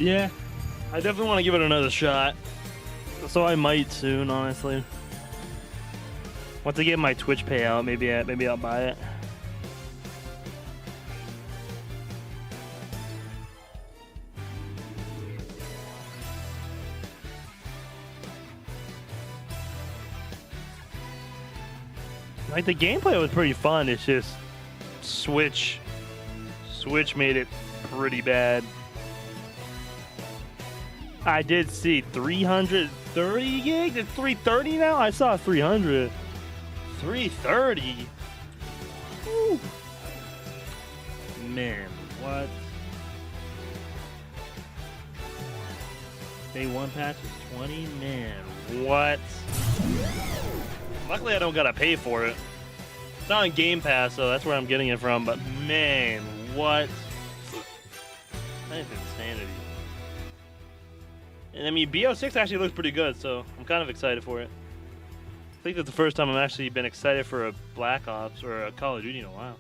Yeah, I definitely want to give it another shot. So I might soon, honestly. Once I get my Twitch payout, maybe I'll buy it. Like, the gameplay was pretty fun. It's just Switch made it pretty bad. I did see 330 gigs. It's 330 now. I saw 300. 330. Woo. Man, what? Day one patch is 20. Man, what? Luckily, I don't gotta pay for it. It's not on Game Pass, so that's where I'm getting it from. But man, what? That is insanity. And I mean, BO6 actually looks pretty good, so I'm kind of excited for it. I think that's the first time I've actually been excited for a Black Ops or a Call of Duty in a while.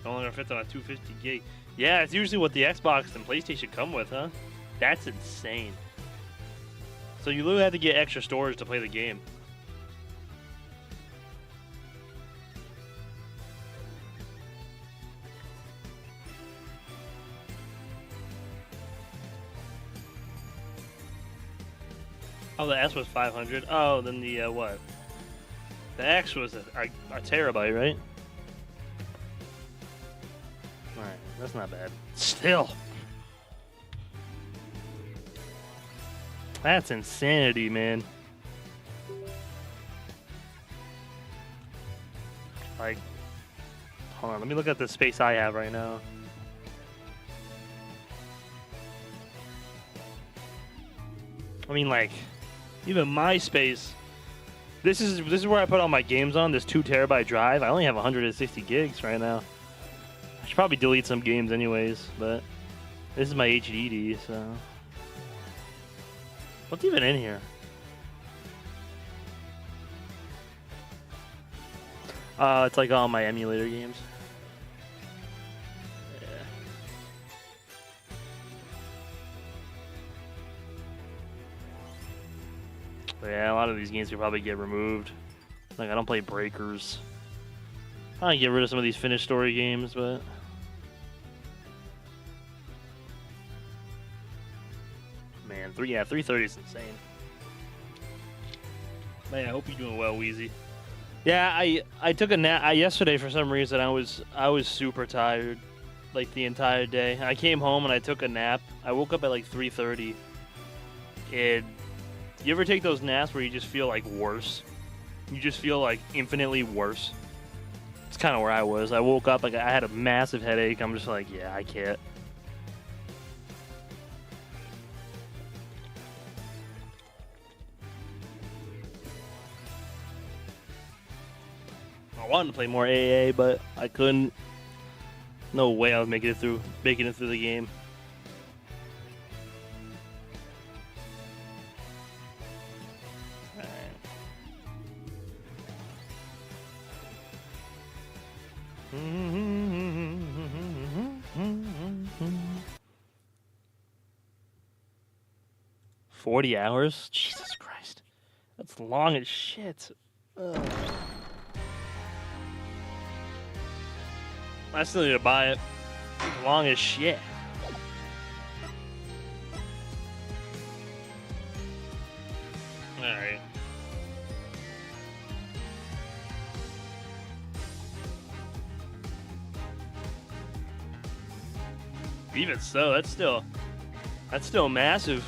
No longer fits on a 250 gig. Yeah, it's usually what the Xbox and PlayStation come with, huh? That's insane. So you literally have to get extra storage to play the game. Oh, the S was 500. Oh, then the what? The X was a terabyte, right? All right, that's not bad. Still, that's insanity, man. Like, hold on, let me look at the space I have right now. I mean, like, even my space. This is where I put all my games on. This 2 terabyte drive. I only have 160 gigs right now. I should probably delete some games anyways, but this is my HDD, so. What's even in here? It's like all my emulator games. Yeah, a lot of these games could probably get removed. Like, I don't play Breakers. I might get rid of some of these finished story games, but... Man, 330 is insane. Man, I hope you're doing well, Wheezy. Yeah, I took a nap yesterday for some reason. I was super tired, like, the entire day. I came home and I took a nap. I woke up at like 3:30. And you ever take those naps where you just feel like worse? You just feel like infinitely worse. It's kind of where I was. I woke up like I had a massive headache. I'm just like, yeah, I can't. I wanted to play more AA, but I couldn't. No way I was making it through the game. $40 hours? Jesus Christ. That's long as shit. Ugh. I still need to buy it. It's long as shit. Alright. Even so, that's still massive.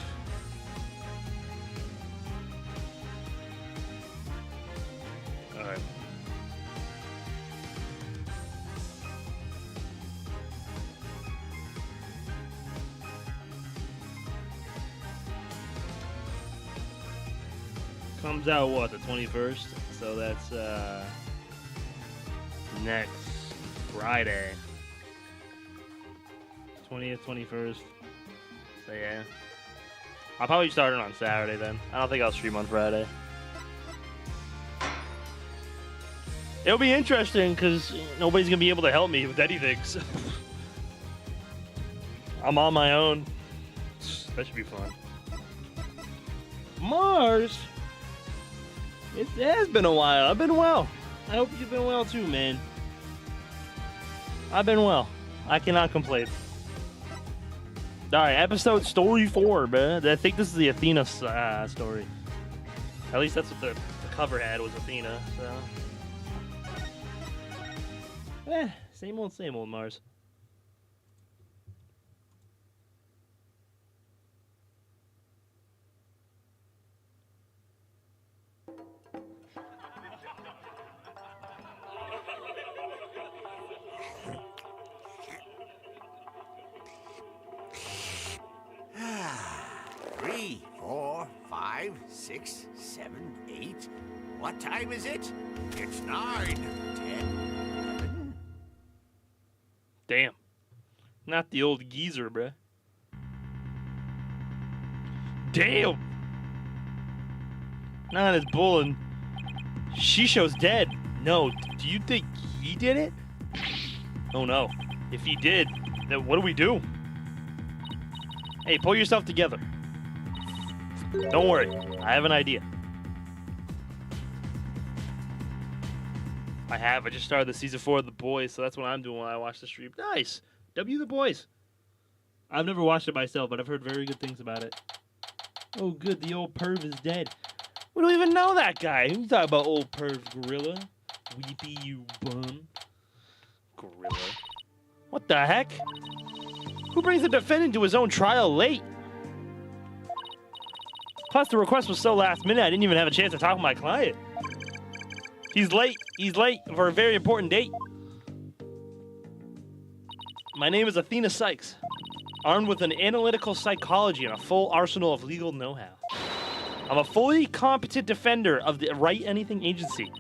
All right. Comes out what, the 21st? So that's next Friday. 20th, 21st. So yeah. I'll probably start it on Saturday then. I don't think I'll stream on Friday. It'll be interesting because nobody's going to be able to help me with anything. So I'm on my own. That should be fun. Mars. It has been a while. I've been well. I hope you've been well too, man. I've been well. I cannot complain. Alright, episode story 4, man. I think this is the Athena story. At least that's what the cover had, was Athena, so. Same old Mars. Three, 4, 5, 6, 7, 8. What time is it? It's 9, 10, 11. Damn. Not the old geezer, bruh. Damn! Not his bull and Shisho's dead. No, do you think he did it? Oh no. If he did, then what do we do? Hey, pull yourself together. Don't worry, I have an idea. I just started the season 4 of The Boys, so that's what I'm doing while I watch the stream. Nice! W The Boys. I've never watched it myself, but I've heard very good things about it. Oh good, the old perv is dead. We don't even know that guy. Who you talking about, old perv gorilla? Weepy, you bum. Gorilla. What the heck? Who brings the defendant to his own trial late? Plus, the request was so last minute, I didn't even have a chance to talk with my client. He's late. He's late for a very important date. My name is Athena Sykes, armed with an analytical psychology and a full arsenal of legal know-how. I'm a fully competent defender of the Write Anything agency.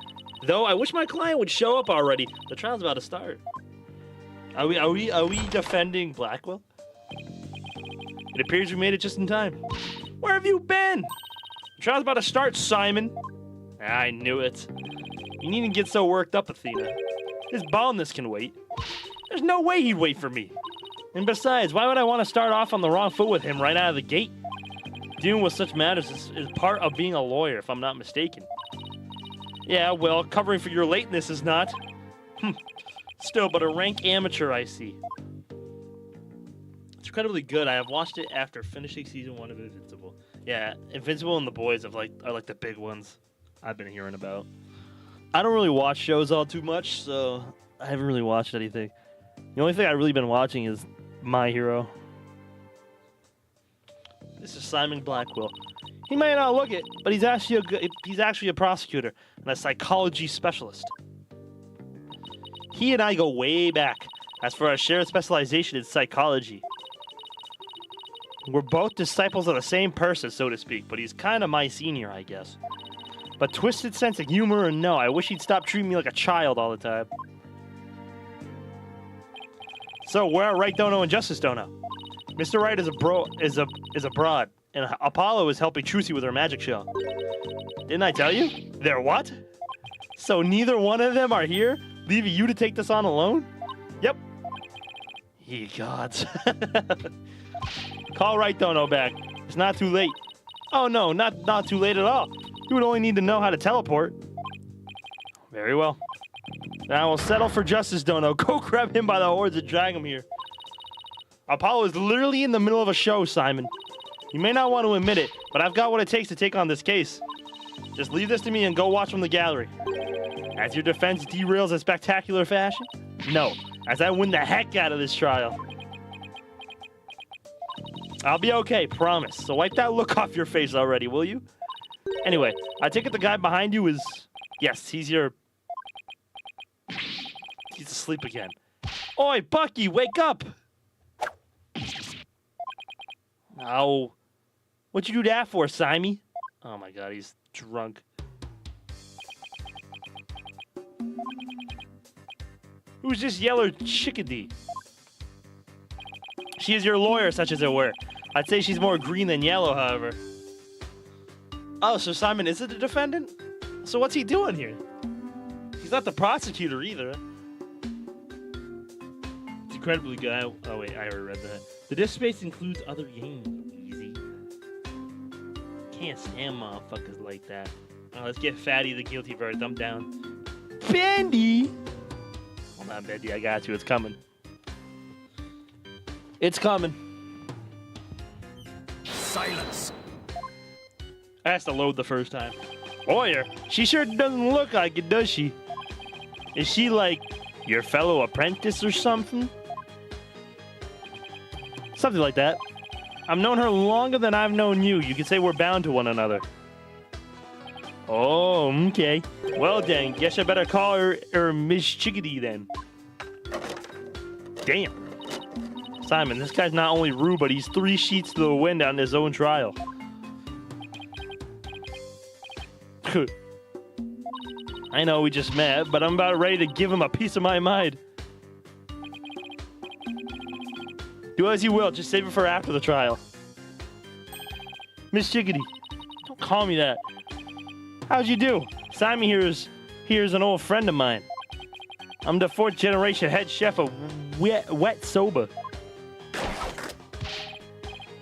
Though I wish my client would show up already. The trial's about to start. Are we defending Blackwell? It appears we made it just in time. Where have you been? The trial's about to start, Simon. I knew it. You needn't get so worked up, Athena. His baldness can wait. There's no way he'd wait for me. And besides, why would I want to start off on the wrong foot with him right out of the gate? Dealing with such matters is part of being a lawyer, if I'm not mistaken. Yeah, well, covering for your lateness is not. Still, but a rank amateur, I see. It's incredibly good. I have watched it after finishing season 1 of Invincible. Yeah, Invincible and The Boys are like the big ones I've been hearing about. I don't really watch shows all too much, so I haven't really watched anything. The only thing I've really been watching is My Hero. This is Simon Blackwell. He may not look it, but he's actually a prosecutor and a psychology specialist. He and I go way back. As for our shared specialization in psychology, we're both disciples of the same person, so to speak, but he's kind of my senior, I guess. But twisted sense of humor or no, I wish he'd stop treating me like a child all the time. So we're at Wright Don't Know and Justice Don't Know. Mr. Wright is abroad, and Apollo is helping Trucy with her magic show. Didn't I tell you? They're what? So neither one of them are here, leaving you to take this on alone? Yep. Ye gods. Call Wright Don't Know back. It's not too late. Oh no, not too late at all. You would only need to know how to teleport. Very well. Now we'll settle for Justice Don't Know. Go grab him by the horns and drag him here. Apollo is literally in the middle of a show, Simon. You may not want to admit it, but I've got what it takes to take on this case. Just leave this to me and go watch from the gallery. As your defense derails in spectacular fashion? No, as I win the heck out of this trial. I'll be okay, promise. So wipe that look off your face already, will you? Anyway, I take it the guy behind you is... Yes, he's asleep again. Oi, Bucky, wake up! Oh. What'd you do that for, Simon? Oh my god, he's drunk. Who's this yellow chickadee? She is your lawyer, such as it were. I'd say she's more green than yellow, however. Oh, so Simon isn't the defendant? So what's he doing here? He's not the prosecutor either. It's incredibly good. Oh wait, I already read that. The disk space includes other games. Easy. Can't stand motherfuckers like that. Oh, let's get Fatty the guilty verdict. I'm down. Bendy! Hold on, Bendy. I got you. It's coming. It's coming. Silence. I has to load the first time. Lawyer, she sure doesn't look like it, does she? Is she like your fellow apprentice or something? Something like that. I've known her longer than I've known you. You could say we're bound to one another. Oh, okay. Well then, guess I better call her Miss Chickadee then. Damn. Simon, this guy's not only rude, but he's 3 sheets to the wind on his own trial. I know we just met, but I'm about ready to give him a piece of my mind. Do as you will, just save it for after the trial. Miss Chickadee, don't call me that. How'd you do? Simon here's an old friend of mine. I'm the 4th generation head chef of Wet Soba.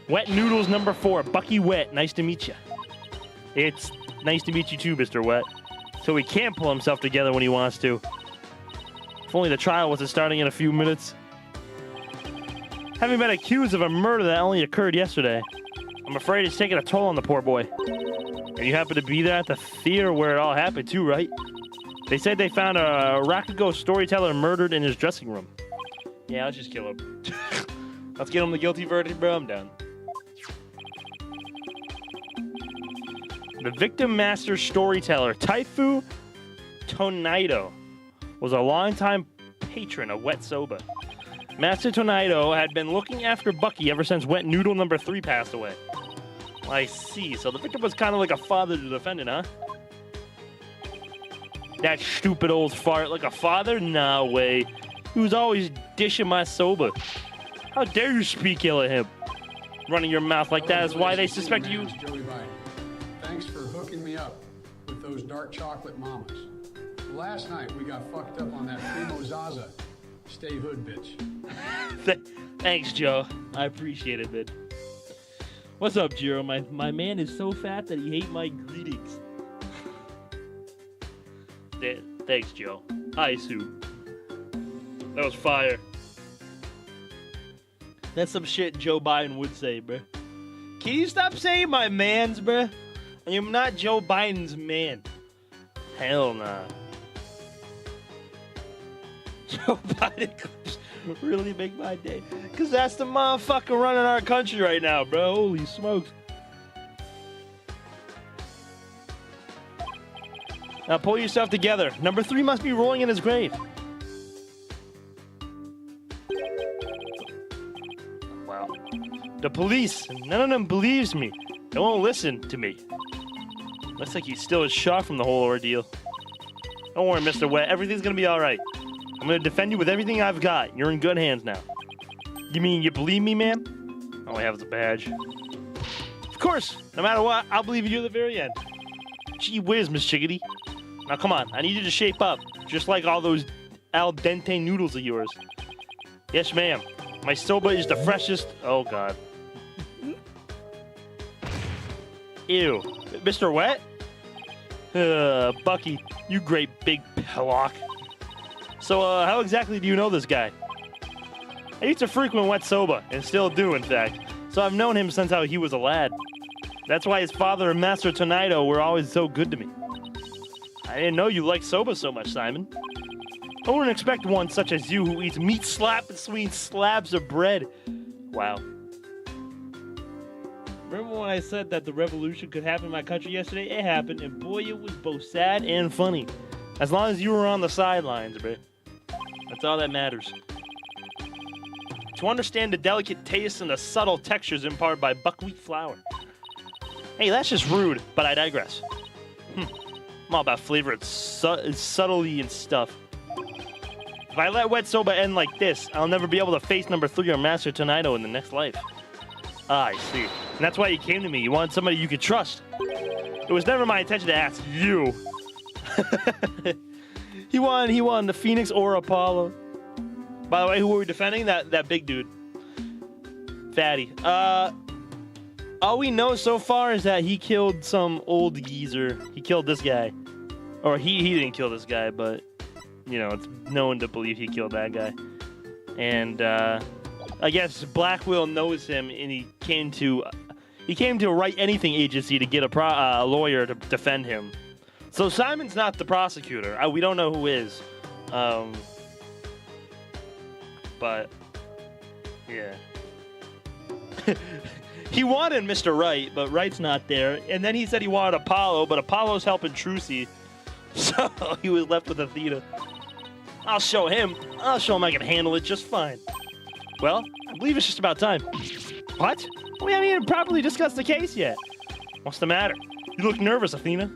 Wet Noodles number 4, Bucky Wet. Nice to meet you. It's nice to meet you too, Mr. Wet. So he can't pull himself together when he wants to. If only the trial wasn't starting in a few minutes. Having been accused of a murder that only occurred yesterday, I'm afraid it's taking a toll on the poor boy. And you happen to be there at the theater where it all happened too, right? They said they found a Rakugo storyteller murdered in his dressing room. Yeah, let's just kill him. Let's get him the guilty verdict, bro. I'm done. The victim master storyteller, Taifu Tonaido, was a longtime patron of Wet Soba. Master Tonaido had been looking after Bucky ever since Wet Noodle number 3 passed away. I see. So the victim was kind of like a father to the defendant, huh? That stupid old fart, like a father? Nah, way. He was always dishing my soba. How dare you speak ill of him? Running your mouth like that is why they suspect you. Joey Biden. Thanks for hooking me up with those dark chocolate mamas. Last night we got fucked up on that Primo Zaza stay hood bitch. Thanks, Joe. I appreciate it, man. What's up, Jiro? My man is so fat that he hates my greetings. Thanks, Joe. Hi, Sue. That was fire. That's some shit Joe Biden would say, bruh. Can you stop saying my mans, bruh? I am not Joe Biden's man. Hell nah. Joe Biden clips really make my day. Because that's the motherfucker running our country right now, bro. Holy smokes. Now pull yourself together. Number 3 must be rolling in his grave. Wow. The police, none of them believes me. They won't listen to me. Looks like he's still in shock from the whole ordeal. Don't worry, Mr. Wet. Everything's gonna be alright. I'm gonna defend you with everything I've got. You're in good hands now. You mean you believe me, man? All I have is a badge. Of course. No matter what, I'll believe you to the very end. Gee whiz, Miss Chickadee. Now come on, I need you to shape up. Just like all those al dente noodles of yours. Yes, ma'am. My soba is the freshest. Oh, God. Ew. Mr. Wet? Bucky, you great big pillock. So, how exactly do you know this guy? I used to frequent Wet Soba, and still do, in fact. So I've known him since he was a lad. That's why his father and Master Tonaido were always so good to me. I didn't know you liked soba so much, Simon. I wouldn't expect one such as you who eats meat slap between slabs of bread. Wow. Remember when I said that the revolution could happen in my country yesterday? It happened, and boy, it was both sad and funny. As long as you were on the sidelines, bro. That's all that matters. To understand the delicate tastes and the subtle textures imparted by buckwheat flour. Hey, that's just rude, but I digress. I'm all about flavor and subtlety and stuff. If I let Wet Soba end like this, I'll never be able to face number 3 or Master Tonaido in the next life. Ah, I see. And that's why you came to me. You wanted somebody you could trust. It was never my intention to ask you. He won the Phoenix or Apollo. By the way, who were we defending? That big dude. Fatty. All we know so far is that he killed some old geezer. He killed this guy. Or he didn't kill this guy, but, you know, it's known to believe he killed that guy. And, I guess Blackwell knows him, and he came to Write Anything agency to get a lawyer to defend him. So Simon's not the prosecutor. We don't know who is. But, yeah. He wanted Mr. Wright, but Wright's not there. And then he said he wanted Apollo, but Apollo's helping Trucy. So he was left with Athena. I'll show him I can handle it just fine. Well, I believe it's just about time. What? We haven't even properly discussed the case yet. What's the matter? You look nervous, Athena.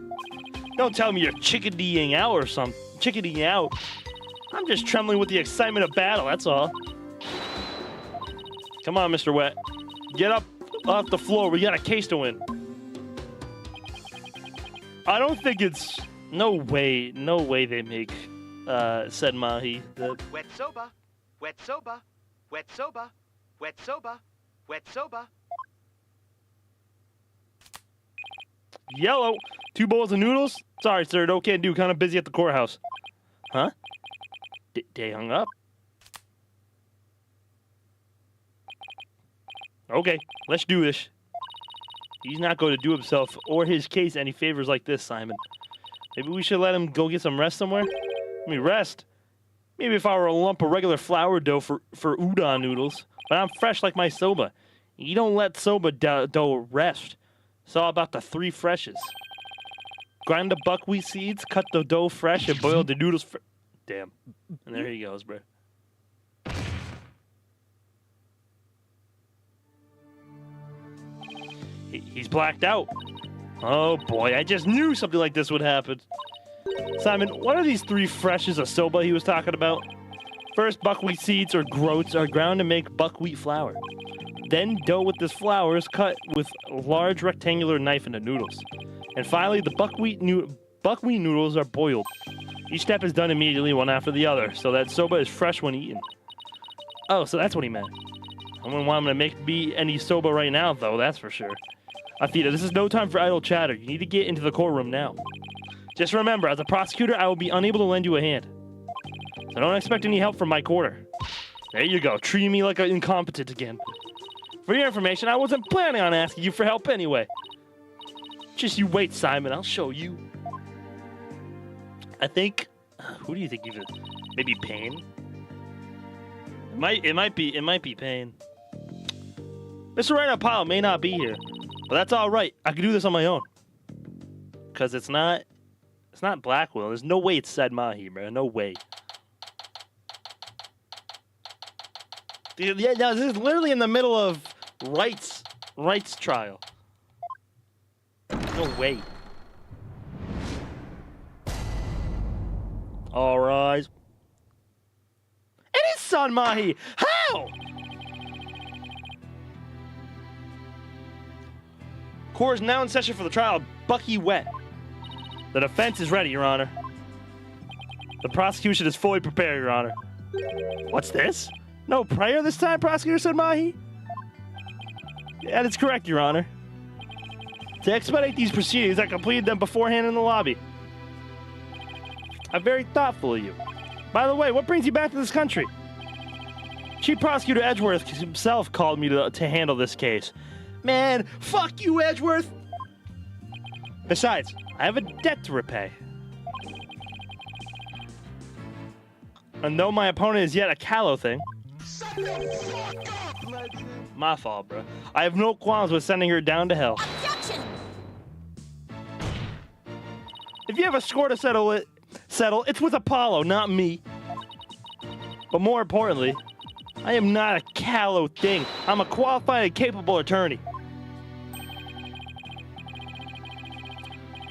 Don't tell me you're chickadeeing out or something. Chickadeeing out. I'm just trembling with the excitement of battle, that's all. Come on, Mr. Wet. Get up off the floor. We got a case to win. I don't think it's... No way they make said Mahi. Wet soba, wet soba, wet soba, wet soba, wet soba. Yellow. 2 bowls of noodles? Sorry, sir. No can do. Kind of busy at the courthouse. Huh? They hung up? Okay, let's do this. He's not going to do himself or his case any favors like this, Simon. Maybe we should let him go get some rest somewhere? I mean, rest? Maybe if I were a lump of regular flour dough for udon noodles. But I'm fresh like my soba. You don't let soba dough rest. It's all about the 3 freshes. Grind the buckwheat seeds, cut the dough fresh, and boil the noodles Damn. And there he goes, bro. He's blacked out. Oh boy, I just knew something like this would happen. Simon, what are these 3 freshes of soba he was talking about? First, buckwheat seeds or groats are ground to make buckwheat flour. Then, dough with this flour is cut with a large rectangular knife into noodles. And finally, the buckwheat noodles are boiled. Each step is done immediately, one after the other, so that soba is fresh when eaten. Oh, so that's what he meant. I wouldn't want him to make me any soba right now, though, that's for sure. Athena, this is no time for idle chatter. You need to get into the courtroom now. Just remember, as a prosecutor, I will be unable to lend you a hand. So don't expect any help from my quarter. There you go, treating me like an incompetent again. For your information, I wasn't planning on asking you for help anyway. Just you wait, Simon, I'll show you. I think... Who do you think even... Maybe Payne? It might be Payne. Mr. Wright and Apollo may not be here, but that's all right. I can do this on my own. Because it's not Blackwell. There's no way it's Said Mahi, bro. No way. Dude, yeah, no, this is literally in the middle of Wright's trial. No way. All rise. It is Son Mahi. How? Court is now in session for the trial of Bucky Wet. The defense is ready, Your Honor. The prosecution is fully prepared, Your Honor. What's this? No prayer this time, Prosecutor Said Mahi? Yeah, that's correct, Your Honor. To expedite these proceedings, I completed them beforehand in the lobby. I'm very thoughtful of you. By the way, what brings you back to this country? Chief Prosecutor Edgeworth himself called me to handle this case. Man, fuck you, Edgeworth! Besides, I have a debt to repay. And though my opponent is yet a callow thing... My fault, bro. I have no qualms with sending her down to hell. Objection! If you have a score to settle, it's with Apollo, not me. But more importantly, I am not a callow thing. I'm a qualified and capable attorney.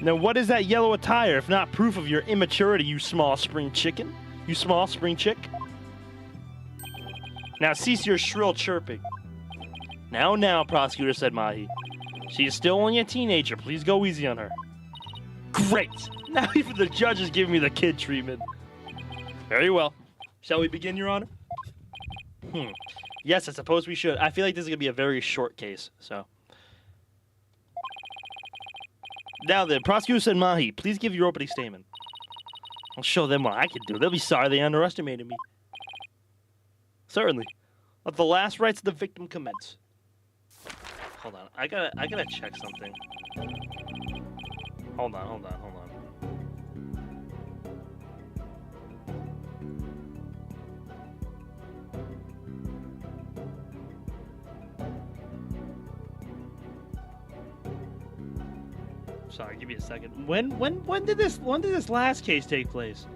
Now, what is that yellow attire if not proof of your immaturity, you small spring chicken? You small spring chick? Now cease your shrill chirping. Now, Prosecutor Said Mahi. She is still only a teenager. Please go easy on her. Great! Now even the judge is giving me the kid treatment. Very well. Shall we begin, Your Honor? Yes, I suppose we should. I feel like this is going to be a very short case, so. Now then, Prosecutor said, Mahi, please give your opening statement. I'll show them what I can do. They'll be sorry they underestimated me. Certainly. Let the last rites of the victim commence. Hold on. I gotta check something. Hold on. Sorry, give me a second. When did this last case take place?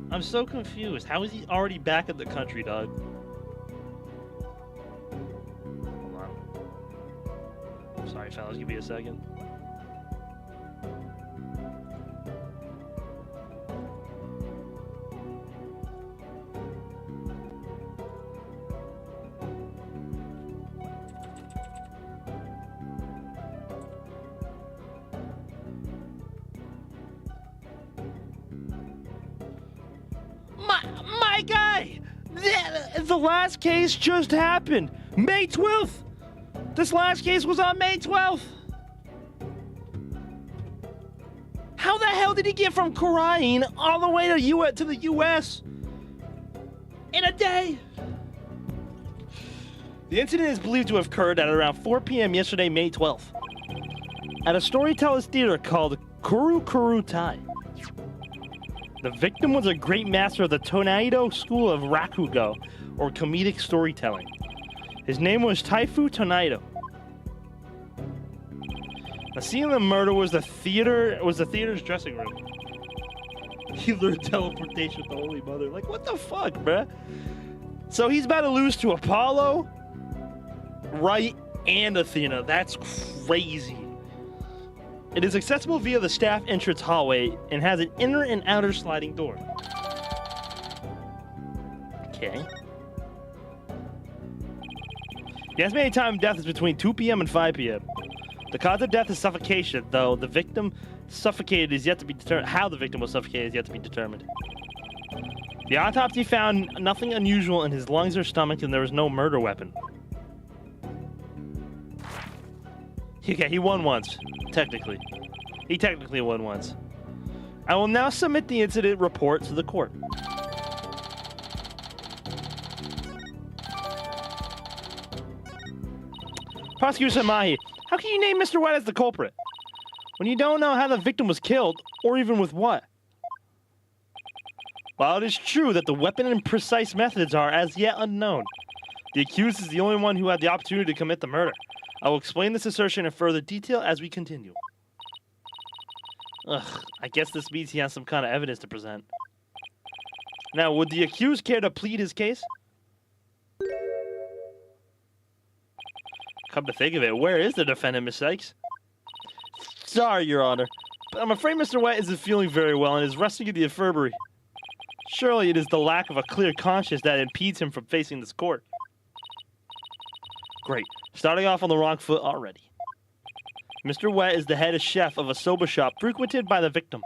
I'm so confused. How is he already back in the country, dog? Hold on. Sorry, fellas, give me a second. My guy! The last case just happened! May 12th! This last case was on May 12th! How the hell did he get from Korean all the way to the U.S. in a day? The incident is believed to have occurred at around 4 p.m. yesterday, May 12th, at a storyteller's theater called Kuru Kuru Tai. The victim was a great master of the Tonaido school of Rakugo, or comedic storytelling. His name was Taifu Tonaido. The scene of the murder was the theater's dressing room. He learned teleportation with the Holy Mother. Like, what the fuck, bruh? So he's about to lose to Apollo, Right, and Athena. That's crazy. It is accessible via the staff entrance hallway and has an inner and outer sliding door. Okay. The estimated time of death is between 2 p.m. and 5 p.m. The cause of death is suffocation, though the victim suffocated is yet to be determined. How the victim was suffocated is yet to be determined. The autopsy found nothing unusual in his lungs or stomach, and there was no murder weapon. Okay, he won once, technically. He technically won once. I will now submit the incident report to the court. Prosecutor Samahi, how can you name Mr. White as the culprit when you don't know how the victim was killed, or even with what? While it is true that the weapon and precise methods are as yet unknown, the accused is the only one who had the opportunity to commit the murder. I will explain this assertion in further detail as we continue. Ugh, I guess this means he has some kind of evidence to present. Now, would the accused care to plead his case? Come to think of it, where is the defendant, Miss Sykes? Sorry, Your Honor, but I'm afraid Mr. White isn't feeling very well and is resting in the infirmary. Surely it is the lack of a clear conscience that impedes him from facing this court. Great. Starting off on the wrong foot already. Mr. Wet is the head chef of a soba shop frequented by the victim.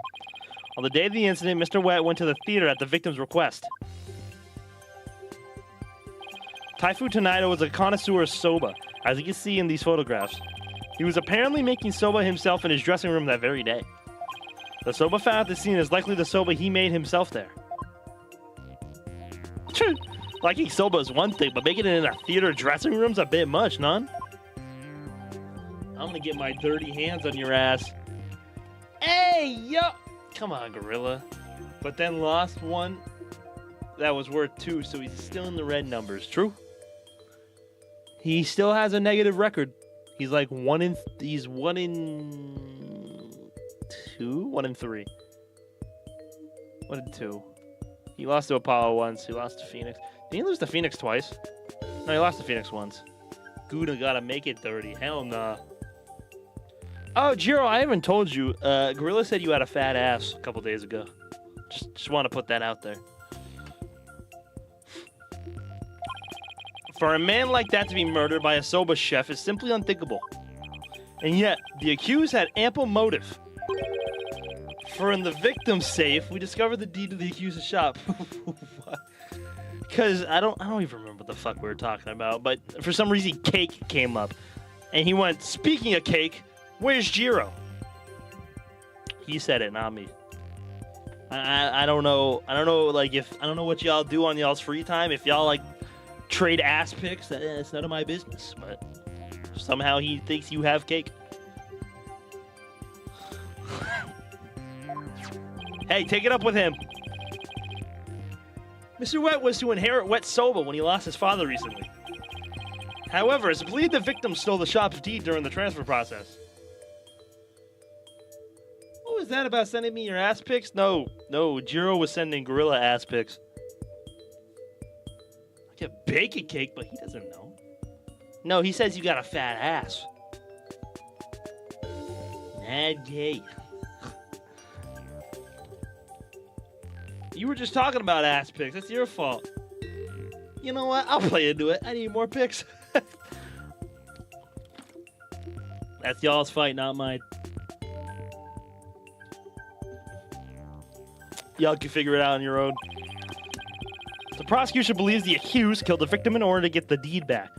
On the day of the incident, Mr. Wet went to the theater at the victim's request. Taifu Tonaido was a connoisseur of soba, as you can see in these photographs. He was apparently making soba himself in his dressing room that very day. The soba found at the scene is likely the soba he made himself there. Liking soba is one thing, but making it in a theater dressing room's a bit much, none? I'm gonna get my dirty hands on your ass. Hey, yo! Come on, Gorilla. But then lost one that was worth 2, so he's still in the red numbers. True? He still has a negative record. He's like 1 in 2, 1 in 3. 1 in 2. He lost to Apollo once. He lost to Phoenix. Did he lose to Phoenix twice? No, he lost to Phoenix once. Gouda gotta make it 30. Hell nah. Oh, Jiro, I haven't told you. Gorilla said you had a fat ass a couple days ago. Just want to put that out there. For a man like that to be murdered by a soba chef is simply unthinkable. And yet, the accused had ample motive. For in the victim's safe, we discovered the deed of the accused's shop. Because I don't even remember the fuck we were talking about, but for some reason cake came up. And he went, speaking of cake, where's Jiro? He said it, not me. I don't know. I don't know, like, if I don't know what y'all do on y'all's free time. If y'all like trade ass pics, it's none of my business. But somehow he thinks you have cake. Hey, take it up with him. Mr. Wet was to inherit Wet Soba when he lost his father recently. However, it's believed the victim stole the shop's deed during the transfer process. What was that about sending me your ass pics? No, Jiro was sending gorilla ass pics. I get bacon cake, but he doesn't know. No, he says you got a fat ass. Mad gay. You were just talking about ass pics. That's your fault. You know what? I'll play into it. I need more pics. That's y'all's fight, not mine. Y'all can figure it out on your own. The prosecution believes the accused killed the victim in order to get the deed back.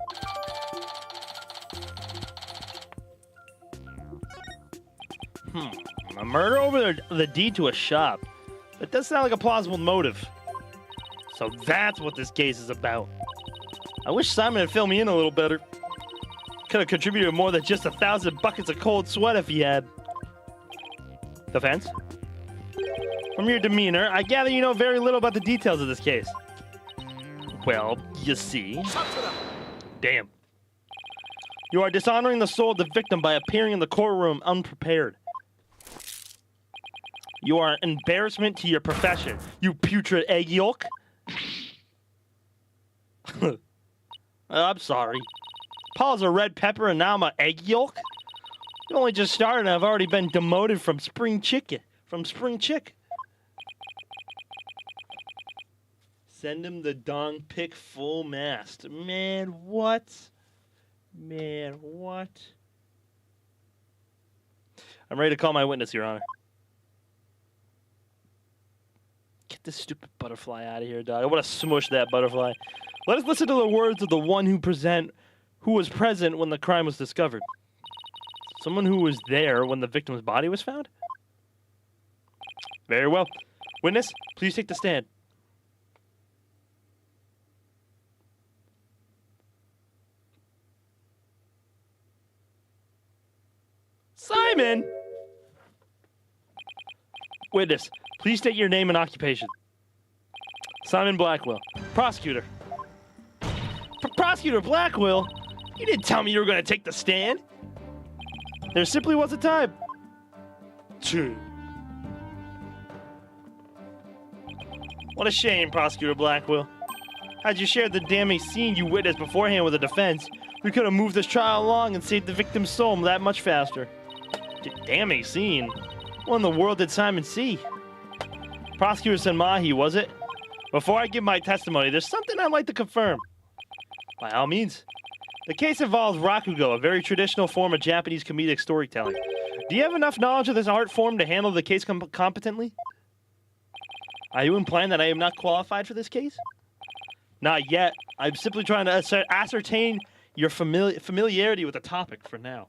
A murder over the deed to a shop. That does sound like a plausible motive. So that's what this case is about. I wish Simon had filled me in a little better. Could have contributed more than just 1,000 buckets of cold sweat if he had. Defense? From your demeanor, I gather you know very little about the details of this case. Well, you see. Damn. You are dishonoring the soul of the victim by appearing in the courtroom unprepared. You are an embarrassment to your profession, you putrid egg yolk. I'm sorry. Paul's a red pepper and now I'm an egg yolk? You only just started and I've already been demoted from spring chick. Send him the dong pick full mast. Man, what? I'm ready to call my witness, Your Honor. Get this stupid butterfly out of here, dog. I want to smush that butterfly. Let us listen to the words of the one who was present when the crime was discovered. Someone who was there when the victim's body was found? Very well. Witness, please take the stand. Simon! Witness, please state your name and occupation. Simon Blackwell. Prosecutor. Prosecutor Blackwell? You didn't tell me you were going to take the stand. There simply wasn't time. What a shame, Prosecutor Blackwell. Had you shared the damning scene you witnessed beforehand with the defense, we could have moved this trial along and saved the victim's soul that much faster. Damning scene? What in the world did Simon see? Prosecutor Senmahi, was it? Before I give my testimony, there's something I'd like to confirm. By all means. The case involves rakugo, a very traditional form of Japanese comedic storytelling. Do you have enough knowledge of this art form to handle the case competently? Are you implying that I am not qualified for this case? Not yet. I'm simply trying to ascertain your familiarity with the topic for now.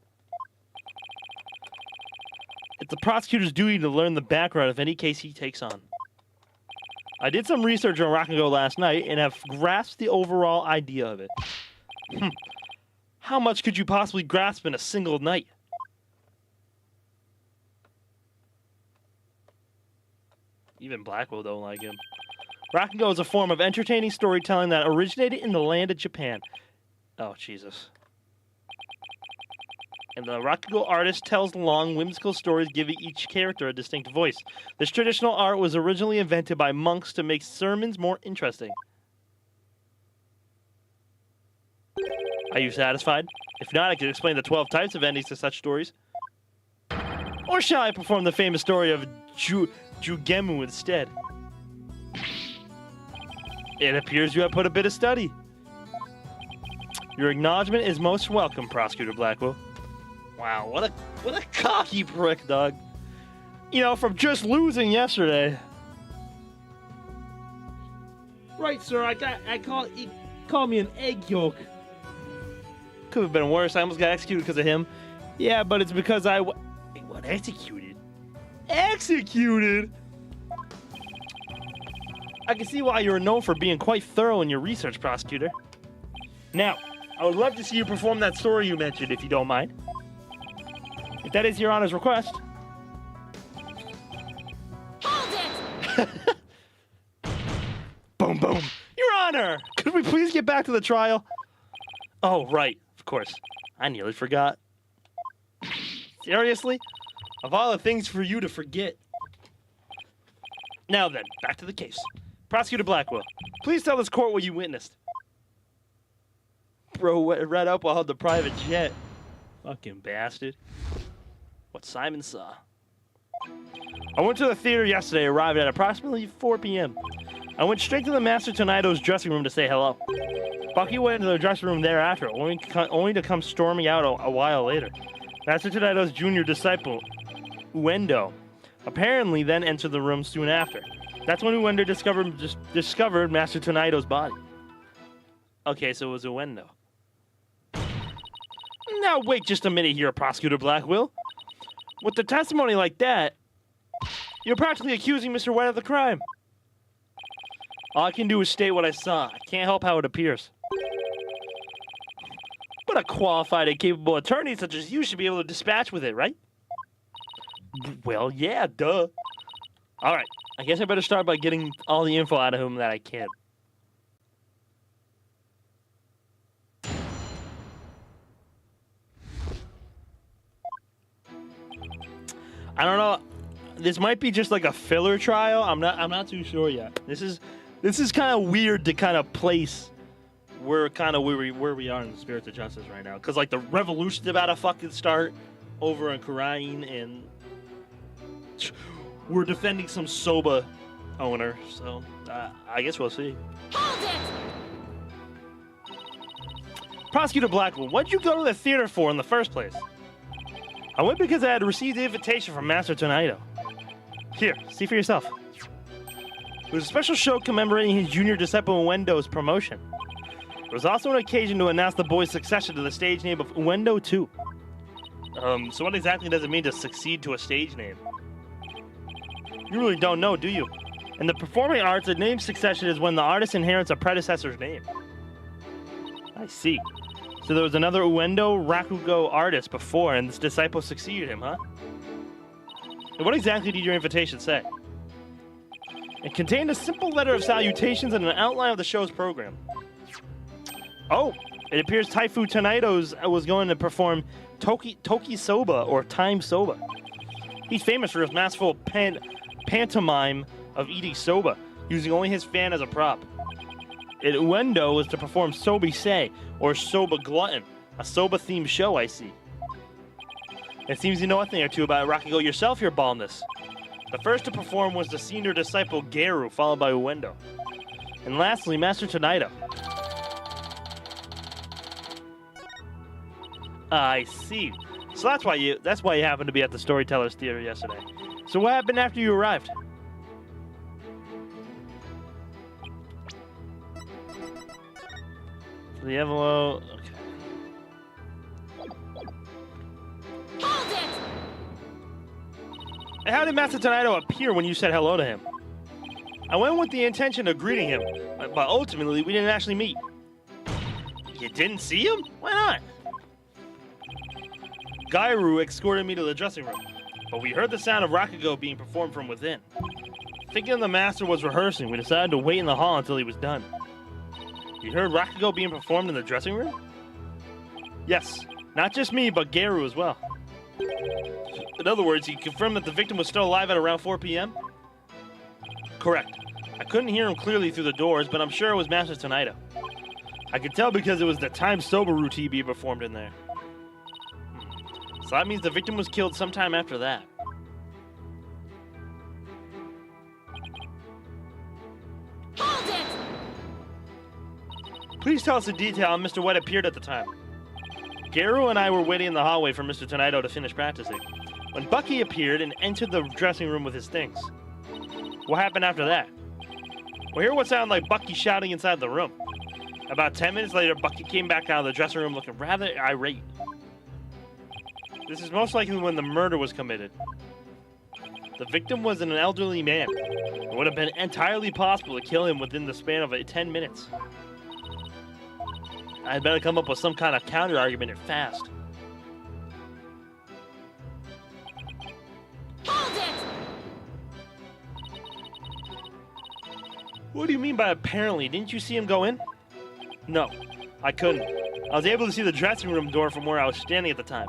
It's the prosecutor's duty to learn the background of any case he takes on. I did some research on rakugo last night and have grasped the overall idea of it. How much could you possibly grasp in a single night? Even Blackwell don't like him. Rakugo is a form of entertaining storytelling that originated in the land of Japan. Oh, Jesus. And the rakugo artist tells long, whimsical stories, giving each character a distinct voice. This traditional art was originally invented by monks to make sermons more interesting. Are you satisfied? If not, I can explain the 12 types of endings to such stories. Or shall I perform the famous story of Jugemu instead? It appears you have put a bit of study. Your acknowledgement is most welcome, Prosecutor Blackwell. Wow, what a cocky prick, dog. You know, from just losing yesterday. Right, sir. I call Call me an egg yolk. Could have been worse. I almost got executed because of him. Yeah, but it's because Wait, what? Executed? Executed? I can see why you're known for being quite thorough in your research, prosecutor. Now, I would love to see you perform that story you mentioned, if you don't mind. If that is your Honor's request. Hold it! Boom, boom. Your Honor! Could we please get back to the trial? Oh, right. Of course. I nearly forgot. Seriously? Of all the things for you to forget. Now then, back to the case. Prosecutor Blackwell, please tell this court what you witnessed. Bro read up while held the private jet. Fucking bastard. What Simon saw. I went to the theater yesterday, arrived at approximately 4 p.m. I went straight to the Master Tonito's dressing room to say hello. Bucky went into the dressing room thereafter, only to come storming out a while later. Master Tonito's junior disciple, Uendo, apparently then entered the room soon after. That's when Uendo discovered Master Tonito's body. Okay, so it was Uendo. Now wait just a minute here, Prosecutor Blackwell. With the testimony like that, you're practically accusing Mr. White of the crime. All I can do is state what I saw. I can't help how it appears. But a qualified and capable attorney such as you should be able to dispatch with it, right? Well, yeah, duh. All right, I guess I better start by getting all the info out of him that I can. I don't know. This might be just like a filler trial. I'm not too sure yet. This is kind of weird to kind of place where we are in the Spirits of Justice right now, because like the revolution's about to fucking start over in Khura'in, and we're defending some Soba owner. So I guess we'll see. Hold it! Prosecutor Blackwell, what'd you go to the theater for in the first place? I went because I had received the invitation from Master Tonito. Here, see for yourself. It was a special show commemorating his junior disciple Uendo's promotion. It was also an occasion to announce the boy's succession to the stage name of Uendo 2. So what exactly does it mean to succeed to a stage name? You really don't know, do you? In the performing arts, a name succession is when the artist inherits a predecessor's name. I see. So there was another Uendo Rakugo artist before, and this disciple succeeded him, huh? And what exactly did your invitation say? It contained a simple letter of salutations and an outline of the show's program. Oh, it appears Taifu Tonito's was going to perform Toki Soba, or Time Soba. He's famous for his masterful pantomime of eating soba, using only his fan as a prop. Uendo was to perform Sobi Sei, or Soba Glutton, a soba-themed show, I see. It seems you know a thing or two about Rakugo yourself, your baldness. The first to perform was the senior disciple Geru, followed by Uendo. And lastly, Master Tonito. I see. So that's why you happened to be at the Storytellers Theater yesterday. So what happened after you arrived? The envelope. Okay. Hold it! And how did Master Tonito appear when you said hello to him? I went with the intention of greeting him, but ultimately we didn't actually meet. You didn't see him? Why not? Gairu escorted me to the dressing room, but we heard the sound of Rakugo being performed from within. Thinking the master was rehearsing, we decided to wait in the hall until he was done. You heard Rakugo being performed in the dressing room? Yes, not just me, but Geru as well. In other words, he confirmed that the victim was still alive at around 4 p.m.? Correct. I couldn't hear him clearly through the doors, but I'm sure it was Master Tonito. I could tell because it was the Time Soba routine being performed in there. So that means the victim was killed sometime after that. Hold it! Please tell us in detail how Mr. White appeared at the time. Geru and I were waiting in the hallway for Mr. Tonito to finish practicing, when Bucky appeared and entered the dressing room with his things. What happened after that? Well, hear what sounded like Bucky shouting inside the room. About 10 minutes later, Bucky came back out of the dressing room looking rather irate. This is most likely when the murder was committed. The victim was an elderly man. It would have been entirely possible to kill him within the span of 10 minutes. I had better come up with some kind of counter-argument and fast. Hold it! What do you mean by apparently? Didn't you see him go in? No, I couldn't. I was able to see the dressing room door from where I was standing at the time.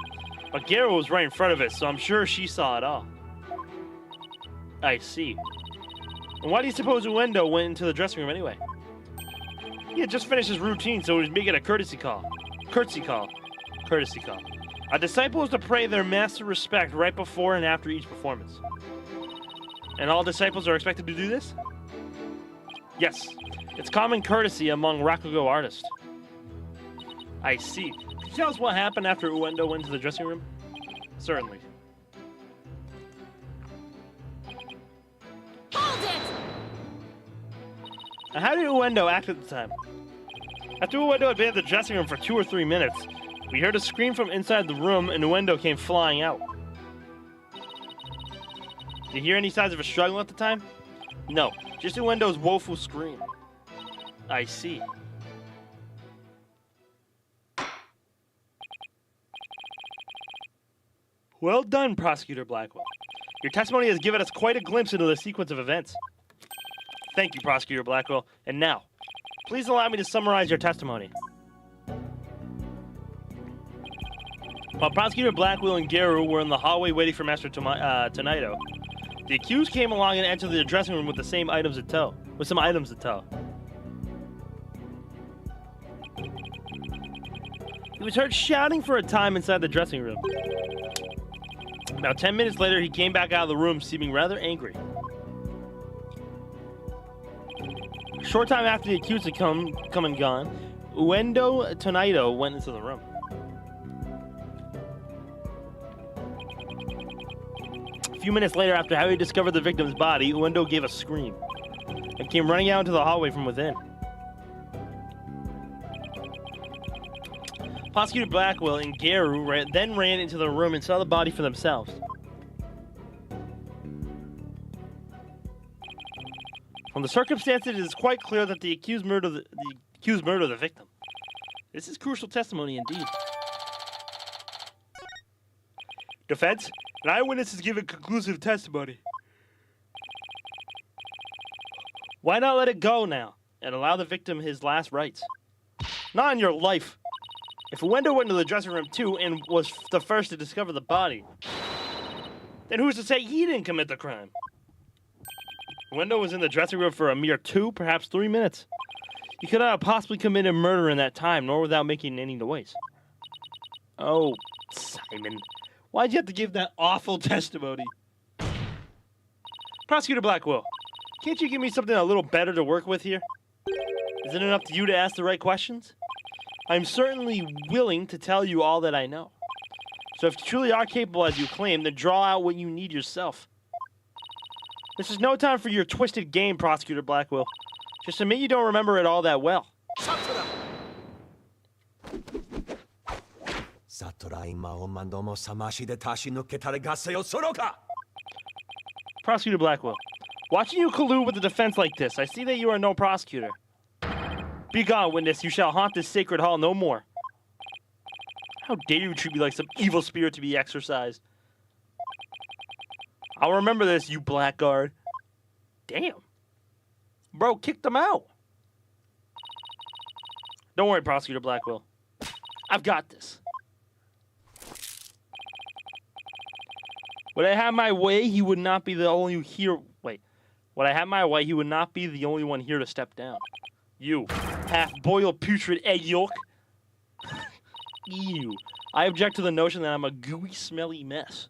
But Garrow was right in front of it, so I'm sure she saw it all. I see. And why do you suppose Uendo went into the dressing room anyway? He had just finished his routine, so he was making a courtesy call. Courtesy call. A disciple is to pay their master respect right before and after each performance. And all disciples are expected to do this? Yes. It's common courtesy among Rakugo artists. I see. Can you tell us what happened after Uendo went to the dressing room? Certainly. Hold it! Now, how did Uendo act at the time? After Uendo had been at the dressing room for 2 or 3 minutes, we heard a scream from inside the room and Uendo came flying out. Did you hear any signs of a struggle at the time? No, just Uendo's woeful scream. I see. Well done, Prosecutor Blackwell. Your testimony has given us quite a glimpse into the sequence of events. Thank you, Prosecutor Blackwell. And now, please allow me to summarize your testimony. While Prosecutor Blackwell and Garou were in the hallway waiting for Master Tonito, the accused came along and entered the dressing room with the same items in tow. He was heard shouting for a time inside the dressing room. About 10 minutes later, he came back out of the room seeming rather angry. A short time after the accused had come and gone, Uendo Tonito went into the room. A few minutes later, after having discovered the victim's body, Uendo gave a scream and came running out into the hallway from within. Prosecutor Blackwell and Garou then ran into the room and saw the body for themselves. From the circumstances, it is quite clear that the accused murdered the victim. This is crucial testimony indeed. Defense, an eyewitness has given conclusive testimony. Why not let it go now and allow the victim his last rites? Not in your life. If Uendo went into the dressing room too and was the first to discover the body, then who's to say he didn't commit the crime? Uendo was in the dressing room for a mere 2, perhaps 3 minutes. He could not have possibly committed murder in that time, nor without making any noise. Oh, Simon, why'd you have to give that awful testimony? Prosecutor Blackwell, can't you give me something a little better to work with here? Is it enough to you to ask the right questions? I'm certainly willing to tell you all that I know. So if you truly are capable as you claim, then draw out what you need yourself. This is no time for your twisted game, Prosecutor Blackwell. Just admit you don't remember it all that well. Prosecutor Blackwell, watching you collude with the defense like this, I see that you are no prosecutor. Be gone, witness. You shall haunt this sacred hall no more. How dare you treat me like some evil spirit to be exorcised? I'll remember this, you blackguard. Damn. Bro, kick them out. Don't worry, Prosecutor Blackwell. I've got this. Would I have my way, he would not be the only here. Wait. Would I have my way, he would not be the only one here to step down. You, half-boiled putrid egg yolk. Ew. I object to the notion that I'm a gooey, smelly mess.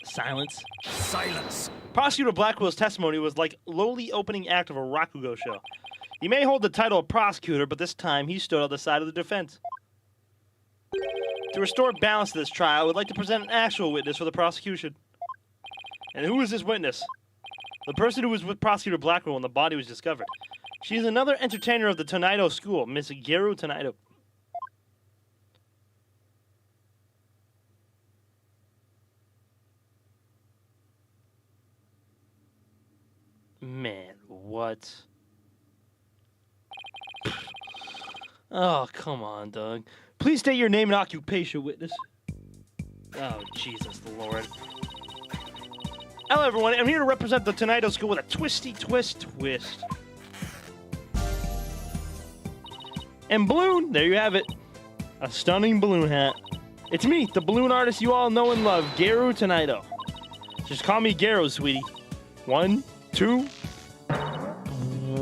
Silence. Silence! Prosecutor Blackwell's testimony was like lowly opening act of a Rakugo show. He may hold the title of prosecutor, but this time he stood on the side of the defense. To restore balance to this trial, I would like to present an actual witness for the prosecution. And who is this witness? The person who was with Prosecutor Blackwell when the body was discovered. She's another entertainer of the Tonaido School, Miss Geru Tonaido. Man, what? Oh, come on, Doug. Please state your name and occupation, witness. Oh, Jesus the Lord. Hello, everyone. I'm here to represent the Tonaido School with a twisty twist. And balloon, there you have it. A stunning balloon hat. It's me, the balloon artist you all know and love, Geru Tonaido. Just call me Geru, sweetie. 1, 2.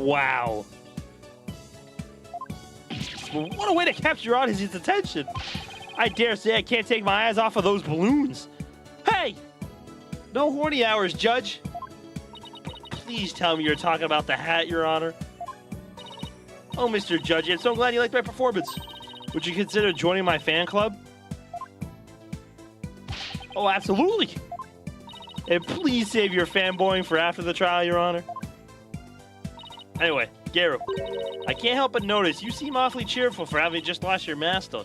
Wow. What a way to capture your audience's attention. I dare say I can't take my eyes off of those balloons. Hey! No horny hours, Judge. Please tell me you're talking about the hat, Your Honor. Oh, Mr. Judge, I'm so glad you liked my performance. Would you consider joining my fan club? Oh, absolutely. And please save your fanboying for after the trial, Your Honor. Anyway, Geru, I can't help but notice you seem awfully cheerful for having just lost your master.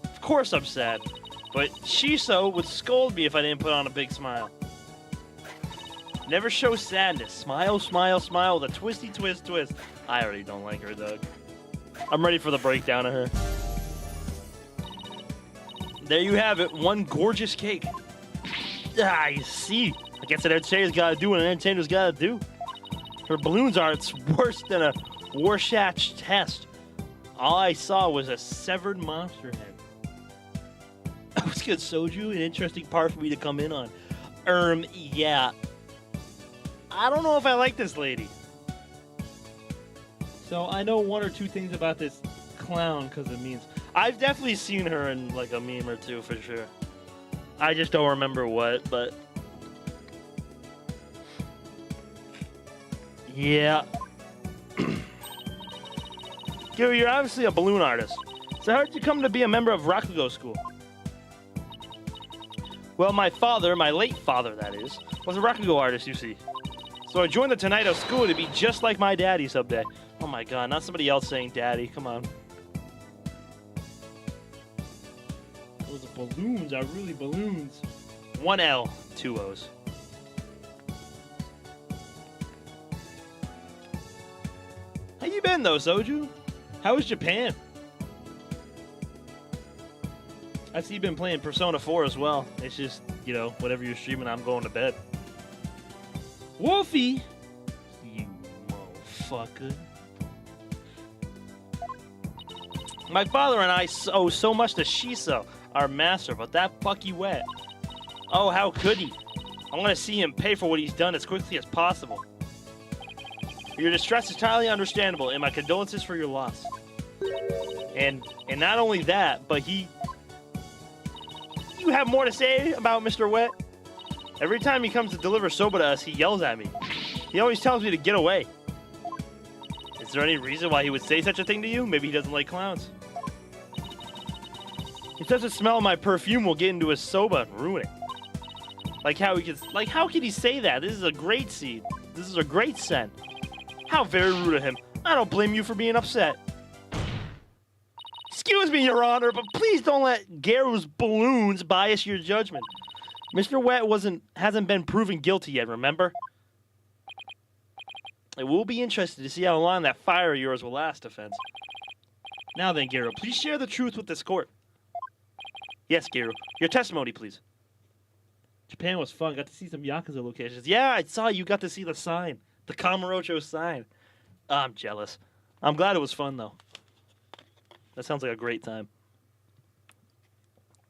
Of course I'm sad, but Shiso would scold me if I didn't put on a big smile. Never show sadness. Smile, smile, smile with a twisty twist. I already don't like her, Doug. I'm ready for the breakdown of her. There you have it, one gorgeous cake. I see. I guess an entertainer's gotta do what an entertainer's gotta do. Her balloons art's worse than a Rorschach test. All I saw was a severed monster head. That was good, Soju. An interesting part for me to come in on. Yeah. I don't know if I like this lady. So I know one or two things about this clown because of memes. I've definitely seen her in like a meme or two for sure. I just don't remember what, but yeah. Gary, you're obviously a balloon artist. So how did you come to be a member of Rakugo School? Well, my father, my late father that is, was a Rakugo artist, you see. So I joined the Tonaido School to be just like my daddy someday. Oh my god, not somebody else saying daddy, come on. Those balloons are really balloons. 1 L, 2 O's. How you been though, Soju? How was Japan? I see you've been playing Persona 4 as well. It's just, you know, whatever you're streaming, I'm going to bed. Wolfie! You motherfucker. My father and I owe so much to Shiso, our master, but that fucky wet. Oh, how could he? I want to see him pay for what he's done as quickly as possible. Your distress is entirely understandable, and my condolences for your loss. And not only that, but you have more to say about Mr. Wet? Every time he comes to deliver soba to us, he yells at me. He always tells me to get away. Is there any reason why he would say such a thing to you? Maybe he doesn't like clowns. He says the smell of my perfume will get into his soba and ruin it. How could he say that? This is a great seed. This is a great scent. How very rude of him. I don't blame you for being upset. Excuse me, Your Honor, but please don't let Geru's balloons bias your judgment. Mr. Wet hasn't been proven guilty yet, remember? It will be interesting to see how long that fire of yours will last, offense. Now then, Geru, please share the truth with this court. Yes, Geru. Your testimony, please. Japan was fun. Got to see some Yakuza locations. Yeah, I saw you got to see the sign. The Kamurocho sign. I'm jealous. I'm glad it was fun, though. That sounds like a great time.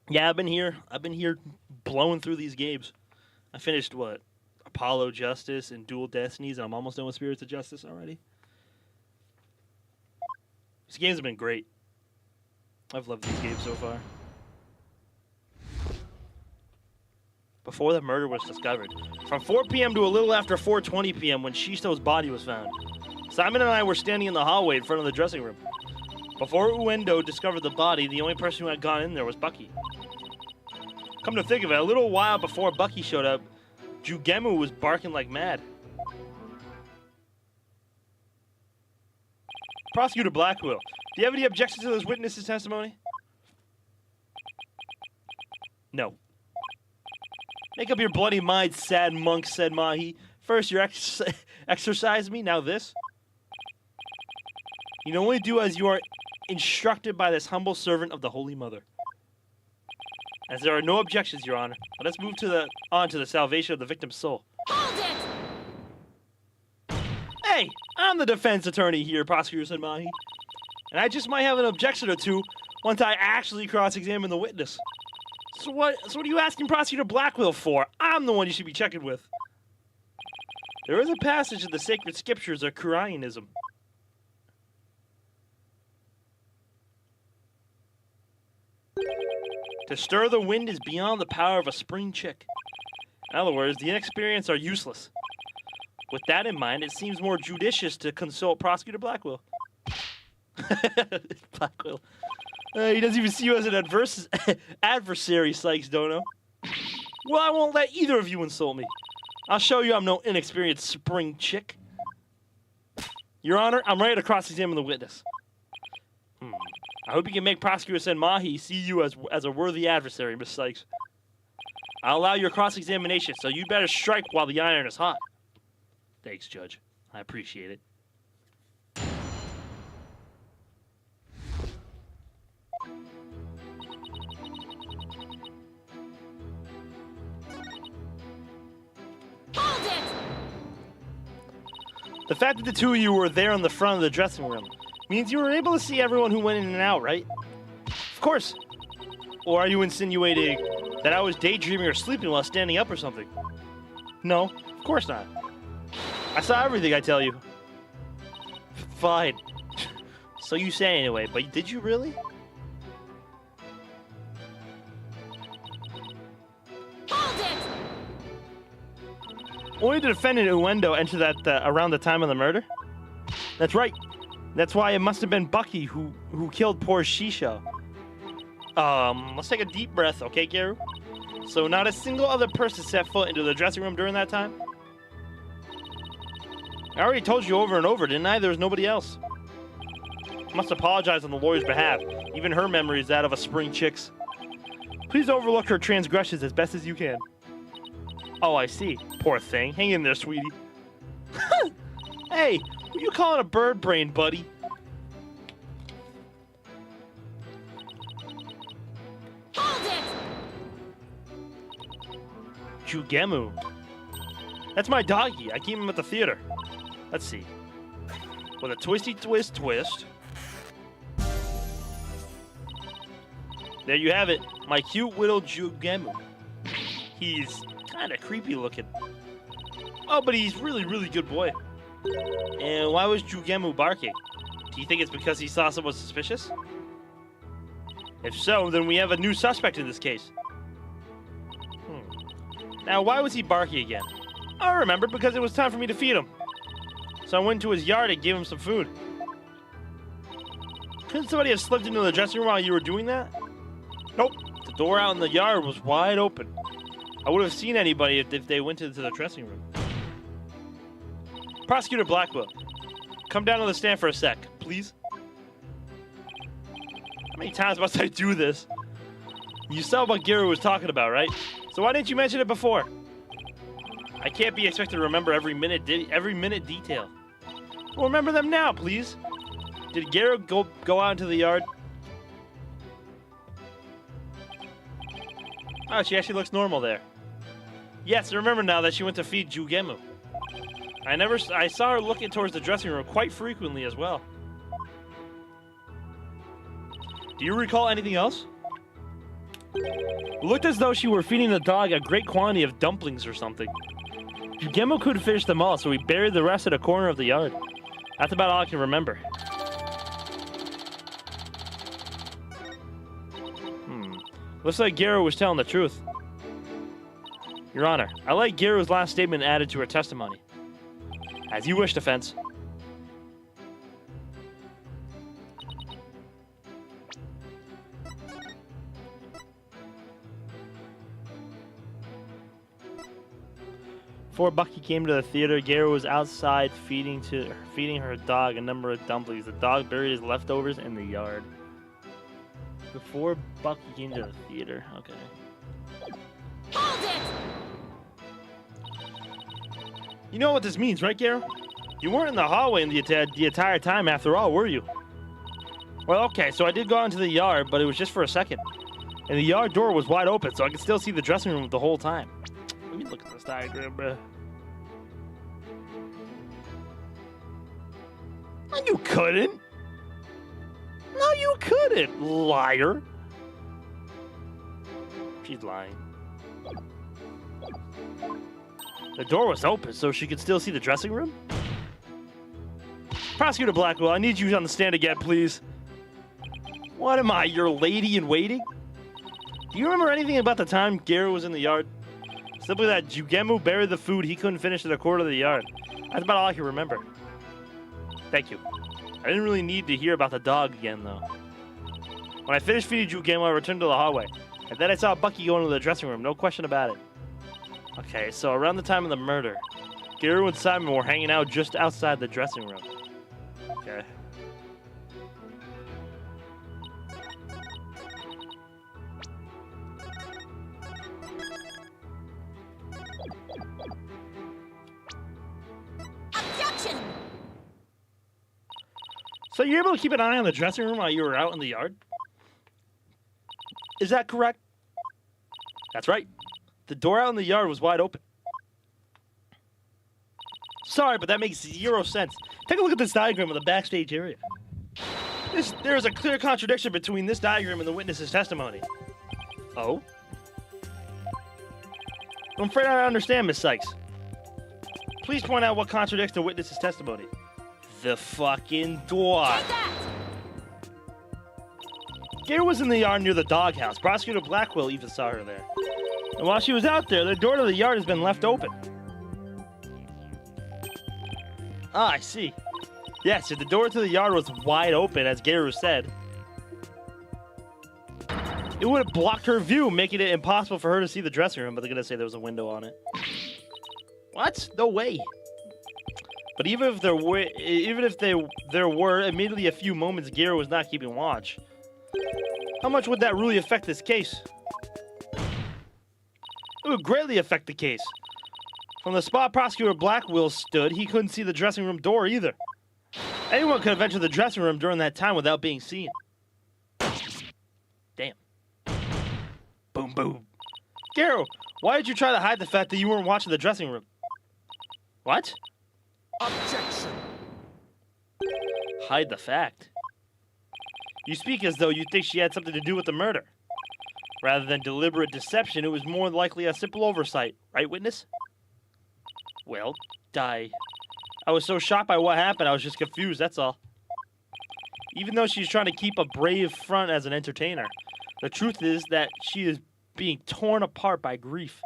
Yeah, I've been here blowing through these games. I finished, what? Apollo Justice and Dual Destinies, and I'm almost done with Spirits of Justice already. These games have been great. I've loved these games so far. Before the murder was discovered. From 4 p.m. to a little after 4:20 p.m. when Shisto's body was found. Simon and I were standing in the hallway in front of the dressing room. Before Uendo discovered the body, the only person who had gone in there was Bucky. Come to think of it, a little while before Bucky showed up, Jugemu was barking like mad. Prosecutor Blackwell, do you have any objections to this witness's testimony? No. Make up your bloody mind, sad monk, said Mahi. First, you exorcise me, now this. You can only do as you are instructed by this humble servant of the Holy Mother. As there are no objections, Your Honor, let us move on to the salvation of the victim's soul. Hold it! Hey, I'm the defense attorney here, Prosecutor said Mahi. And I just might have an objection or two once I actually cross-examine the witness. So what are you asking Prosecutor Blackwell for? I'm the one you should be checking with. There is a passage in the sacred scriptures of Qur'anism. To stir the wind is beyond the power of a spring chick. In other words, the inexperienced are useless. With that in mind, it seems more judicious to consult Prosecutor Blackwell. Blackwell. He doesn't even see you as an adversary, Sykes Dono. Well, I won't let either of you insult me. I'll show you I'm no inexperienced spring chick. Your Honor, I'm ready to cross-examine the witness. I hope you can make Prosecutor Sen Mahi see you as a worthy adversary, Miss Sykes. I'll allow your cross-examination, so you better strike while the iron is hot. Thanks, Judge. I appreciate it. Hold it! The fact that the two of you were there on the front of the dressing room means you were able to see everyone who went in and out, right? Of course. Or are you insinuating that I was daydreaming or sleeping while standing up or something? No, of course not. I saw everything, I tell you. Fine. So you say anyway, but did you really? Hold it! Only the defendant Uendo entered that around the time of the murder? That's right. That's why it must have been Bucky who killed poor Shisha. Let's take a deep breath, okay, Garu? So not a single other person set foot into the dressing room during that time? I already told you over and over, didn't I? There was nobody else. I must apologize on the lawyer's behalf. Even her memory is that of a spring chick's. Please overlook her transgressions as best as you can. Oh, I see. Poor thing. Hang in there, sweetie. Hey, what you calling a bird brain, buddy? Hold it! Jugemu. That's my doggy. I keep him at the theater. Let's see. With a twisty twist. There you have it. My cute little Jugemu. He's kind of creepy looking. Oh, but he's really, really good boy. And why was Jugemu barking? Do you think it's because he saw someone suspicious? If so, then we have a new suspect in this case. Now, why was he barking again? I remember, because it was time for me to feed him. So I went to his yard and gave him some food. Couldn't somebody have slipped into the dressing room while you were doing that? Nope. The door out in the yard was wide open. I would have seen anybody if they went into the dressing room. Prosecutor Blackwell, come down on the stand for a sec, please. How many times must I do this? You saw what Garu was talking about, right? So why didn't you mention it before? I can't be expected to remember every minute detail. Well, remember them now, please. Did Garu go out into the yard? Oh, she actually looks normal there. Yes, I remember now that she went to feed Jugemu. I saw her looking towards the dressing room quite frequently as well. Do you recall anything else? It looked as though she were feeding the dog a great quantity of dumplings or something. Jugemu couldn't finish them all, so he buried the rest at a corner of the yard. That's about all I can remember. Looks like Garu was telling the truth. Your Honor, I like Garu's last statement added to her testimony. As you wish, defense. Before Bucky came to the theater, Gary was outside feeding her dog a number of dumplings. The dog buried his leftovers in the yard. Before Bucky came to the theater. Okay. Hold it! You know what this means, right, Gary? You weren't in the hallway the entire time after all, were you? Well, okay, so I did go out into the yard, but it was just for a second. And the yard door was wide open, so I could still see the dressing room the whole time. Let me look at this diagram, bro. No, you couldn't. No, you couldn't, liar. She's lying. The door was open, so she could still see the dressing room? Prosecutor Blackwell, I need you on the stand again, please. What am I, your lady in waiting? Do you remember anything about the time Gary was in the yard? Simply that Jugemu buried the food he couldn't finish in a quarter of the yard. That's about all I can remember. Thank you. I didn't really need to hear about the dog again, though. When I finished feeding Jugemu, I returned to the hallway. And then I saw Bucky go into the dressing room, no question about it. Okay, so around the time of the murder, Gary and Simon were hanging out just outside the dressing room. Okay. Objection! So you're able to keep an eye on the dressing room while you were out in the yard? Is that correct? That's right. The door out in the yard was wide open. Sorry, but that makes zero sense. Take a look at this diagram of the backstage area. There is a clear contradiction between this diagram and the witness's testimony. Oh? I'm afraid I don't understand, Miss Sykes. Please point out what contradicts the witness's testimony. The fucking door. Take that! Gary was in the yard near the doghouse. Prosecutor Blackwell even saw her there. And while she was out there, the door to the yard has been left open. Ah, I see. Yes, if the door to the yard was wide open, as Gary said, it would have blocked her view, making it impossible for her to see the dressing room, but they're going to say there was a window on it. What? No way. But even if there were immediately a few moments Gary was not keeping watch, how much would that really affect this case? It would greatly affect the case. From the spot Prosecutor Blackwell stood, he couldn't see the dressing room door either. Anyone could have entered the dressing room during that time without being seen. Damn. Boom, boom. Garo, why did you try to hide the fact that you weren't watching the dressing room? What? Objection. Hide the fact? You speak as though you think she had something to do with the murder. Rather than deliberate deception, it was more likely a simple oversight. Right, witness? Well, I was so shocked by what happened, I was just confused, that's all. Even though she's trying to keep a brave front as an entertainer, the truth is that she is being torn apart by grief.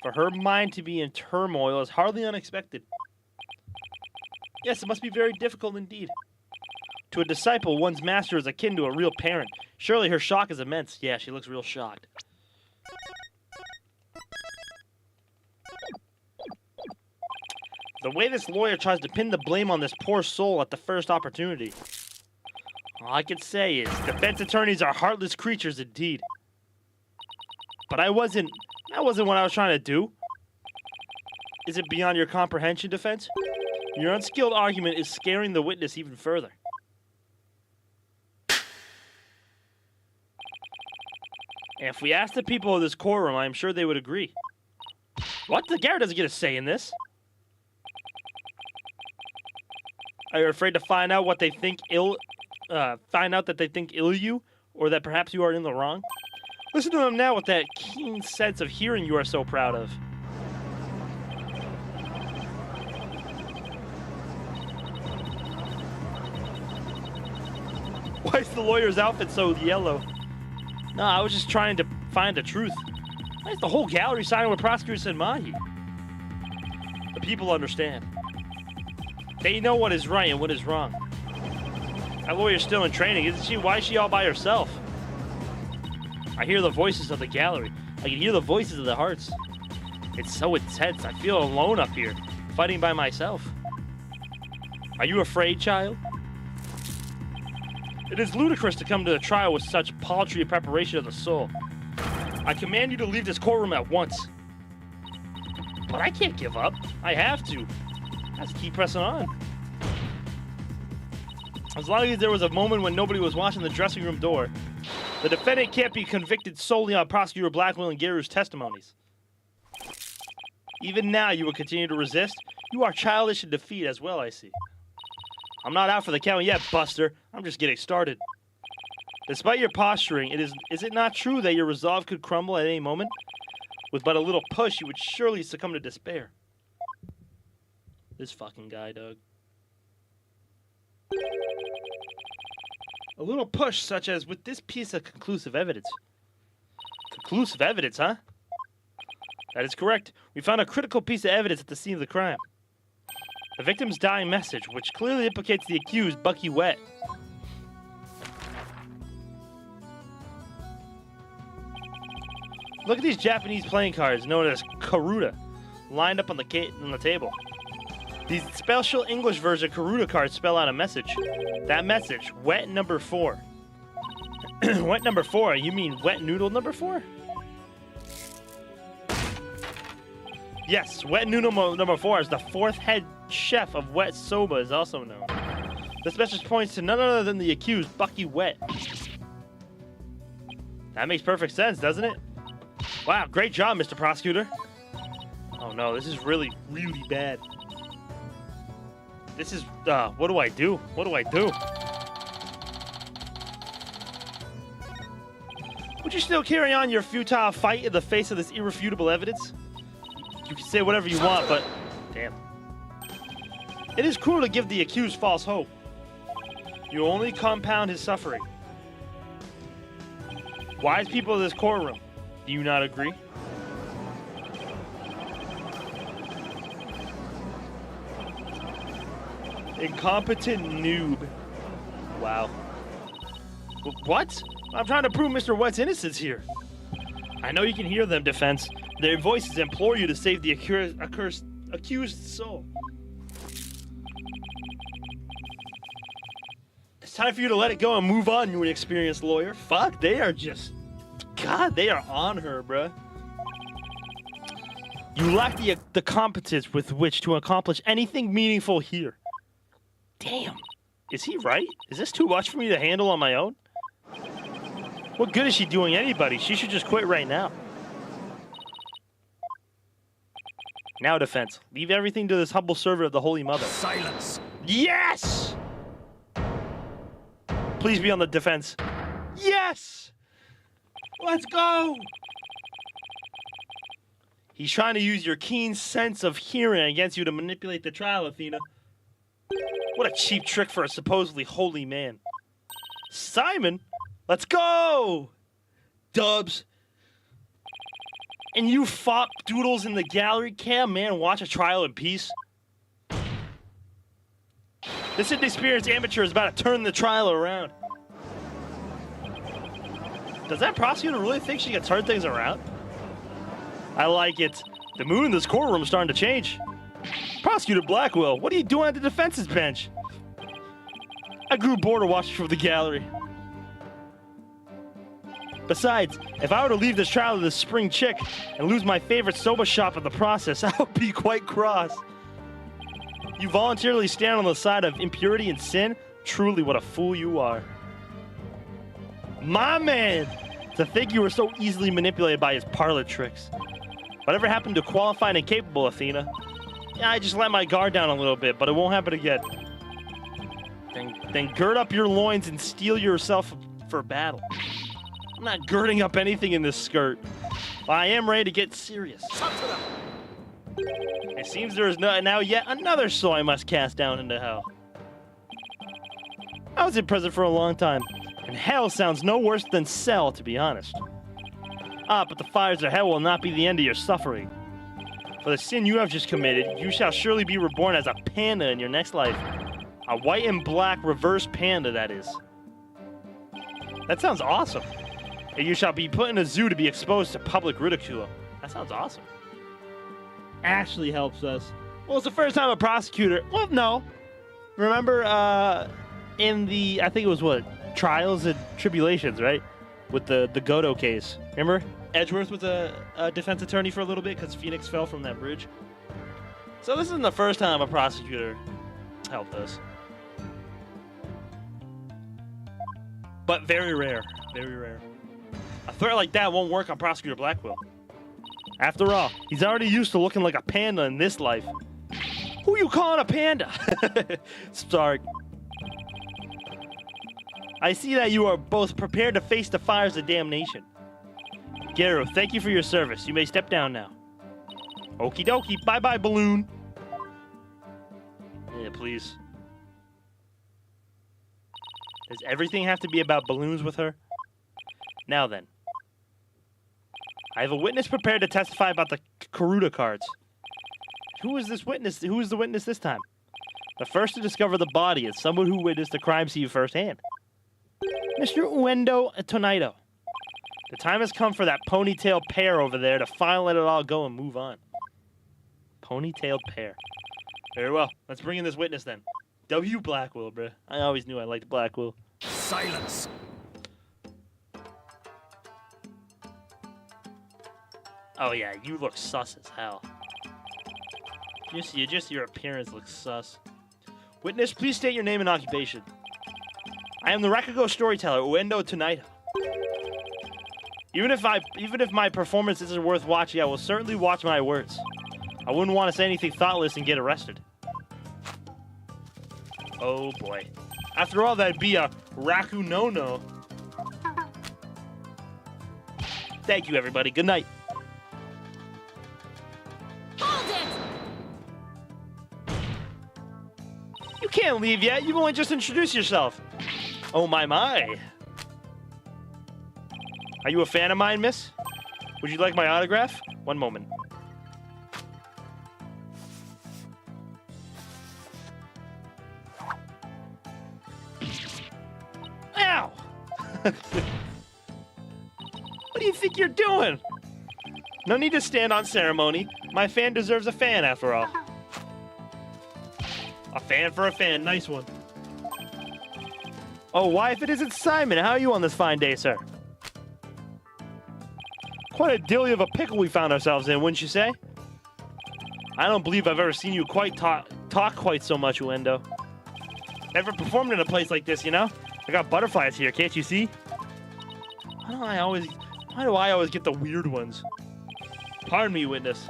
For her mind to be in turmoil is hardly unexpected. Yes, it must be very difficult indeed. To a disciple, one's master is akin to a real parent. Surely her shock is immense. Yeah, she looks real shocked. The way this lawyer tries to pin the blame on this poor soul at the first opportunity. All I can say is, defense attorneys are heartless creatures indeed. But that wasn't what I was trying to do. Is it beyond your comprehension, defense? Your unskilled argument is scaring the witness even further. And if we asked the people of this courtroom, I'm sure they would agree. What? The Garrett doesn't get a say in this. Are you afraid to find out what they think find out that they think ill of you, or that perhaps you are in the wrong? Listen to them now with that keen sense of hearing you are so proud of. Why is the lawyer's outfit so yellow? No, I was just trying to find the truth. Why is the whole gallery siding with Prosecutor Senmahi? The people understand. They know what is right and what is wrong. That lawyer's still in training, isn't she? Why is she all by herself? I hear the voices of the gallery. I can hear the voices of the hearts. It's so intense. I feel alone up here, fighting by myself. Are you afraid, child? It is ludicrous to come to the trial with such paltry preparation of the soul. I command you to leave this courtroom at once. But I can't give up. I have to. I have to keep pressing on. As long as there was a moment when nobody was watching the dressing room door, the defendant can't be convicted solely on Prosecutor Blackwell and Garu's testimonies. Even now, you will continue to resist. You are childish in defeat as well, I see. I'm not out for the count yet, Buster. I'm just getting started. Despite your posturing, is it not true that your resolve could crumble at any moment? With but a little push, you would surely succumb to despair. This fucking guy, Doug. A little push, such as with this piece of conclusive evidence. Conclusive evidence, huh? That is correct. We found a critical piece of evidence at the scene of the crime. The victim's dying message, which clearly implicates the accused, Bucky Wet. Look at these Japanese playing cards known as Karuta, lined up on the table. These special English version Karuta cards spell out a message. That message, wet number 4. Wet number 4? You mean wet noodle number 4? Yes, wet noodle number 4 is the 4th head chef of Wet Soba is also known. This message points to none other than the accused, Bucky Wet. That makes perfect sense, doesn't it? Wow, great job, Mr. Prosecutor. Oh no, this is really, really bad. This is, what do I do? What do I do? Would you still carry on your futile fight in the face of this irrefutable evidence? You can say whatever you want, but... Damn. It is cruel to give the accused false hope. You only compound his suffering. Wise people of this courtroom, do you not agree? Incompetent noob. Wow. What? I'm trying to prove Mr. Wet's innocence here. I know you can hear them, defense. Their voices implore you to save the accused soul. It's time for you to let it go and move on, you inexperienced lawyer. Fuck, they are just... God, they are on her, bruh. You lack the competence with which to accomplish anything meaningful here. Damn. Is he right? Is this too much for me to handle on my own? What good is she doing anybody? She should just quit right now. Now, defense. Leave everything to this humble servant of the Holy Mother. Silence! Yes! Please be on the defense. Yes! Let's go! He's trying to use your keen sense of hearing against you to manipulate the trial, Athena. What a cheap trick for a supposedly holy man. Simon? Let's go! Dubs. And you fop doodles in the gallery? Can't a man watch a trial in peace? This inexperienced amateur is about to turn the trial around. Does that prosecutor really think she can turn things around? I like it. The mood in this courtroom is starting to change. Prosecutor Blackwell, what are you doing at the defense's bench? I grew bored of watching from the gallery. Besides, if I were to leave this trial to this spring chick and lose my favorite soba shop in the process, I would be quite cross. You voluntarily stand on the side of impurity and sin? Truly, what a fool you are. My man! To think you were so easily manipulated by his parlor tricks. Whatever happened to qualified and capable, Athena? Yeah, I just let my guard down a little bit, but it won't happen again. Then gird up your loins and steel yourself for battle. I'm not girding up anything in this skirt, but I am ready to get serious. It seems there is now yet another soul I must cast down into hell. I was in prison for a long time, and hell sounds no worse than cell, to be honest. Ah, but the fires of hell will not be the end of your suffering. For the sin you have just committed, you shall surely be reborn as a panda in your next life. A white and black reverse panda, that is. That sounds awesome. And you shall be put in a zoo to be exposed to public ridicule. That sounds awesome. actually helps us. Well, it's the first time a prosecutor. Well, no. Remember, in the I think it was what Trials and Tribulations, right? With the Godo case. Remember, Edgeworth was a defense attorney for a little bit because Phoenix fell from that bridge. So this isn't the first time a prosecutor helped us. But very rare. Very rare. A threat like that won't work on Prosecutor Blackwell. After all, he's already used to looking like a panda in this life. Who you calling a panda? Sorry. I see that you are both prepared to face the fires of damnation. Garou, thank you for your service. You may step down now. Okie dokie. Bye-bye, balloon. Yeah, please. Does everything have to be about balloons with her? Now then. I have a witness prepared to testify about the Karuta cards. Who is this witness? Who is the witness this time? The first to discover the body is someone who witnessed the crime scene firsthand. Mr. Uendo Tonito. The time has come for that ponytail pair over there to finally let it all go and move on. Ponytailed pair. Very well. Let's bring in this witness then. W. Blackwell, bruh. I always knew I liked Blackwell. Silence. Oh yeah, you look sus as hell. Just your appearance looks sus. Witness, please state your name and occupation. I am the Rakugo storyteller, Uendo Tonito. Even if my performance isn't worth watching, I will certainly watch my words. I wouldn't want to say anything thoughtless and get arrested. Oh boy. After all, that'd be a Raku no-no. Thank you, everybody. Good night. Hold it! You can't leave yet. You've only just introduced yourself. Oh, my. Are you a fan of mine, miss? Would you like my autograph? One moment. Ow! What do you think you're doing? No need to stand on ceremony. My fan deserves a fan, after all. A fan for a fan. Nice one. Oh, why if it isn't Simon? How are you on this fine day, sir? Quite a dilly of a pickle we found ourselves in, wouldn't you say? I don't believe I've ever seen you quite talk quite so much, Uendo. Never performed in a place like this, you know? I got butterflies here, can't you see? Why do I always get the weird ones? Pardon me, witness.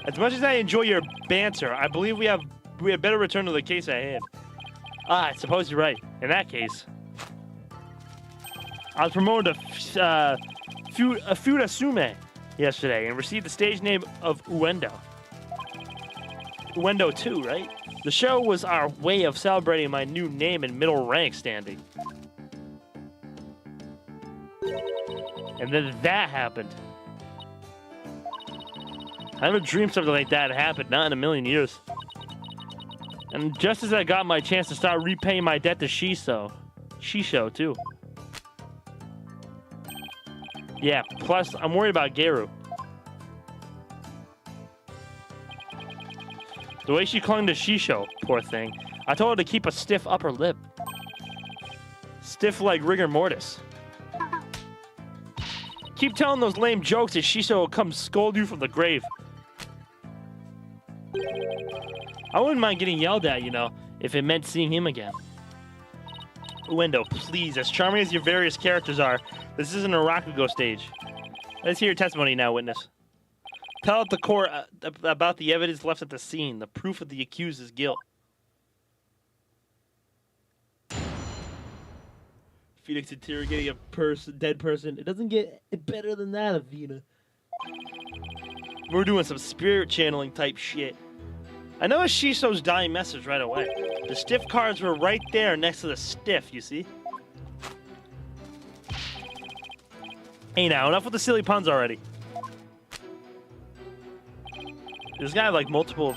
As much as I enjoy your banter, I believe we had better return to the case at hand. I suppose you're right. In that case, I was promoted to Fudasume yesterday and received the stage name of Uendo. Uendo 2, right? The show was our way of celebrating my new name and middle rank standing. And then that happened. I never dreamed something like that happened, not in a million years. And just as I got my chance to start repaying my debt to Shisho, too. Yeah, plus, I'm worried about Garou. The way she clung to Shisho, poor thing. I told her to keep a stiff upper lip. Stiff like rigor mortis. Keep telling those lame jokes and Shisho will come scold you from the grave. I wouldn't mind getting yelled at, you know, if it meant seeing him again. Uendo, please, as charming as your various characters are, this isn't a Rakugo stage. Let's hear your testimony now, witness. Tell the court about the evidence left at the scene, the proof of the accused's guilt. Phoenix interrogating a dead person. It doesn't get better than that, Avina. We're doing some spirit channeling type shit. I noticed Shisho's dying message right away. The stiff cards were right there next to the stiff, you see? Hey now, enough with the silly puns already. Does this guy have like multiple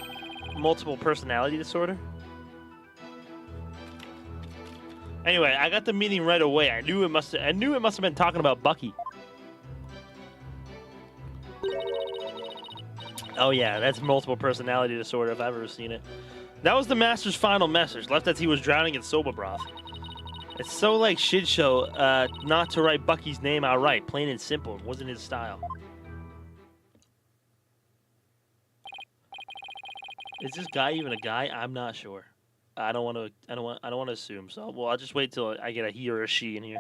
personality disorder? Anyway, I got the meaning right away. I knew it must have been talking about Bucky. Oh yeah, that's multiple personality disorder if I've ever seen it. That was the Master's final message, left as he was drowning in soba broth. It's so like shit show not to write Bucky's name outright, plain and simple. It wasn't his style. Is this guy even a guy? I'm not sure. I don't want to assume. So, well, I'll just wait till I get a he or a she in here.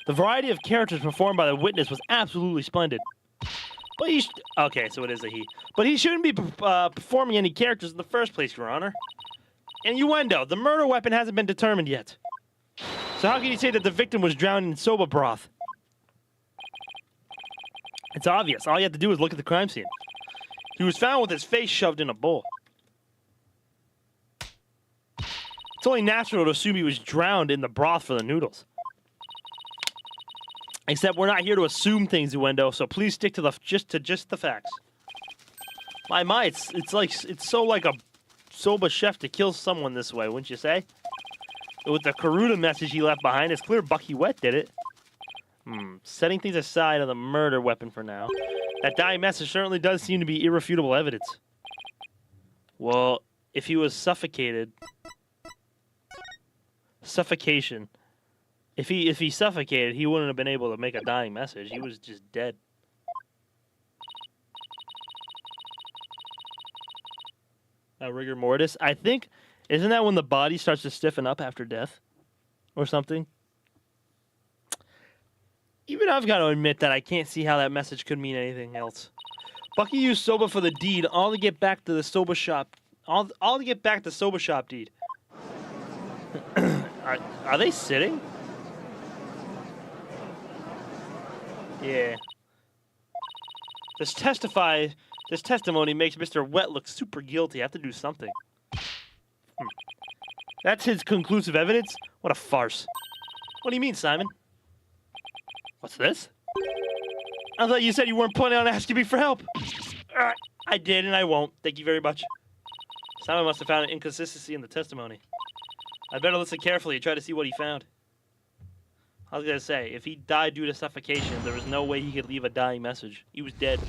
The variety of characters performed by the witness was absolutely splendid. But okay, so it is a he. But he shouldn't be performing any characters in the first place, Your Honor. Innuendo. The murder weapon hasn't been determined yet. So how can you say that the victim was drowned in soba broth? It's obvious. All you have to do is look at the crime scene. He was found with his face shoved in a bowl. It's only natural to assume he was drowned in the broth for the noodles. Except we're not here to assume things, Uendo, so please stick to just the facts. My, it's so like a soba chef to kill someone this way, wouldn't you say? With the Karuta message he left behind, it's clear Bucky Wet did it. Setting things aside on the murder weapon for now. That dying message certainly does seem to be irrefutable evidence. Well, if he was suffocated... Suffocation. If he suffocated, he wouldn't have been able to make a dying message. He was just dead. Rigor mortis. I think, isn't that when the body starts to stiffen up after death? Or something? Even I've got to admit that I can't see how that message could mean anything else. Bucky used soba for the deed, all to get back to the soba shop. All to get back to soba shop deed. Are they sitting? Yeah. This testimony makes Mr. Wet look super guilty. I have to do something. That's his conclusive evidence? What a farce. What do you mean, Simon? What's this? I thought you said you weren't planning on asking me for help. I did, and I won't. Thank you very much. Simon must have found an inconsistency in the testimony. I better listen carefully and try to see what he found. I was going to say, if he died due to suffocation, there was no way he could leave a dying message. He was dead.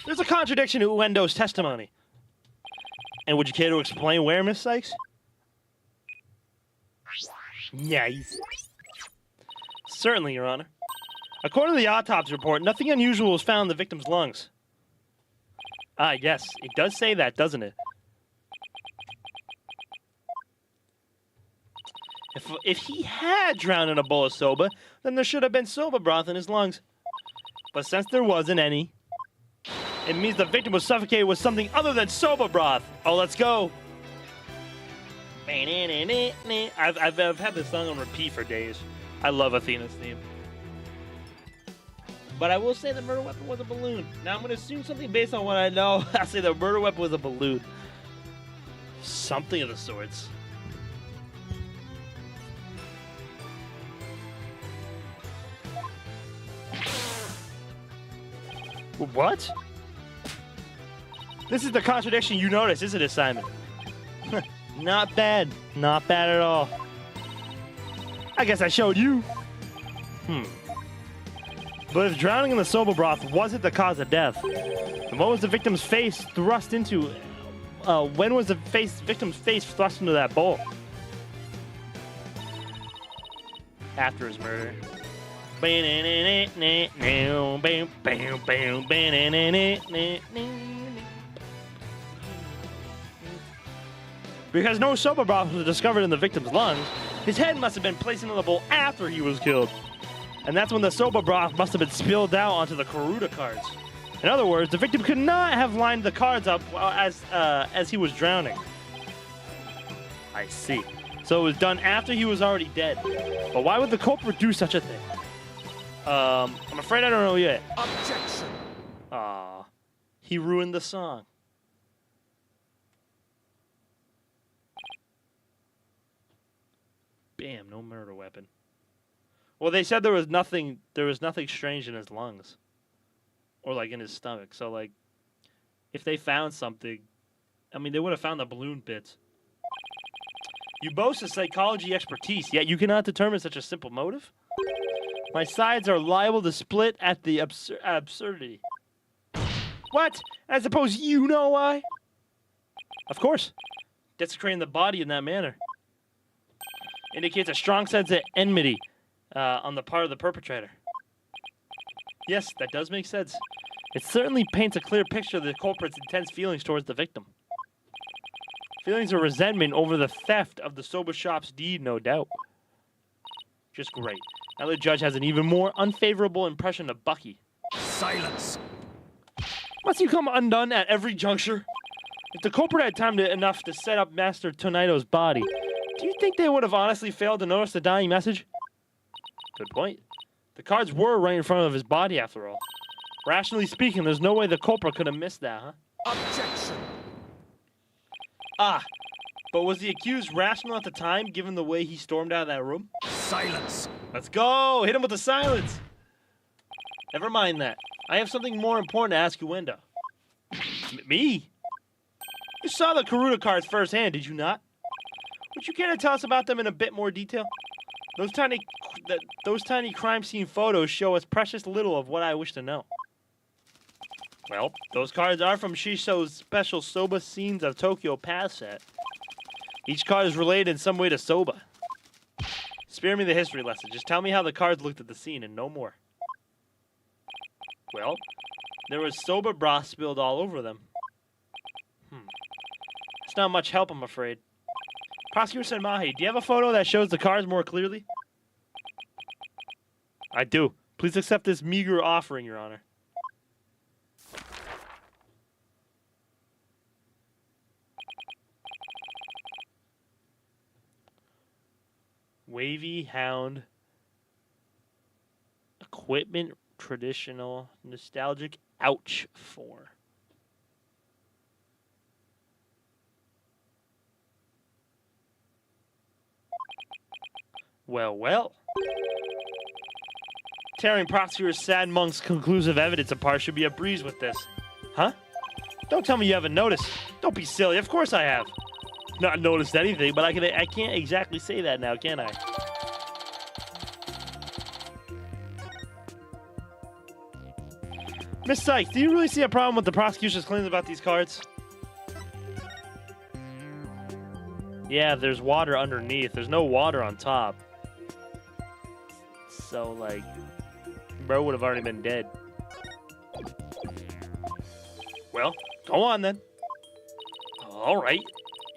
There's a contradiction to Uendo's testimony. And would you care to explain where, Miss Sykes? Nice. Certainly, Your Honor. According to the autopsy report, nothing unusual was found in the victim's lungs. Ah, yes, it does say that, doesn't it? If he had drowned in a bowl of soba, then there should have been soba broth in his lungs. But since there wasn't any, it means the victim was suffocated with something other than soba broth. Oh, let's go. I've had this song on repeat for days. I love Athena's theme. But I will say the murder weapon was a balloon. Now I'm going to assume something based on what I know. I'll say the murder weapon was a balloon. Something of the sorts. What? This is the contradiction you notice, isn't it, Simon? Not bad. Not bad at all. I guess I showed you. But if drowning in the soba broth wasn't the cause of death, then what was the victim's face thrust into? When was the victim's face thrust into that bowl? After his murder. Because no soba broth was discovered in the victim's lungs, his head must have been placed into the bowl after he was killed. And that's when the soba broth must have been spilled out onto the Karuta cards. In other words, the victim could not have lined the cards up as he was drowning. I see. So it was done after he was already dead. But why would the culprit do such a thing? I'm afraid I don't know yet. Objection. Aw. He ruined the song. Damn, no murder weapon. Well, they said there was nothing strange in his lungs. Or, like, in his stomach. So, like, if they found something, I mean, they would have found the balloon bits. You boast of psychology expertise, yet you cannot determine such a simple motive? My sides are liable to split at the absurdity. What? I suppose you know why? Of course. Desecrating the body in that manner indicates a strong sense of enmity on the part of the perpetrator. Yes, that does make sense. It certainly paints a clear picture of the culprit's intense feelings towards the victim. Feelings of resentment over the theft of the soba shop's deed, no doubt. Just great. Now the judge has an even more unfavorable impression of Bucky. Silence. Must you come undone at every juncture? If the culprit had time enough to set up Master Tonito's body, do you think they would have honestly failed to notice the dying message? Good point. The cards were right in front of his body, after all. Rationally speaking, there's no way the culprit could have missed that, huh? Objection. Ah, but was the accused rational at the time, given the way he stormed out of that room? Silence. Let's go! Hit him with the silence! Never mind that. I have something more important to ask you, Wendo. Me? You saw the Karuta cards firsthand, did you not? Would you care to tell us about them in a bit more detail? Those tiny crime scene photos show us precious little of what I wish to know. Well, those cards are from Shisho's special Soba Scenes of Tokyo Pass set. Each card is related in some way to Soba. Spare me the history lesson. Just tell me how the cards looked at the scene and no more. Well, there was Soba broth spilled all over them. It's not much help, I'm afraid. Prosecutor Senmahi, do you have a photo that shows the cards more clearly? I do. Please accept this meager offering, Your Honor. Wavy Hound. Equipment, traditional, nostalgic, ouch for. Well, well. Tearing prosecutor Sad Monk's conclusive evidence apart should be a breeze with this. Huh? Don't tell me you haven't noticed. Don't be silly. Of course I have. Not noticed anything, but I can't exactly say that now, can I? Miss Sykes, do you really see a problem with the prosecution's claims about these cards? Yeah, there's water underneath. There's no water on top. So, like, bro would have already been dead. Well, go on then. All right.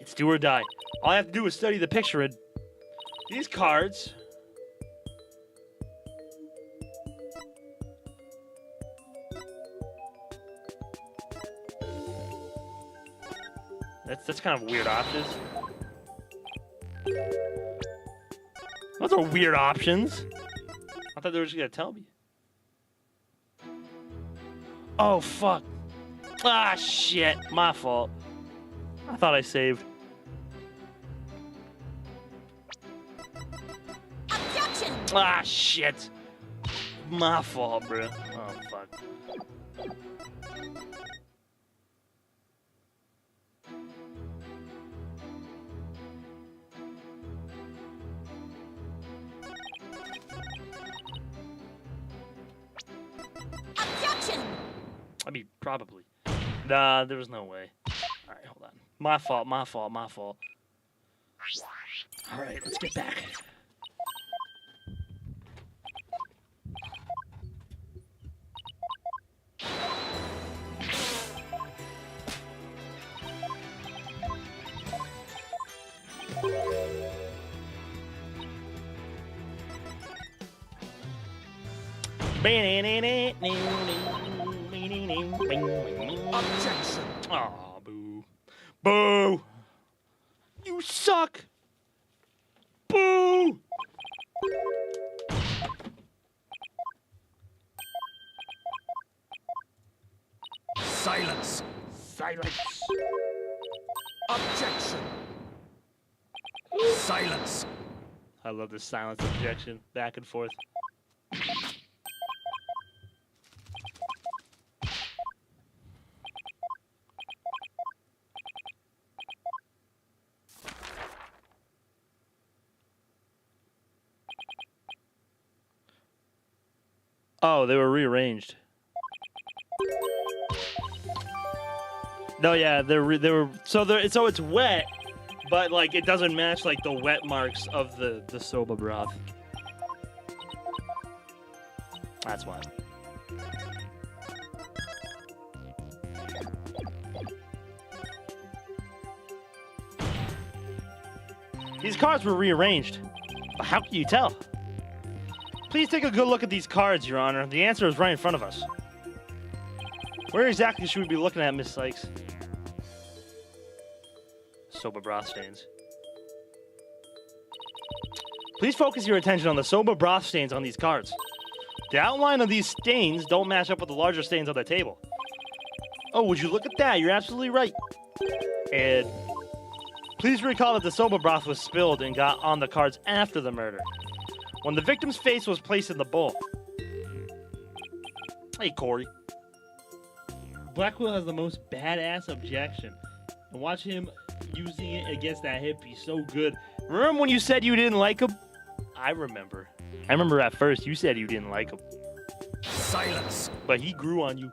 It's do or die. All I have to do is study the picture and these cards. That's kind of weird options. Those are weird options. I thought they were just gonna tell me. Oh fuck. Ah shit. My fault. I thought I saved. Objection! Ah shit. My fault, bro. Oh fuck. Objection! I mean, probably. Nah, there was no way. Alright, hold on. My fault, my fault, my fault. Alright, let's get back. Objection. Aw, boo. Boo! You suck! Boo! Silence. Silence. Objection. Silence. I love this silence objection back and forth. Oh, they were rearranged. No, yeah, they were so it's wet, but like it doesn't match like the wet marks of the soba broth. That's why. These cards were rearranged. But how can you tell? Please take a good look at these cards, Your Honor. The answer is right in front of us. Where exactly should we be looking at, Miss Sykes? Soba broth stains. Please focus your attention on the soba broth stains on these cards. The outline of these stains don't match up with the larger stains on the table. Oh, would you look at that? You're absolutely right. And please recall that the soba broth was spilled and got on the cards after the murder, when the victim's face was placed in the bowl. Hey, Corey. Blackwell has the most badass objection. And watch him using it against that hippie so good. Remember when you said you didn't like him? I remember. I remember at first you said you didn't like him. Silence. But he grew on you.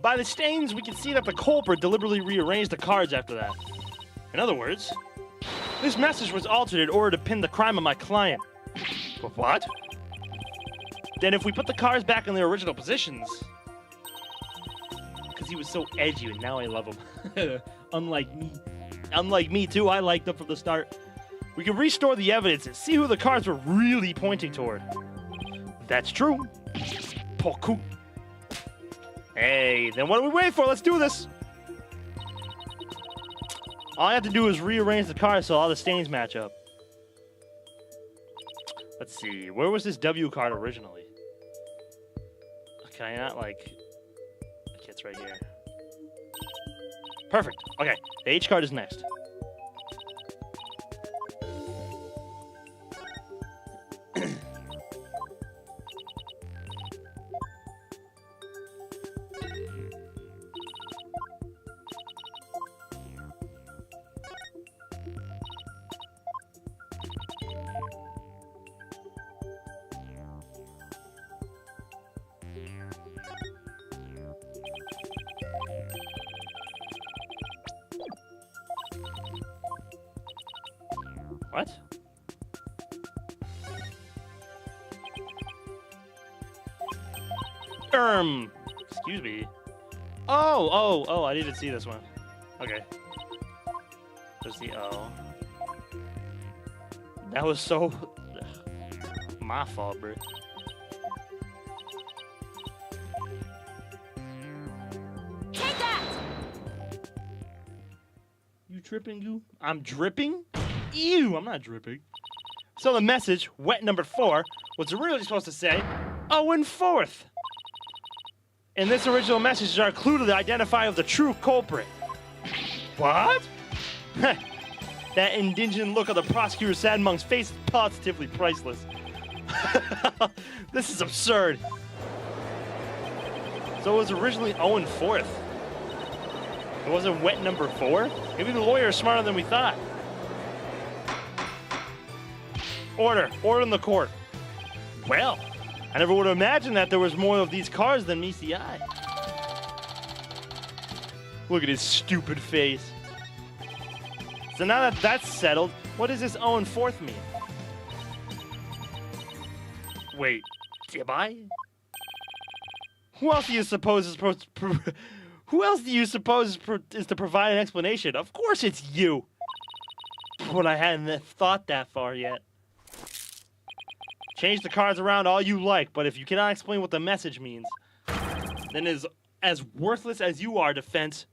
By the stains, we can see that the culprit deliberately rearranged the cards after that. In other words, this message was altered in order to pin the crime on my client. But what? Then if we put the cards back in their original positions... Because he was so edgy and now I love him. Unlike me. Unlike me too, I liked him from the start. We can restore the evidence and see who the cards were really pointing toward. That's true. Poku. Hey, then what are we waiting for? Let's do this. All I have to do is rearrange the cards so all the stains match up. Let's see. Where was this W card originally? Can I not, like... Okay, it's right here. Perfect. Okay, the H card is next. What? Excuse me. Oh, I didn't see this one. Okay. There's the O. That was so... my fault, bro. Take that! You tripping, Goo? I'm dripping? Ew, I'm not dripping. So the message, wet number 4, was really supposed to say, oh, and fourth. In this original message is our clue to the identify of the true culprit. What? That indignant look on the prosecutor Sadmung's face is positively priceless. This is absurd. So it was originally 0 and 4th. It wasn't wet number 4? Maybe the lawyer is smarter than we thought. Order in the court. Well, I never would have imagined that there was more of these cards than meets the eye. Look at his stupid face. So now that that's settled, what does this 0 and 4th mean? Wait, did I? Who else do you suppose is is to provide an explanation? Of course it's you. But I hadn't thought that far yet. Change the cards around all you like, but if you cannot explain what the message means, then it is as worthless as you are, defense.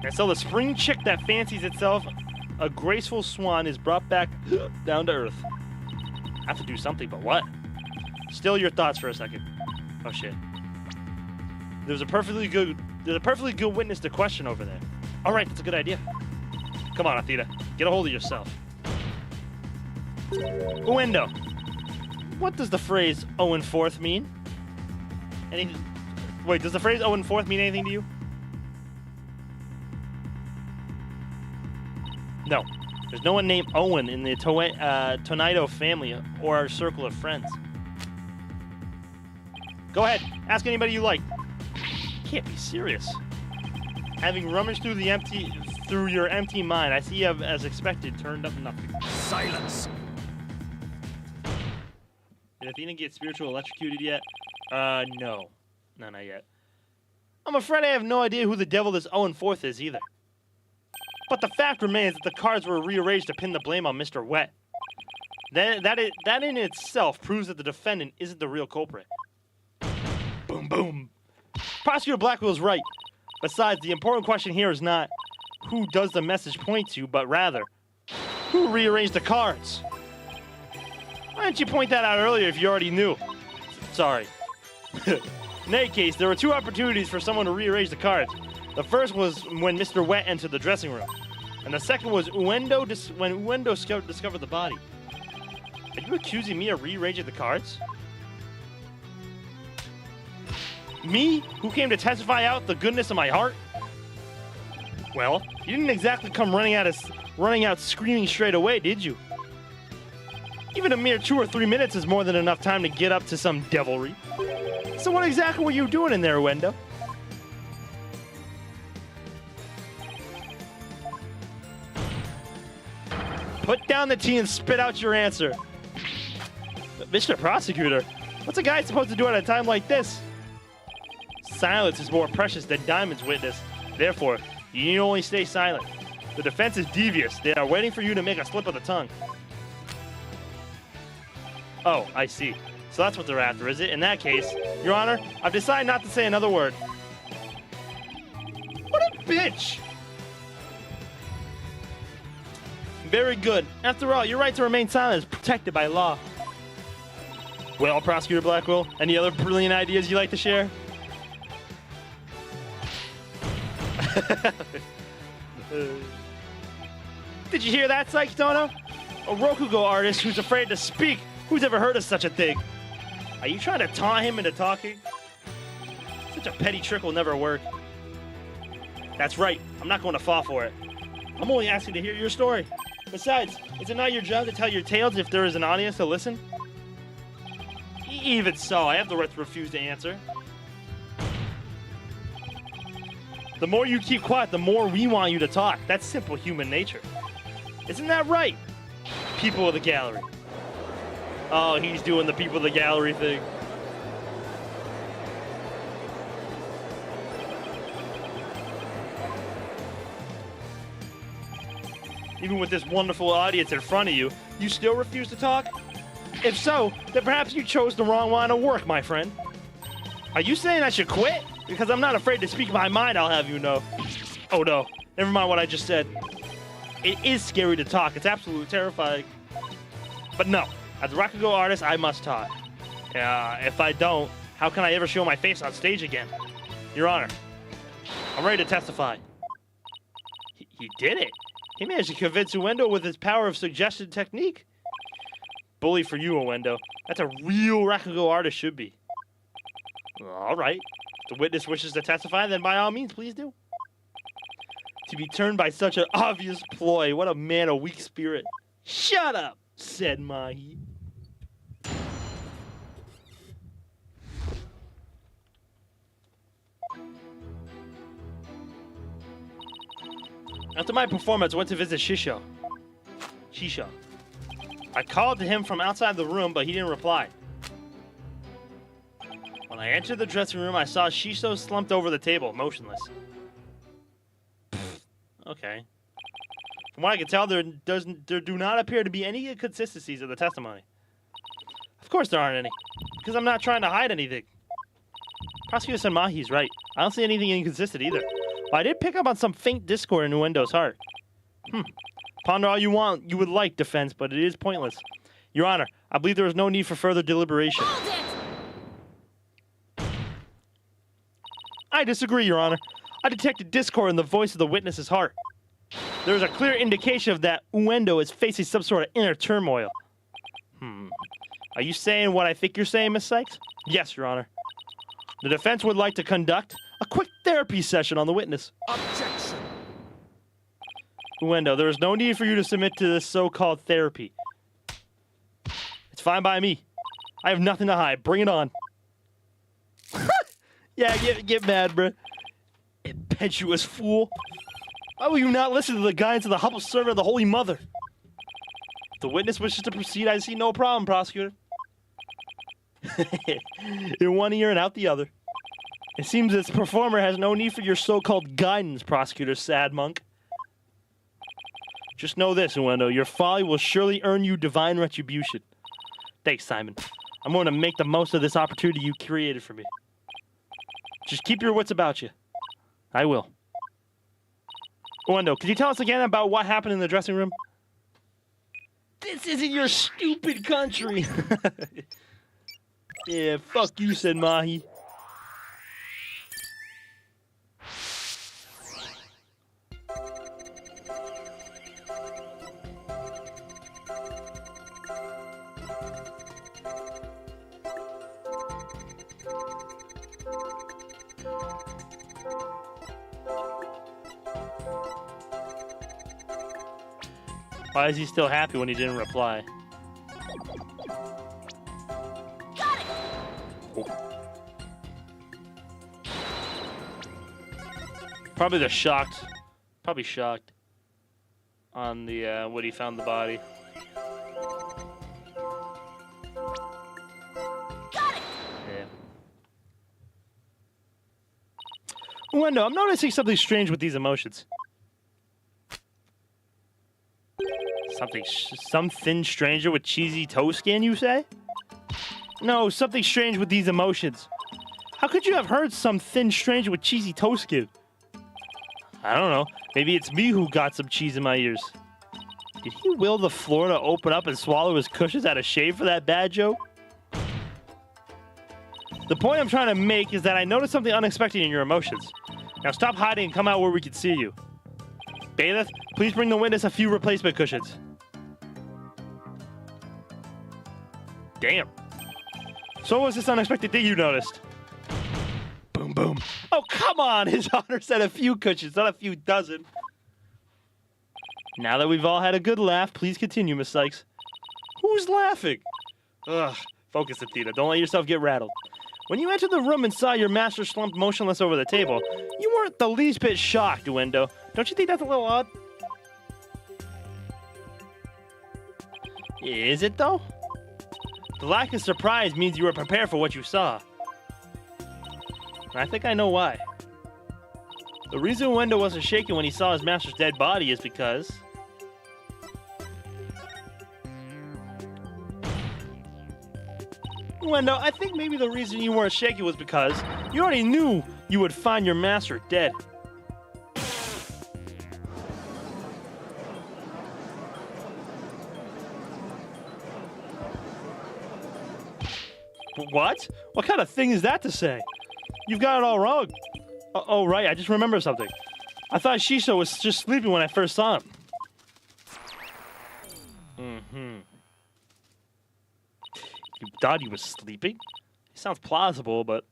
And so the spring chick that fancies itself a graceful swan is brought back down to earth. I have to do something, but what? Still your thoughts for a second. Oh shit. There's a perfectly good witness to question over there. All right, that's a good idea. Come on, Athena. Get a hold of yourself. Uendo. What does the phrase Owen Fourth mean? Wait, does the phrase Owen Fourth mean anything to you? No. There's no one named Owen in the Tonito family or our circle of friends. Go ahead. Ask anybody you like. Can't be serious. Having rummaged through your empty mind, I see you have, as expected, turned up nothing. Silence. Did Athena get spiritual electrocuted yet? No. No, not yet. I'm afraid I have no idea who the devil this Owen Fourth is either. But the fact remains that the cards were rearranged to pin the blame on Mr. Wet. That in itself proves that the defendant isn't the real culprit. Boom, boom. Prosecutor Blackwell's right. Besides, the important question here is not who does the message point to, but rather, who rearranged the cards? Why didn't you point that out earlier if you already knew? Sorry. In any case, there were two opportunities for someone to rearrange the cards. The first was when Mr. Wet entered the dressing room. And the second was when Uendo discovered the body. Are you accusing me of rearranging the cards? Me, who came to testify out the goodness of my heart? Well, you didn't exactly come running out screaming straight away, did you? Even a mere 2 or 3 minutes is more than enough time to get up to some devilry. So what exactly were you doing in there, Uendo? Put down the tea and spit out your answer. But Mr. Prosecutor, what's a guy supposed to do at a time like this? Silence is more precious than diamonds, witness. Therefore, you need only stay silent. The defense is devious. They are waiting for you to make a slip of the tongue. Oh, I see. So that's what they're after, is it? In that case, Your Honor, I've decided not to say another word. What a bitch! Very good. After all, your right to remain silent is protected by law. Well, Prosecutor Blackwell, any other brilliant ideas you'd like to share? Did you hear that, Saikitono? A Rokugo artist who's afraid to speak. Who's ever heard of such a thing? Are you trying to taunt him into talking? Such a petty trick will never work. That's right. I'm not going to fall for it. I'm only asking to hear your story. Besides, is it not your job to tell your tales if there is an audience to listen? Even so, I have the right to refuse to answer. The more you keep quiet, the more we want you to talk. That's simple human nature. Isn't that right? People of the gallery. Oh, he's doing the people of the gallery thing. Even with this wonderful audience in front of you, you still refuse to talk? If so, then perhaps you chose the wrong line of work, my friend. Are you saying I should quit? Because I'm not afraid to speak my mind, I'll have you know. Oh no, never mind what I just said. It is scary to talk, it's absolutely terrifying. But no, as a Rakugo artist, I must talk. If I don't, how can I ever show my face on stage again? Your Honor, I'm ready to testify. He did it. He managed to convince Uendo with his power of suggestion technique. Bully for you, Uendo. That's a real Rakugo artist should be. All right. If the witness wishes to testify, then by all means, please do. To be turned by such an obvious ploy, what a man of weak spirit. Shut up, said Mahi. After my performance, I went to visit Shisho. I called to him from outside the room, but he didn't reply. When I entered the dressing room, I saw Shisho slumped over the table, motionless. Okay. From what I can tell, there do not appear to be any inconsistencies in the testimony. Of course there aren't any, because I'm not trying to hide anything. Prosecutor Senmahi's right. I don't see anything inconsistent either. But I did pick up on some faint discord in Uendo's heart. Ponder all you would like, defense, but it is pointless. Your Honor, I believe there is no need for further deliberation. Hold it! I disagree, Your Honor. I detected discord in the voice of the witness's heart. There is a clear indication of that Uendo is facing some sort of inner turmoil. Are you saying what I think you're saying, Miss Sykes? Yes, Your Honor. The defense would like to conduct a quick therapy session on the witness. Objection. Uendo, there is no need for you to submit to this so-called therapy. It's fine by me. I have nothing to hide. Bring it on. Yeah, get mad, bruh. Impetuous fool. Why will you not listen to the guidance of the humble servant of the Holy Mother? If the witness wishes to proceed, I see no problem, prosecutor. In one ear and out the other. It seems this performer has no need for your so-called guidance, prosecutor Sad Monk. Just know this, Uendo, your folly will surely earn you divine retribution. Thanks, Simon. I'm going to make the most of this opportunity you created for me. Just keep your wits about you. I will. Uendo, could you tell us again about what happened in the dressing room? This isn't your stupid country. Yeah, fuck you, said Mahi. Why is he still happy when he didn't reply? Probably they're shocked. Probably shocked on the when he found the body. Yeah. Uendo, I'm noticing something strange with these emotions. Something stranger with cheesy toe skin, you say? No, something strange with these emotions. How could you have heard something strange with cheesy toe skin? I don't know. Maybe it's me who got some cheese in my ears. Did he will the floor to open up and swallow his cushions out of shame for that bad joke? The point I'm trying to make is that I noticed something unexpected in your emotions. Now stop hiding and come out where we can see you. Bailiff, please bring the witness a few replacement cushions. Damn. So what was this unexpected thing you noticed? Boom, boom. Oh, come on! His Honor said a few cushions, not a few dozen. Now that we've all had a good laugh, please continue, Miss Sykes. Who's laughing? Ugh. Focus, Athena. Don't let yourself get rattled. When you entered the room and saw your master slumped motionless over the table, you weren't the least bit shocked, Uendo. Don't you think that's a little odd? Is it, though? The lack of surprise means you were prepared for what you saw. I think I know why. The reason Uendo wasn't shaken when he saw his master's dead body is because... Uendo, I think maybe the reason you weren't shaken was because you already knew you would find your master dead. What? What kind of thing is that to say? You've got it all wrong. Oh, right, I just remembered something. I thought Shiso was just sleeping when I first saw him. You thought he was sleeping? He sounds plausible, but...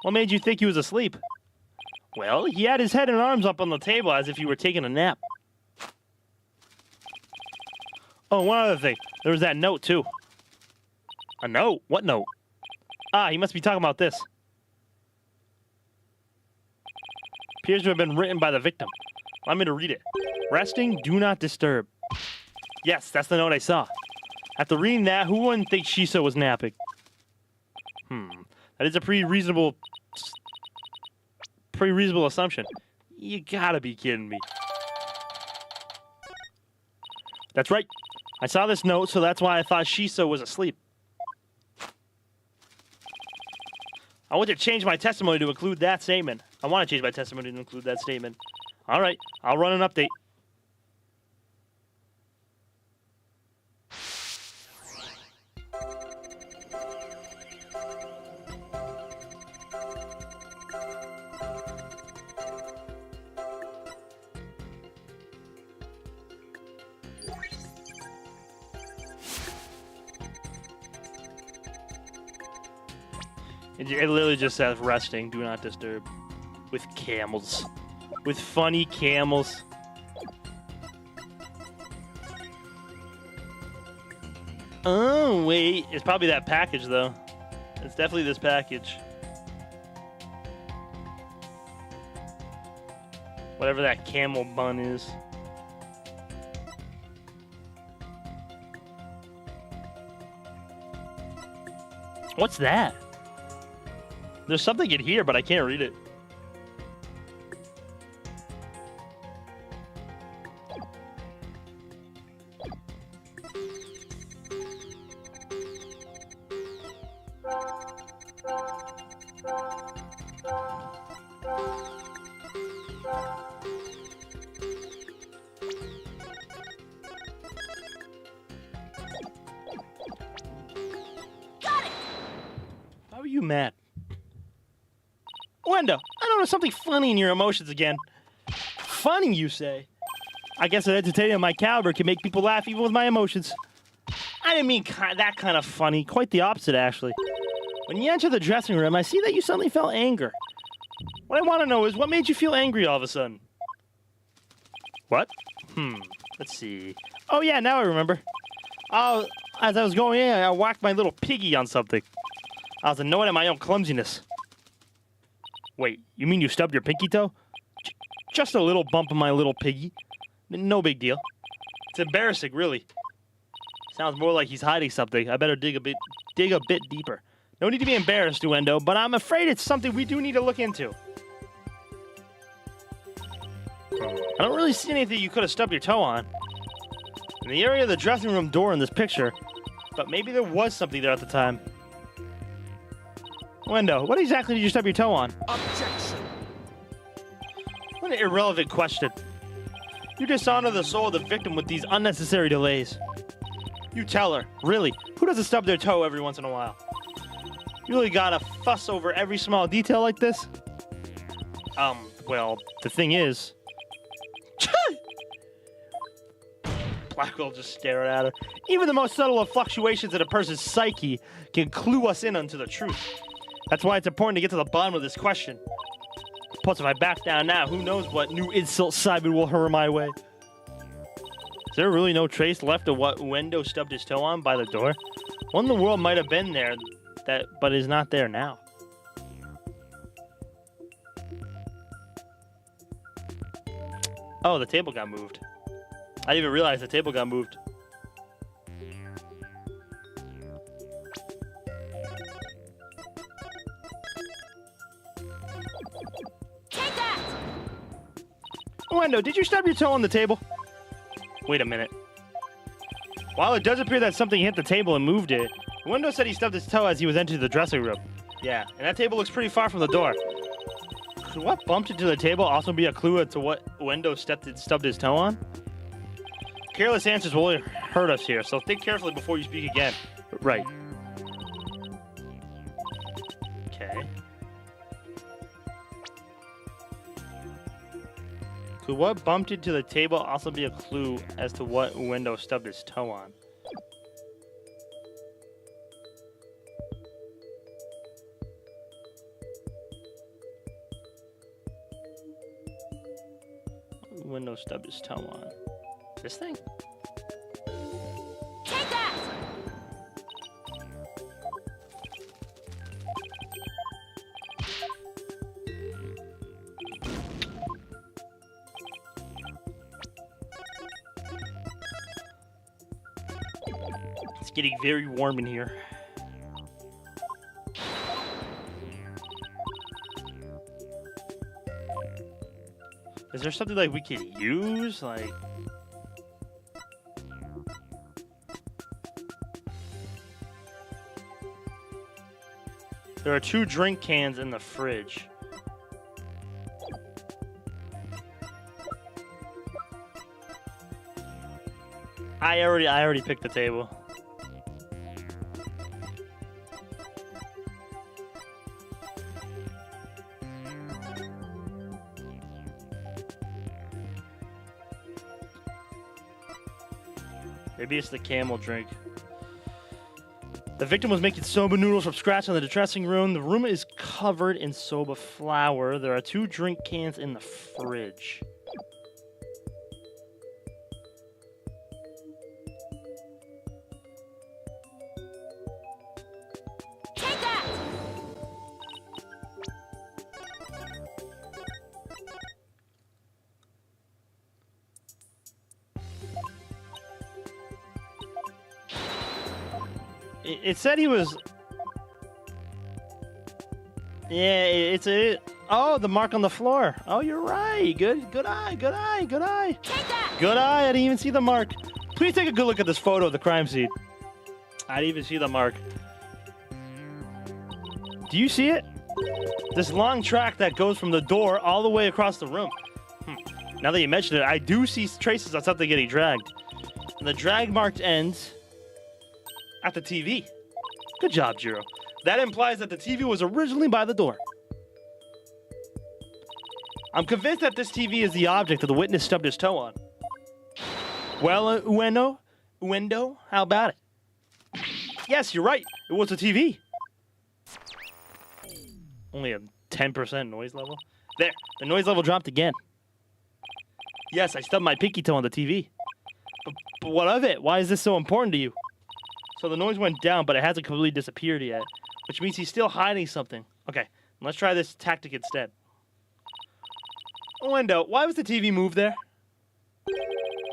What made you think he was asleep? Well, he had his head and arms up on the table as if he were taking a nap. Oh, one other thing. There was that note, too. A note? What note? Ah, he must be talking about this. Appears to have been written by the victim. Allow me to read it. Resting, do not disturb. Yes, that's the note I saw. After reading that, who wouldn't think Shiso was napping? That is a pretty reasonable assumption. You gotta be kidding me. That's right. I saw this note, so that's why I thought Shiso was asleep. I want to change my testimony to include that statement. I want to change my testimony to include that statement. All right, I'll run an update. It literally just says resting, do not disturb. With camels. With funny camels. Oh, wait. It's probably that package, though. It's definitely this package. Whatever that camel bun is. What's that? There's something in here, but I can't read it. Why were you mad? Wendo, I noticed something funny in your emotions again. Funny, you say? I guess an entertainer of my caliber can make people laugh even with my emotions. I didn't mean that kind of funny. Quite the opposite, actually. When you enter the dressing room, I see that you suddenly felt anger. What I want to know is, what made you feel angry all of a sudden? What? Let's see. Oh, yeah, now I remember. Oh, as I was going in, I whacked my little piggy on something. I was annoyed at my own clumsiness. Wait, you mean you stubbed your pinky toe? Just a little bump on my little piggy. No big deal. It's embarrassing, really. Sounds more like he's hiding something. I better dig a bit deeper. No need to be embarrassed, Wendo, but I'm afraid it's something we do need to look into. I don't really see anything you could have stubbed your toe on. In the area of the dressing room door in this picture, but maybe there was something there at the time. Wendo, what exactly did you stub your toe on? Objection. What an irrelevant question. You dishonor the soul of the victim with these unnecessary delays. You tell her, really, who doesn't stub their toe every once in a while? You really gotta fuss over every small detail like this? Well, the thing is... Blackwell just stared at her. Even the most subtle of fluctuations in a person's psyche can clue us in onto the truth. That's why it's important to get to the bottom of this question. Plus, if I back down now, who knows what new insult Simon will hurl my way. Is there really no trace left of what Wendo stubbed his toe on by the door? What in the world might have been there, but is not there now? Oh, the table got moved. I didn't even realize the table got moved. Take that! Wendo, did you stub your toe on the table? Wait a minute. While it does appear that something hit the table and moved it, Wendo said he stubbed his toe as he was entering the dressing room. Yeah, and that table looks pretty far from the door. Could what bumped into the table also be a clue as to what Wendo stubbed his toe on? Careless answers will only hurt us here, so think carefully before you speak again. Right. Okay. Could what bumped into the table also be a clue as to what Wendo stubbed his toe on? Wendo stubbed his toe on. This thing? Take that! It's getting very warm in here. Is there something like we could use? Like... There are 2 drink cans in the fridge. I already picked the table. Maybe it's the camel drink. The victim was making soba noodles from scratch in the dressing room. The room is covered in soba flour. There are 2 drink cans in the fridge. Take that! It said he was... Yeah, it's a... Oh, the mark on the floor. Oh, you're right. Good eye. Take that! Good eye. I didn't even see the mark. Please take a good look at this photo of the crime scene. I didn't even see the mark. Do you see it? This long track that goes from the door all the way across the room. Now that you mention it, I do see traces of something getting dragged. And the drag marked ends at the TV. Good job, Jiro. That implies that the TV was originally by the door. I'm convinced that this TV is the object that the witness stubbed his toe on. Well, Uendo, how about it? Yes, you're right. It was a TV. Only a 10% noise level. There, the noise level dropped again. Yes, I stubbed my pinky toe on the TV. But what of it? Why is this so important to you? So the noise went down, but it hasn't completely disappeared yet, which means he's still hiding something. Okay, let's try this tactic instead. Uendo, why was the TV moved there?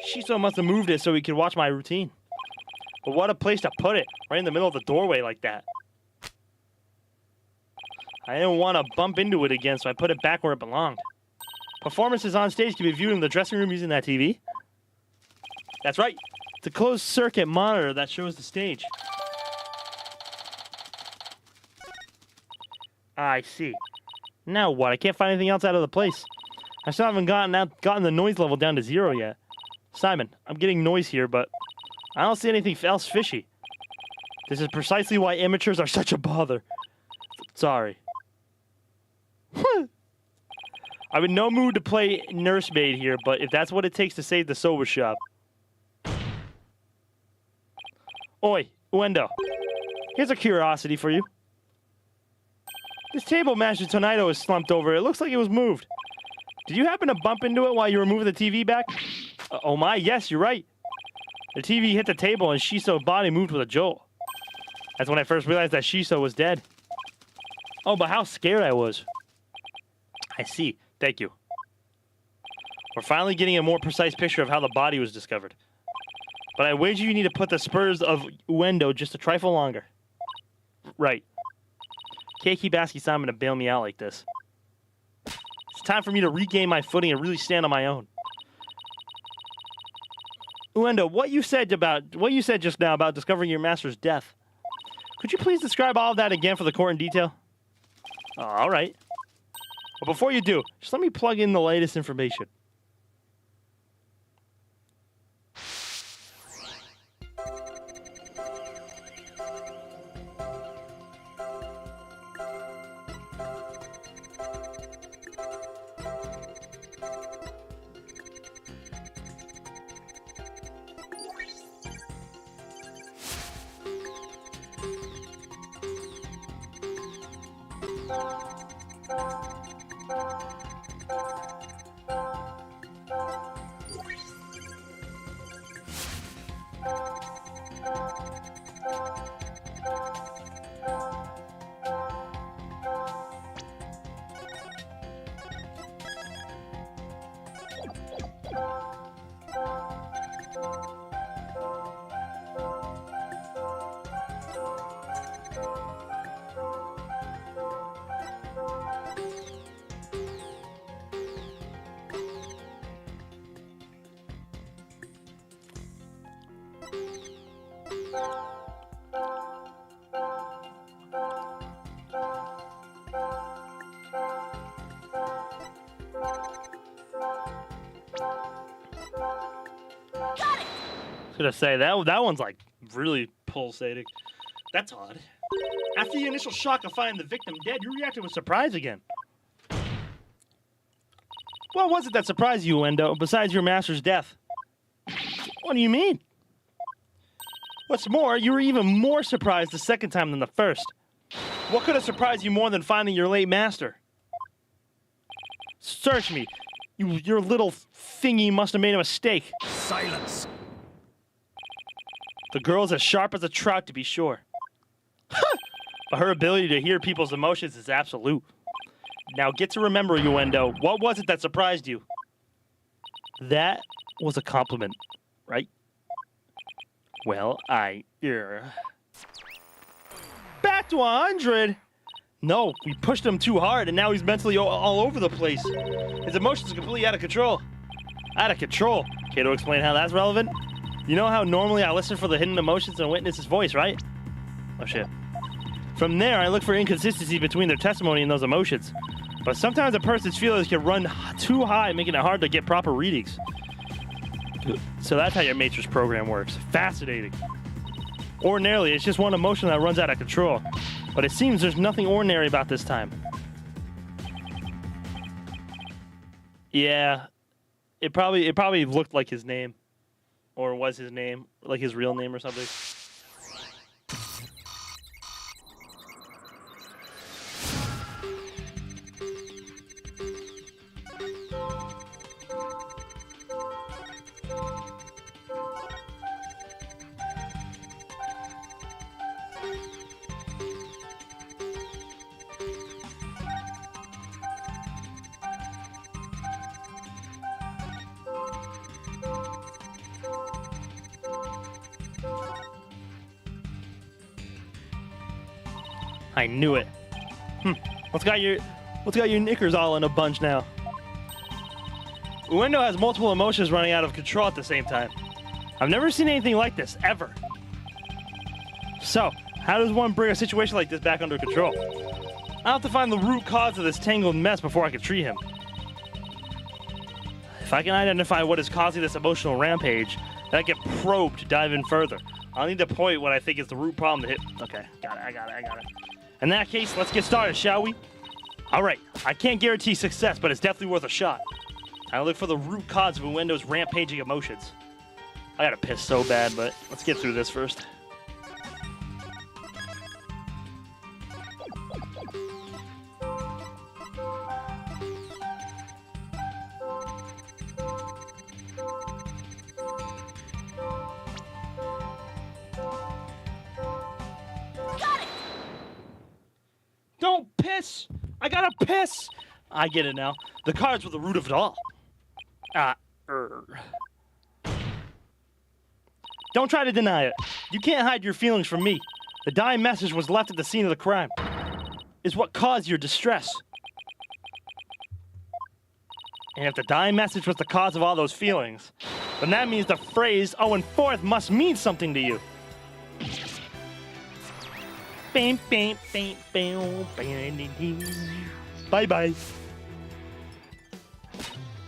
Shiso must have moved it so he could watch my routine. But what a place to put it, right in the middle of the doorway like that. I didn't want to bump into it again, so I put it back where it belonged. Performances on stage can be viewed in the dressing room using that TV. That's right. It's a closed-circuit monitor that shows the stage. I see. Now what? I can't find anything else out of the place. I still haven't gotten the noise level down to 0 yet. Simon, I'm getting noise here, but I don't see anything else fishy. This is precisely why amateurs are such a bother. Sorry. I'm in no mood to play nursemaid here, but if that's what it takes to save the soba shop. Oi, Uendo. Here's a curiosity for you. This table Master Tonito is slumped over. It looks like it was moved. Did you happen to bump into it while you were moving the TV back? Oh my, yes, you're right. The TV hit the table and Shiso's body moved with a jolt. That's when I first realized that Shiso was dead. Oh, but how scared I was. I see. Thank you. We're finally getting a more precise picture of how the body was discovered. But I wager you need to put the spurs of Uendo just a trifle longer. Right. Can't keep asking Simon to bail me out like this. It's time for me to regain my footing and really stand on my own. Uendo, what you said just now about discovering your master's death. Could you please describe all of that again for the court in detail? Oh, all right. But before you do, just let me plug in the latest information. I was gonna say that one's like really pulsating. That's odd. After the initial shock of finding the victim dead, you reacted with surprise again. What was it that surprised you, Uendo, besides your master's death? What do you mean? What's more, you were even more surprised the second time than the first. What could have surprised you more than finding your late master? Search me. Your little thingy must have made a mistake. Silence. The girl's as sharp as a trout, to be sure. But her ability to hear people's emotions is absolute. Now get to remember, Uendo, what was it that surprised you? That was a compliment, right? Well, Back to 100? No, we pushed him too hard, and now he's mentally all over the place. His emotions are completely out of control. Out of control. Care to explain how that's relevant? You know how normally I listen for the hidden emotions and witness his voice, right? Oh, shit. From there, I look for inconsistencies between their testimony and those emotions. But sometimes a person's feelings can run too high, making it hard to get proper readings. So that's how your Matrix program works. Fascinating. Ordinarily, it's just one emotion that runs out of control. But it seems there's nothing ordinary about this time. Yeah. It probably looked like his name. Or was his name. Like his real name or something. I knew it. What's got your knickers all in a bunch now? Uendo has multiple emotions running out of control at the same time. I've never seen anything like this, ever. So, how does one bring a situation like this back under control? I'll have to find the root cause of this tangled mess before I can treat him. If I can identify what is causing this emotional rampage, then I can probe to dive in further. I'll need to point what I think is the root problem to hit. Okay, got it, I got it. In that case, let's get started, shall we? Alright, I can't guarantee success, but it's definitely worth a shot. I'll look for the root cause of Uendo's rampaging emotions. I gotta piss so bad, but let's get through this first. Don't piss! I gotta piss! I get it now. The cards were the root of it all. Don't try to deny it. You can't hide your feelings from me. The dying message was left at the scene of the crime. Is what caused your distress. And if the dying message was the cause of all those feelings, then that means the phrase Owen Forth must mean something to you. Bye-bye.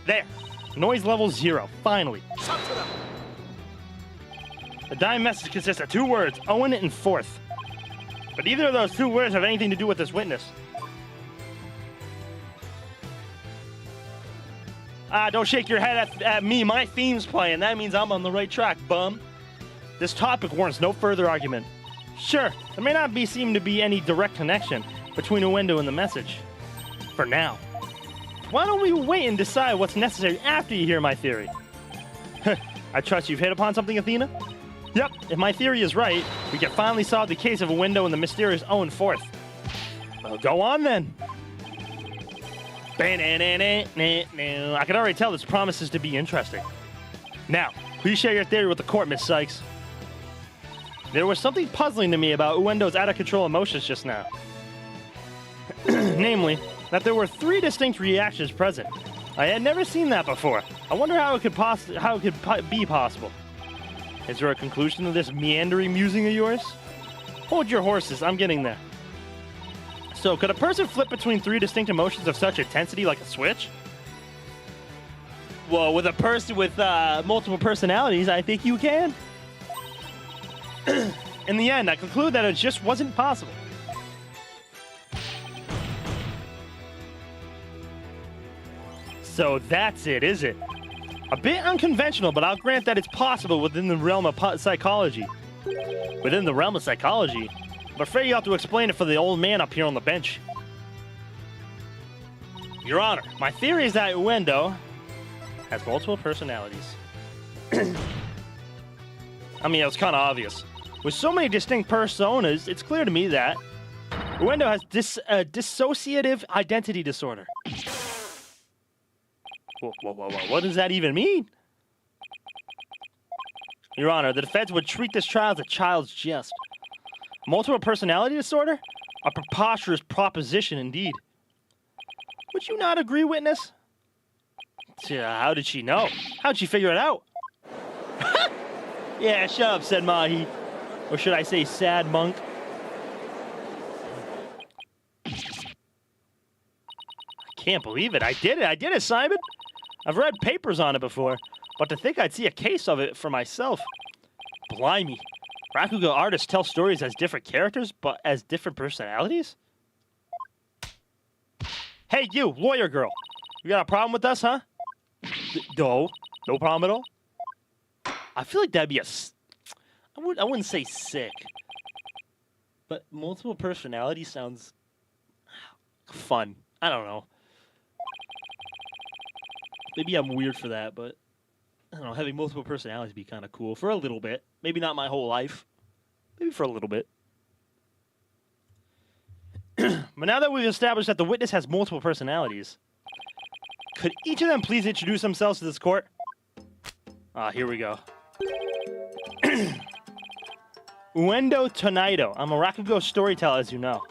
There. Noise level 0. Finally. The dying message consists of 2 words, Owen and Forth. But either of those 2 words have anything to do with this witness. Don't shake your head at me. My theme's playing. That means I'm on the right track, bum. This topic warrants no further argument. Sure, there may not seem to be any direct connection between Uendo and the message. For now. Why don't we wait and decide what's necessary after you hear my theory? I trust you've hit upon something, Athena? Yep, if my theory is right, we can finally solve the case of Uendo and the mysterious Owen Forth. Well, go on then. I can already tell this promises to be interesting. Now, please share your theory with the court, Miss Sykes. There was something puzzling to me about Uendo's out-of-control emotions just now. Namely, that there were 3 distinct reactions present. I had never seen that before. I wonder how it could be possible. Is there a conclusion to this meandering musing of yours? Hold your horses, I'm getting there. So, could a person flip between 3 distinct emotions of such intensity like a switch? Well, with a person with multiple personalities, I think you can. In the end, I conclude that it just wasn't possible. So that's it, is it? A bit unconventional, but I'll grant that it's possible within the realm of psychology. Within the realm of psychology, I'm afraid you have to explain it for the old man up here on the bench. Your Honor, my theory is that Uendo has multiple personalities. I mean, it was kind of obvious. With so many distinct personas, it's clear to me that Uendo has dissociative identity disorder. Whoa, what does that even mean? Your Honor, the defense would treat this trial as a child's jest. Multiple personality disorder? A preposterous proposition indeed. Would you not agree, witness? How did she know? How'd she figure it out? Yeah, shut up, said Mahi. Or should I say sad monk? I can't believe it. I did it, Simon. I've read papers on it before, but to think I'd see a case of it for myself. Blimey. Rakugo artists tell stories as different characters, but as different personalities? Hey, you, lawyer girl. You got a problem with us, huh? No problem at all. I feel like that'd be I wouldn't say sick, but multiple personality sounds fun. I don't know. Maybe I'm weird for that, but I don't know. Having multiple personalities would be kind of cool for a little bit. Maybe not my whole life. Maybe for a little bit. But now that we've established that the witness has multiple personalities, could each of them please introduce themselves to this court? Here we go. Uendo Tonaido. I'm a Rakugo storyteller, as you know.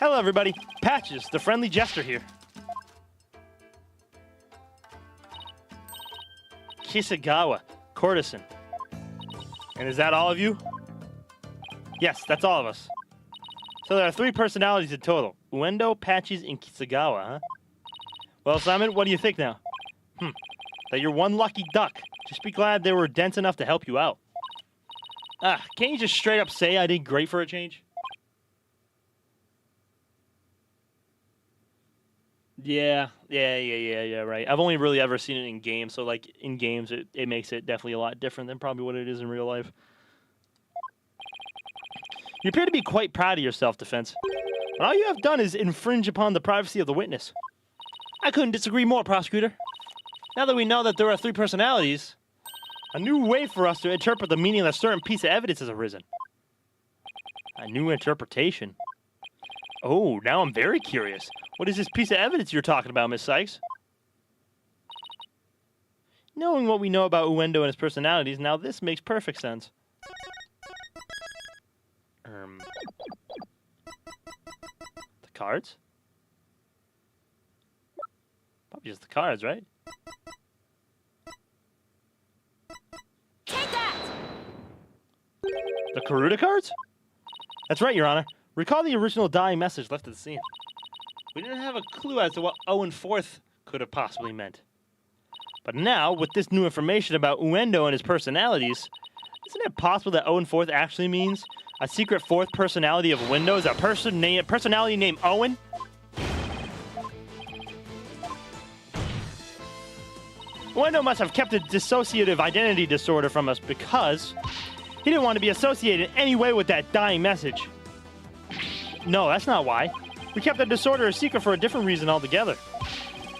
Hello, everybody. Patches, the friendly jester here. Kisagawa, courtesan. And is that all of you? Yes, that's all of us. So there are 3 personalities in total. Uendo, Patches, and Kisagawa, huh? Well, Simon, what do you think now? That you're one lucky duck. Just be glad they were dense enough to help you out. Can't you just straight up say I did great for a change? Yeah, right. I've only really ever seen it in games, so like in games it makes it definitely a lot different than probably what it is in real life. You appear to be quite proud of yourself, defense. But all you have done is infringe upon the privacy of the witness. I couldn't disagree more, prosecutor. Now that we know that there are 3 personalities, a new way for us to interpret the meaning of a certain piece of evidence has arisen. A new interpretation. Oh, now I'm very curious. What is this piece of evidence you're talking about, Miss Sykes? Knowing what we know about Uendo and his personalities, now this makes perfect sense. The cards? Probably just the cards, right? Take that! The Karuta cards? That's right, Your Honor. Recall the original dying message left at the scene. We didn't have a clue as to what Owen Forth could have possibly meant. But now, with this new information about Uendo and his personalities, isn't it possible that Owen Forth actually means a secret 4th personality of Windows, a personality named Owen? Uendo must have kept a dissociative identity disorder from us because he didn't want to be associated in any way with that dying message. No, that's not why. We kept the disorder a secret for a different reason altogether.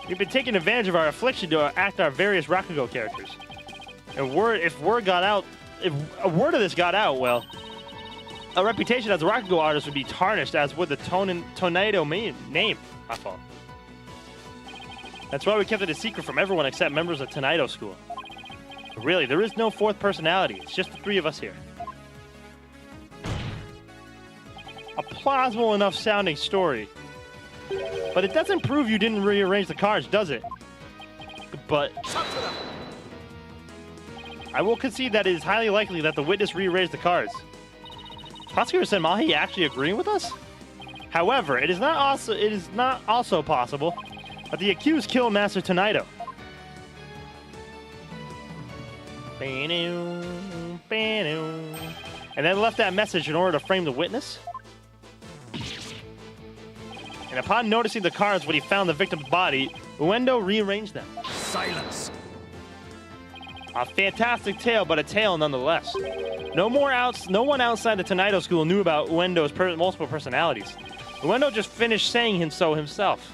We've been taking advantage of our affliction to act our various Rakugo characters. And if a word of this got out, well, a reputation as a Rakugo artist would be tarnished, as would the Tonaido name. My fault. That's why we kept it a secret from everyone except members of Tonaido School. But really, there is no 4th personality. It's just the 3 of us here. A plausible enough sounding story. But it doesn't prove you didn't rearrange the cards, does it? But I will concede that it is highly likely that the witness rearranged the cards. Prosecutor said Mahi actually agreeing with us? However, it is not also possible that the accused killed Master Tonaido. And then left that message in order to frame the witness? And upon noticing the cards when he found the victim's body, Uendo rearranged them. Silence! A fantastic tale, but a tale nonetheless. No one outside the Tonito School knew about Uendo's multiple personalities. Uendo just finished saying so himself.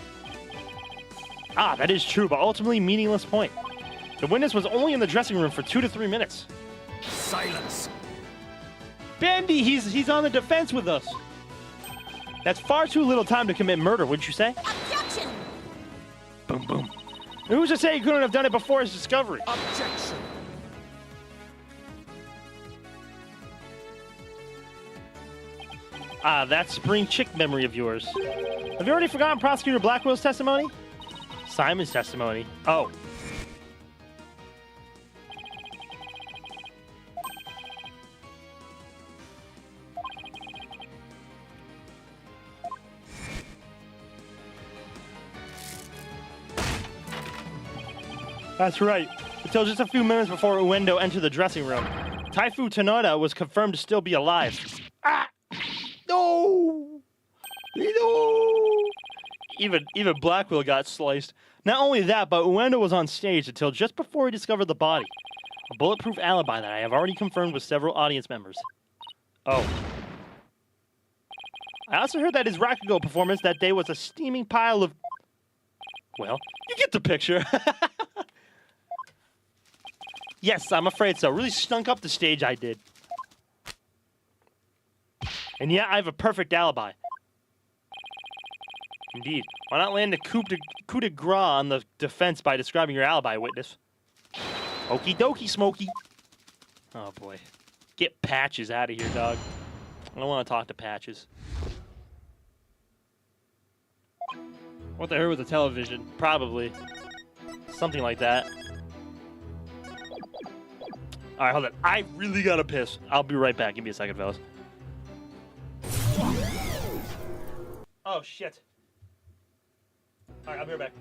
Ah, that is true, but ultimately meaningless point. The witness was only in the dressing room for 2 to 3 minutes. Silence. Bandy, he's on the defense with us. That's far too little time to commit murder, wouldn't you say? Objection! Boom, boom. Who's to say he couldn't have done it before his discovery? Objection. Ah, that spring chick memory of yours. Have you already forgotten Prosecutor Blackwell's testimony? Simon's testimony. Oh. That's right. Until just a few minutes before Uendo entered the dressing room, Taifu Tanoda was confirmed to still be alive. Ah! No! No! Even Blackwell got sliced. Not only that, but Uendo was on stage until just before he discovered the body. A bulletproof alibi that I have already confirmed with several audience members. Oh. I also heard that his Rakugo performance that day was a steaming pile of... Well, you get the picture. Yes, I'm afraid so. Really stunk up the stage I did. And yeah, I have a perfect alibi. Indeed. Why not land a coup de grace on the defense by describing your alibi, witness? Okie dokie, Smokey. Oh, boy. Get Patches out of here, dog. I don't want to talk to Patches. What the hell with the television? Probably. Something like that. All right, hold on. I really gotta piss. I'll be right back. Give me a second, fellas. Oh, shit. All right, I'll be right back.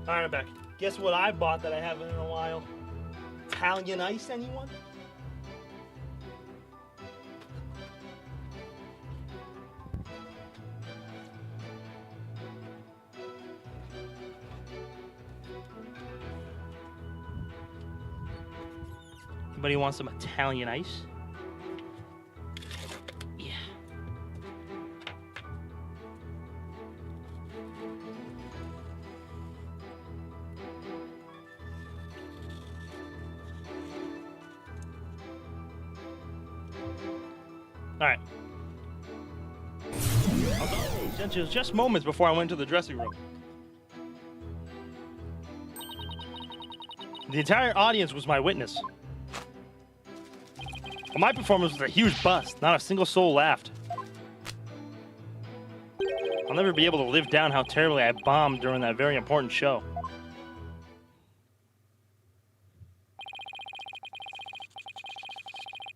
All right, I'm back. Guess what I bought that I haven't in a while? Italian ice, anyone? Anybody want some Italian ice? Yeah. All right. Just moments before I went to the dressing room. The entire audience was my witness. But my performance was a huge bust. Not a single soul laughed. I'll never be able to live down how terribly I bombed during that very important show.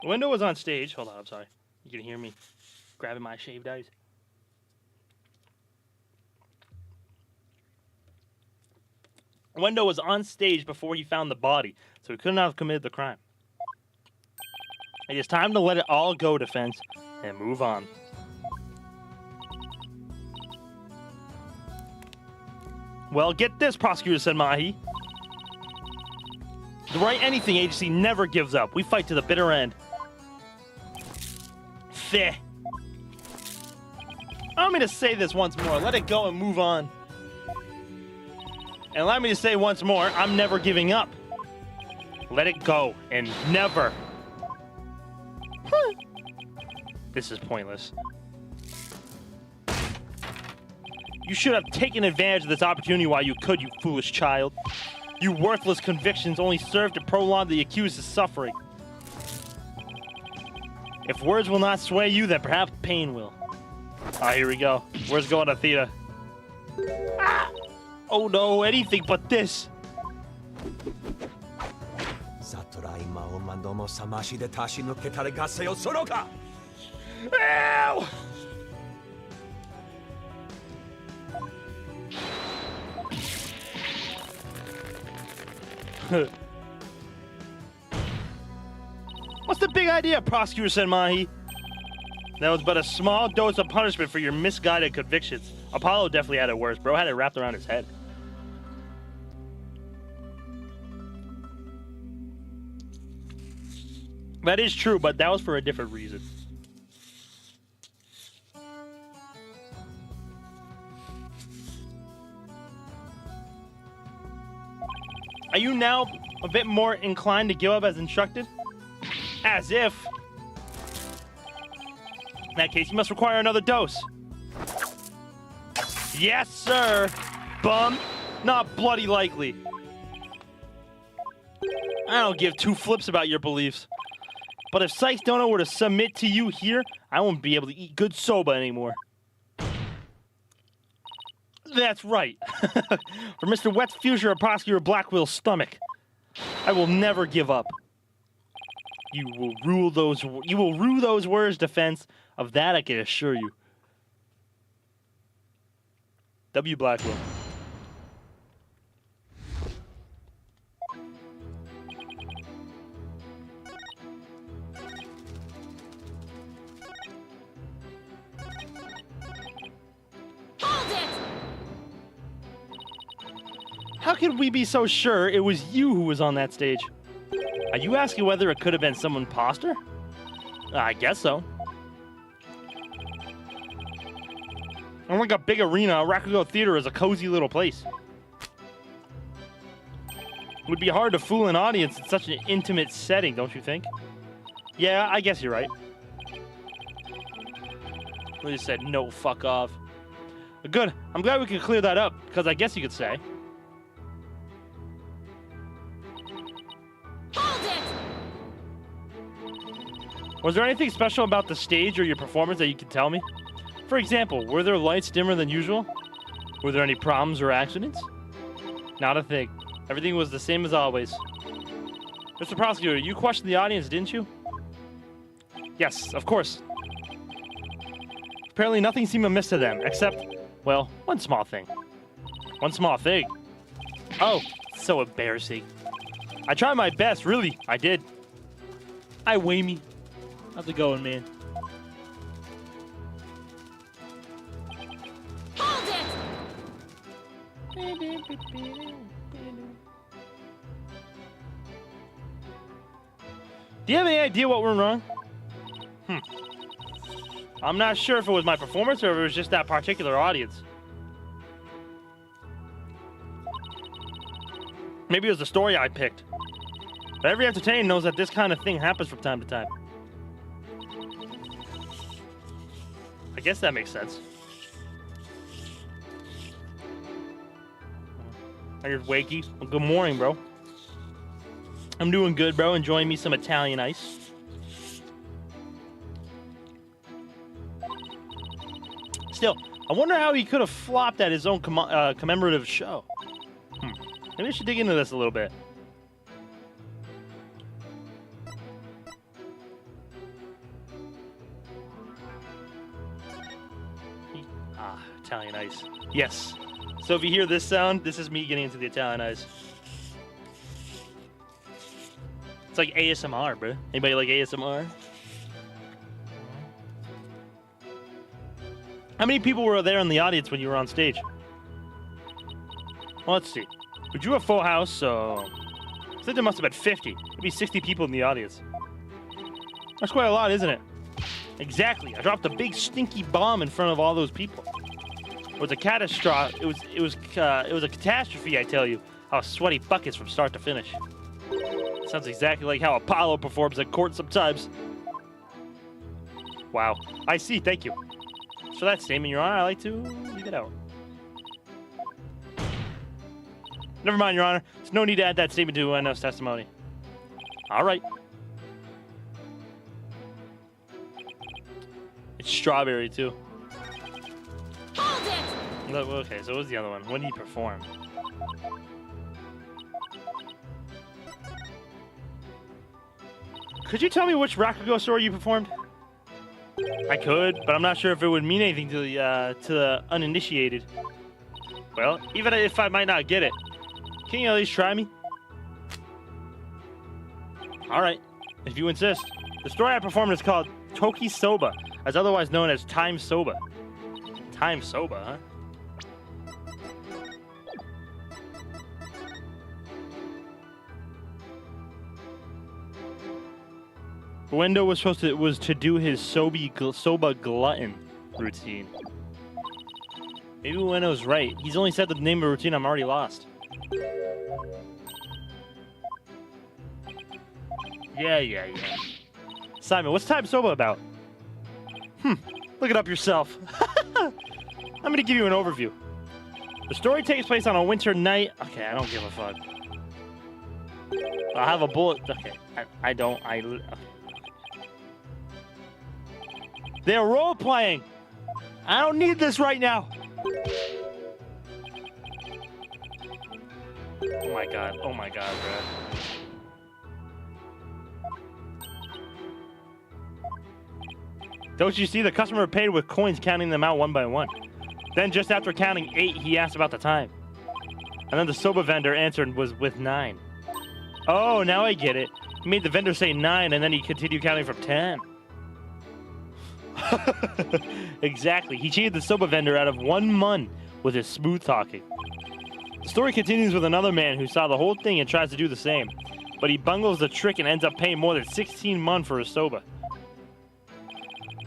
The window was on stage. Hold on, I'm sorry. You can hear me grabbing my shaved ice. Wendo was on stage before he found the body, so he could not have committed the crime. It is time to let it all go, defense, and move on. Well, get this, prosecutor said Mahi. The Right Anything Agency never gives up. We fight to the bitter end. Feh. Allow me to say this once more. Let it go and move on. And allow me to say once more, I'm never giving up. Let it go and never. This is pointless. You should have taken advantage of this opportunity while you could, you foolish child. You worthless convictions only serve to prolong the accused's suffering. If words will not sway you, then perhaps pain will. Ah, here we go. Where's going to theater? Ah! Oh no, anything but this. Ow! What's the big idea, prosecutor said Mahi? That was but a small dose of punishment for your misguided convictions. Apollo definitely had it worse. Bro had it wrapped around his head. That is true, but that was for a different reason. Are you now a bit more inclined to give up as instructed? As if. In that case, you must require another dose. Yes, sir. Bum. Not bloody likely. I don't give two flips about your beliefs. But if Sykes Dono were to submit to you here, I won't be able to eat good soba anymore. That's right. For Mr. Wet's future of Prosecutor Blackwell's stomach, I will never give up. You will rue those words, defense. Of that I can assure you. W. Blackwell. Hold it! How could we be so sure it was you who was on that stage? Are you asking whether it could have been some imposter? I guess so. Unlike a big arena, Rakugo Theater is a cozy little place. It would be hard to fool an audience in such an intimate setting, don't you think? Yeah, I guess you're right. We just said no, fuck off. Good. I'm glad we could clear that up, because I guess you could say. Hold it! Was there anything special about the stage or your performance that you could tell me? For example, were there lights dimmer than usual? Were there any problems or accidents? Not a thing. Everything was the same as always. Mr. Prosecutor, you questioned the audience, didn't you? Yes, of course. Apparently nothing seemed amiss to them, except, well, one small thing. One small thing? Oh, so embarrassing. I tried my best, really, I did. Hi, Wamey. How's it going, man? Hold it! Do you have any idea what went wrong? I'm not sure if it was my performance or if it was just that particular audience. Maybe it was the story I picked. But every entertainer knows that this kind of thing happens from time to time. I guess that makes sense. You're wakey. Well, good morning, bro. I'm doing good, bro. Enjoying me some Italian ice. Still, I wonder how he could have flopped at his own commemorative show. Maybe I should dig into this a little bit. Italian ice. Yes. So if you hear this sound, this is me getting into the Italian ice. It's like ASMR, bro. Anybody like ASMR? How many people were there in the audience when you were on stage? Well, let's see. We drew a full house, so I think there must have been 50, maybe 60 people in the audience. That's quite a lot, isn't it? Exactly. I dropped a big stinky bomb in front of all those people. It was a catastrophe. It was a catastrophe, I tell you. I was sweaty buckets from start to finish. Sounds exactly like how Apollo performs at court sometimes. Wow. I see. Thank you. For that statement, Your Honor, I'd like to leave it out. Never mind, Your Honor. There's no need to add that statement to Ueno's testimony. All right. It's strawberry, too. Hold it! Look, okay, so what was the other one? When did he perform? Could you tell me which Rakugo story you performed? I could, but I'm not sure if it would mean anything to the uninitiated. Well, even if I might not get it, can you at least try me? Alright, if you insist. The story I performed is called Toki Soba, as otherwise known as Time Soba. Time Soba, huh? Ueno was to do his soba glutton routine. Maybe Ueno's right. He's only said the name of the routine. I'm already lost. Yeah. Simon, what's Time Soba about? Look it up yourself. I'm gonna give you an overview. The story takes place on a winter night. Okay, I don't give a fuck. I have a bullet. Okay, I don't. Okay. They're role-playing! I don't need this right now! Oh my god, bro. Don't you see? The customer paid with coins, counting them out one by one. Then just after counting 8, he asked about the time. And then the soba vendor answered was with 9. Oh, now I get it. He made the vendor say 9, and then he continued counting from 10. Exactly. He cheated the soba vendor out of 1 mun with his smooth talking. The story continues with another man who saw the whole thing and tries to do the same, but he bungles the trick and ends up paying more than 16 mun for his soba.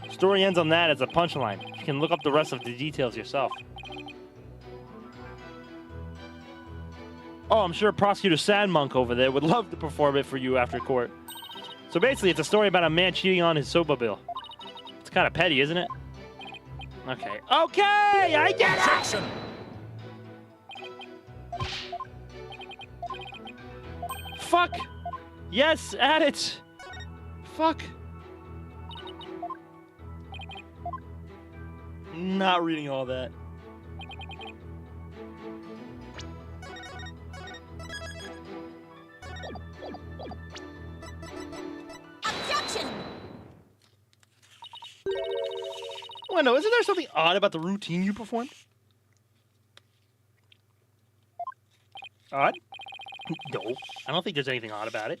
The story ends on that as a punchline. You can look up the rest of the details yourself. Oh, I'm sure Prosecutor Sandmonk over there would love to perform it for you after court. So basically, it's a story about a man cheating on his soba bill. It's kind of petty, isn't it? Okay. Okay! I get it! Fuck! Yes, add it! Fuck! Not reading all that. Objection! Well, no, isn't there something odd about the routine you performed? Odd? No, I don't think there's anything odd about it.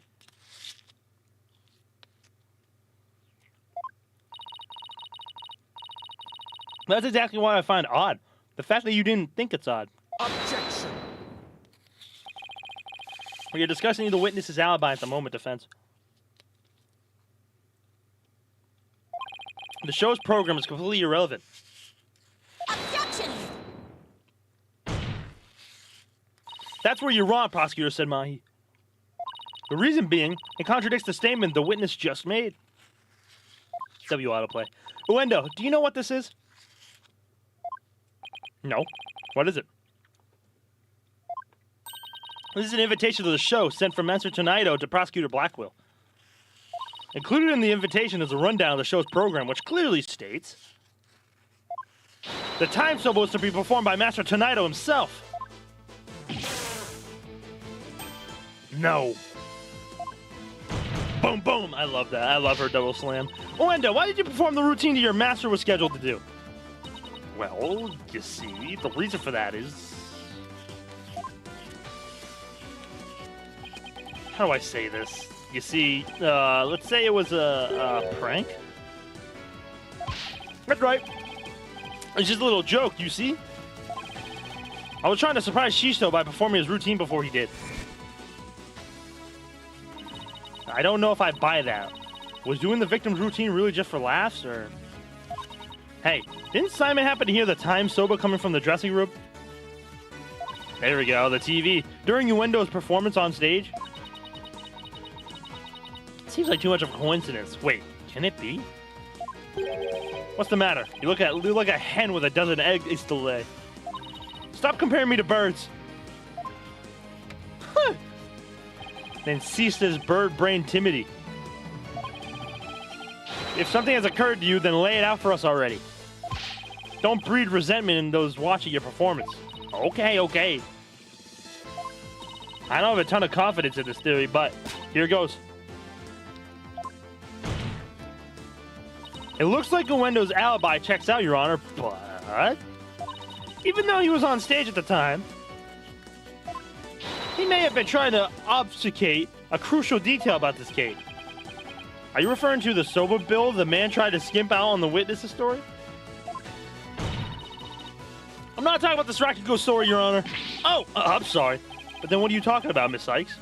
That's exactly what I find odd. The fact that you didn't think it's odd. Objection. We are discussing the witness's alibi at the moment, defense. The show's program is completely irrelevant. Objection! That's where you're wrong, prosecutor, said Mahi. The reason being, it contradicts the statement the witness just made. W autoplay. Ueno, do you know what this is? No. What is it? This is an invitation to the show sent from Master Tonito to Prosecutor Blackwell. Included in the invitation is a rundown of the show's program, which clearly states the time soba was to be performed by Master Tonito himself. No. Boom, boom. I love that. I love her double slam. Uendo, why did you perform the routine that your master was scheduled to do? Well, you see, the reason for that is... How do I say this? You see, let's say it was a prank. That's right. It's just a little joke, you see? I was trying to surprise Shisto by performing his routine before he did. I don't know if I buy that. Was doing the victim's routine really just for laughs, or... Hey, didn't Simon happen to hear the time soba coming from the dressing room? There we go, the TV. During Uendo's performance on stage? Seems like too much of a coincidence. Wait, can it be? What's the matter? You look like a hen with a dozen eggs to lay. Stop comparing me to birds. Huh. Then cease this bird-brained timidity. If something has occurred to you, then lay it out for us already. Don't breed resentment in those watching your performance. Okay, okay. I don't have a ton of confidence in this theory, but here goes. It looks like Uendo's alibi checks out, Your Honor, but... Even though he was on stage at the time, he may have been trying to obfuscate a crucial detail about this case. Are you referring to the soba bill the man tried to skimp out on the witness's story? I'm not talking about this Rakugo story, Your Honor. Oh, I'm sorry. But then what are you talking about, Miss Sykes?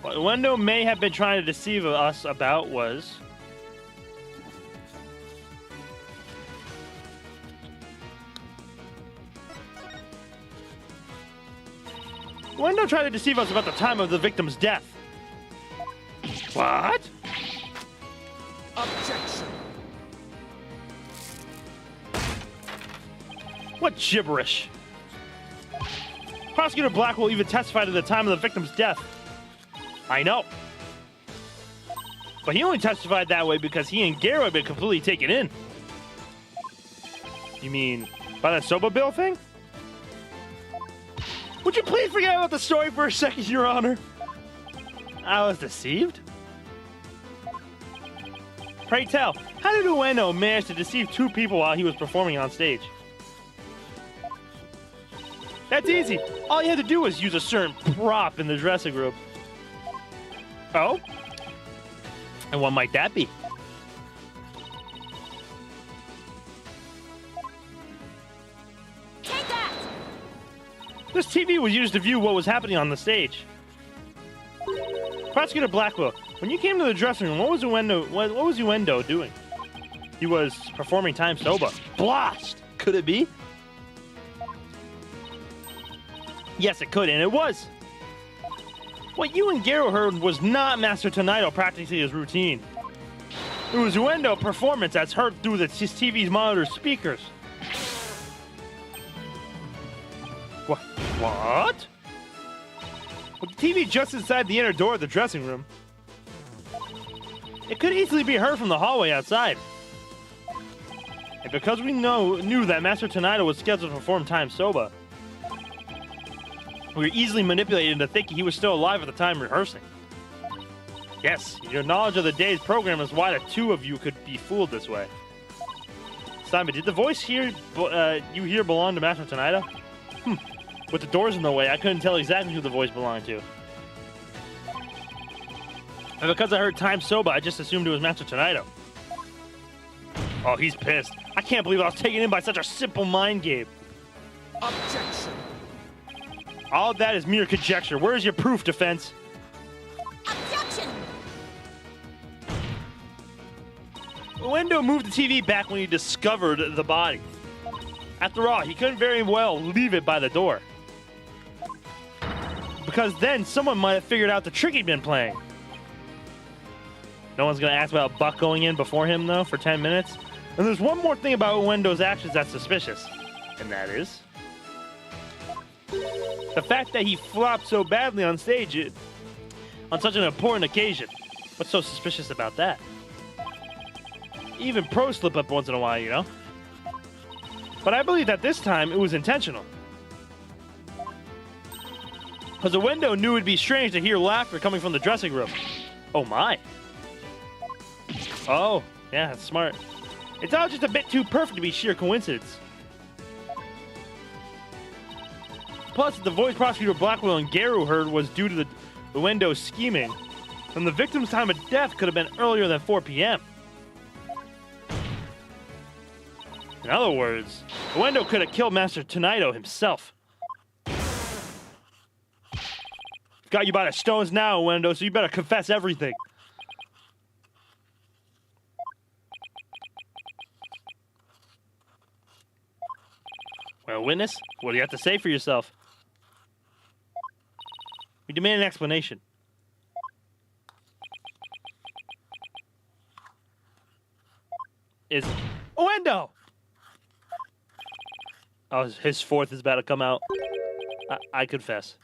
What Uendo may have been trying to deceive us about was... Uendo tried to deceive us about the time of the victim's death. What? Objection. What gibberish? Prosecutor Blackwell even testified to the time of the victim's death. I know. But he only testified that way because he and Garo had been completely taken in. You mean by that soba bill thing? Would you please forget about the story for a second, Your Honor? I was deceived? Pray tell, how did Ueno manage to deceive two people while he was performing on stage? That's easy. All you had to do was use a certain prop in the dressing room. Oh? And what might that be? Take that! This TV was used to view what was happening on the stage. Prosecutor Blackwell, when you came to the dressing room, what was Uendo doing? He was performing time soba. Blast! Could it be? Yes, it could, and it was. What you and Garo heard was not Master Tonito practicing his routine. It was Uendo performance that's heard through his TV's monitor speakers. What? With the TV just inside the inner door of the dressing room, it could easily be heard from the hallway outside. And because we knew that Master Tonito was scheduled to perform time soba, we were easily manipulated into thinking he was still alive at the time rehearsing. Yes, your knowledge of the day's program is why the two of you could be fooled this way. Simon, did the voice you hear belong to Master Tonito? With the doors in the way, I couldn't tell exactly who the voice belonged to. And because I heard time soba, I just assumed it was Master Tonito. Oh, he's pissed. I can't believe I was taken in by such a simple mind game. Objection. All of that is mere conjecture. Where is your proof, defense? Objection! Uendo moved the TV back when he discovered the body. After all, he couldn't very well leave it by the door. Because then someone might have figured out the trick he'd been playing. No one's going to ask about Buck going in before him, though, for 10 minutes. And there's one more thing about Uendo's actions that's suspicious. And that is... The fact that he flopped so badly on stage on such an important occasion. What's so suspicious about that? Even pros slip up once in a while, you know? But I believe that this time it was intentional. Because Uendo knew it'd be strange to hear laughter coming from the dressing room. Oh my. Oh, yeah, that's smart. It's all just a bit too perfect to be sheer coincidence. Plus, the voice prosecutor Blackwell and Garu heard was due to the Uendo's scheming, and the victim's time of death could have been earlier than 4 p.m. In other words, Uendo could have killed Master Tonito himself. Got you by the stones now, Uendo, so you better confess everything. Well, witness, what do you have to say for yourself? We demand an explanation. Is Uendo! Oh, his fourth is about to come out. I confess.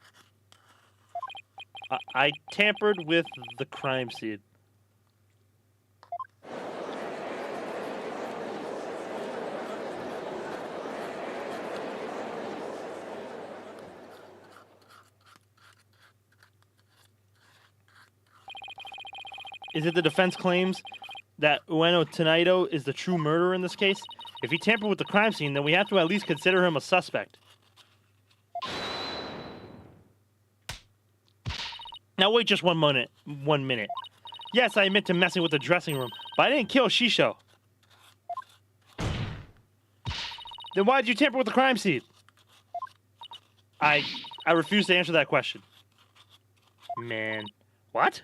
I tampered with the crime scene. Is it the defense claims that Ueno Tonito is the true murderer in this case? If he tampered with the crime scene, then we have to at least consider him a suspect. Now wait just 1 minute. 1 minute. Yes, I admit to messing with the dressing room, but I didn't kill Shisho. Then why did you tamper with the crime scene? I refuse to answer that question. Man. What?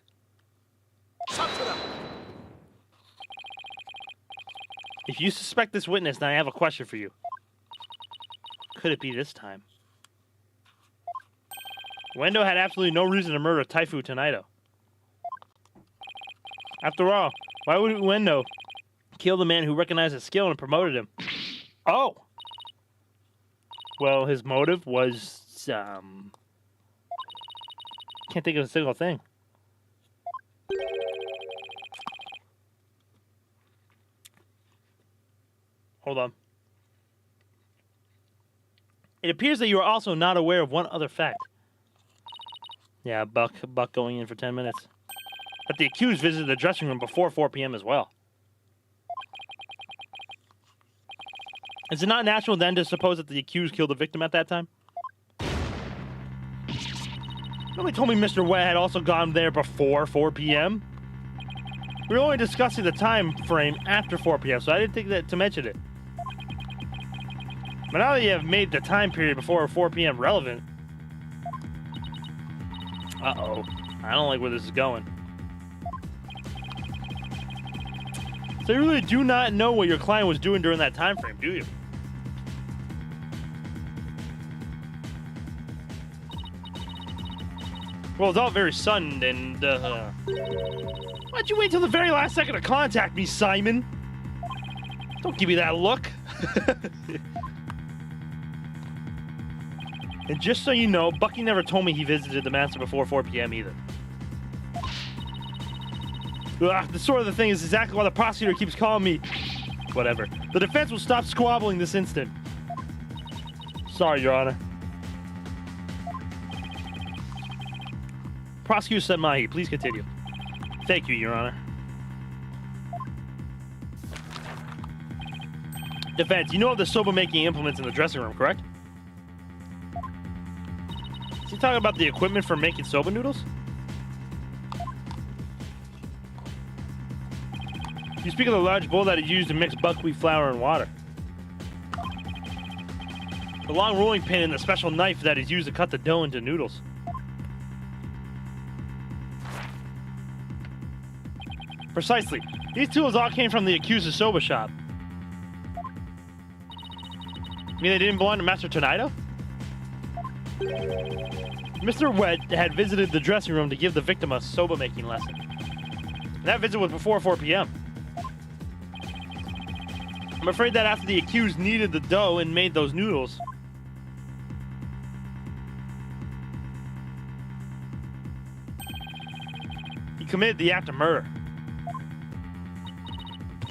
If you suspect this witness, then I have a question for you. Could it be this time? Uendo had absolutely no reason to murder Taifu Tonito. After all, why would Uendo kill the man who recognized his skill and promoted him? Oh! Well, his motive was, can't think of a single thing. Hold on. It appears that you are also not aware of one other fact. Yeah, Buck going in for 10 minutes. But the accused visited the dressing room before 4 p.m. as well. Is it not natural then to suppose that the accused killed the victim at that time? Nobody told me Mr. Wet had also gone there before 4 p.m. We were only discussing the time frame after 4 p.m., so I didn't think that to mention it. But now that you have made the time period before 4 p.m. relevant... Uh-oh. I don't like where this is going. So you really do not know what your client was doing during that time frame, do you? Well, it's all very sudden and, why'd you wait till the very last second to contact me, Simon? Don't give me that look. And just so you know, Bucky never told me he visited the master before 4 p.m. either. This sort of the thing is exactly why the prosecutor keeps calling me. Whatever. The defense will stop squabbling this instant. Sorry, Your Honor. Prosecutor Senmai, please continue. Thank you, Your Honor. Defense, you know of the soba-making implements in the dressing room, correct? Is he talking about the equipment for making soba noodles? You speak of the large bowl that is used to mix buckwheat flour and water. The long rolling pin and the special knife that is used to cut the dough into noodles. Precisely. These tools all came from the accused's soba shop. You mean they didn't belong to Master Tonito? Mr. Wet had visited the dressing room to give the victim a soba-making lesson. And that visit was before 4 p.m. I'm afraid that after the accused kneaded the dough and made those noodles, committed the act of murder.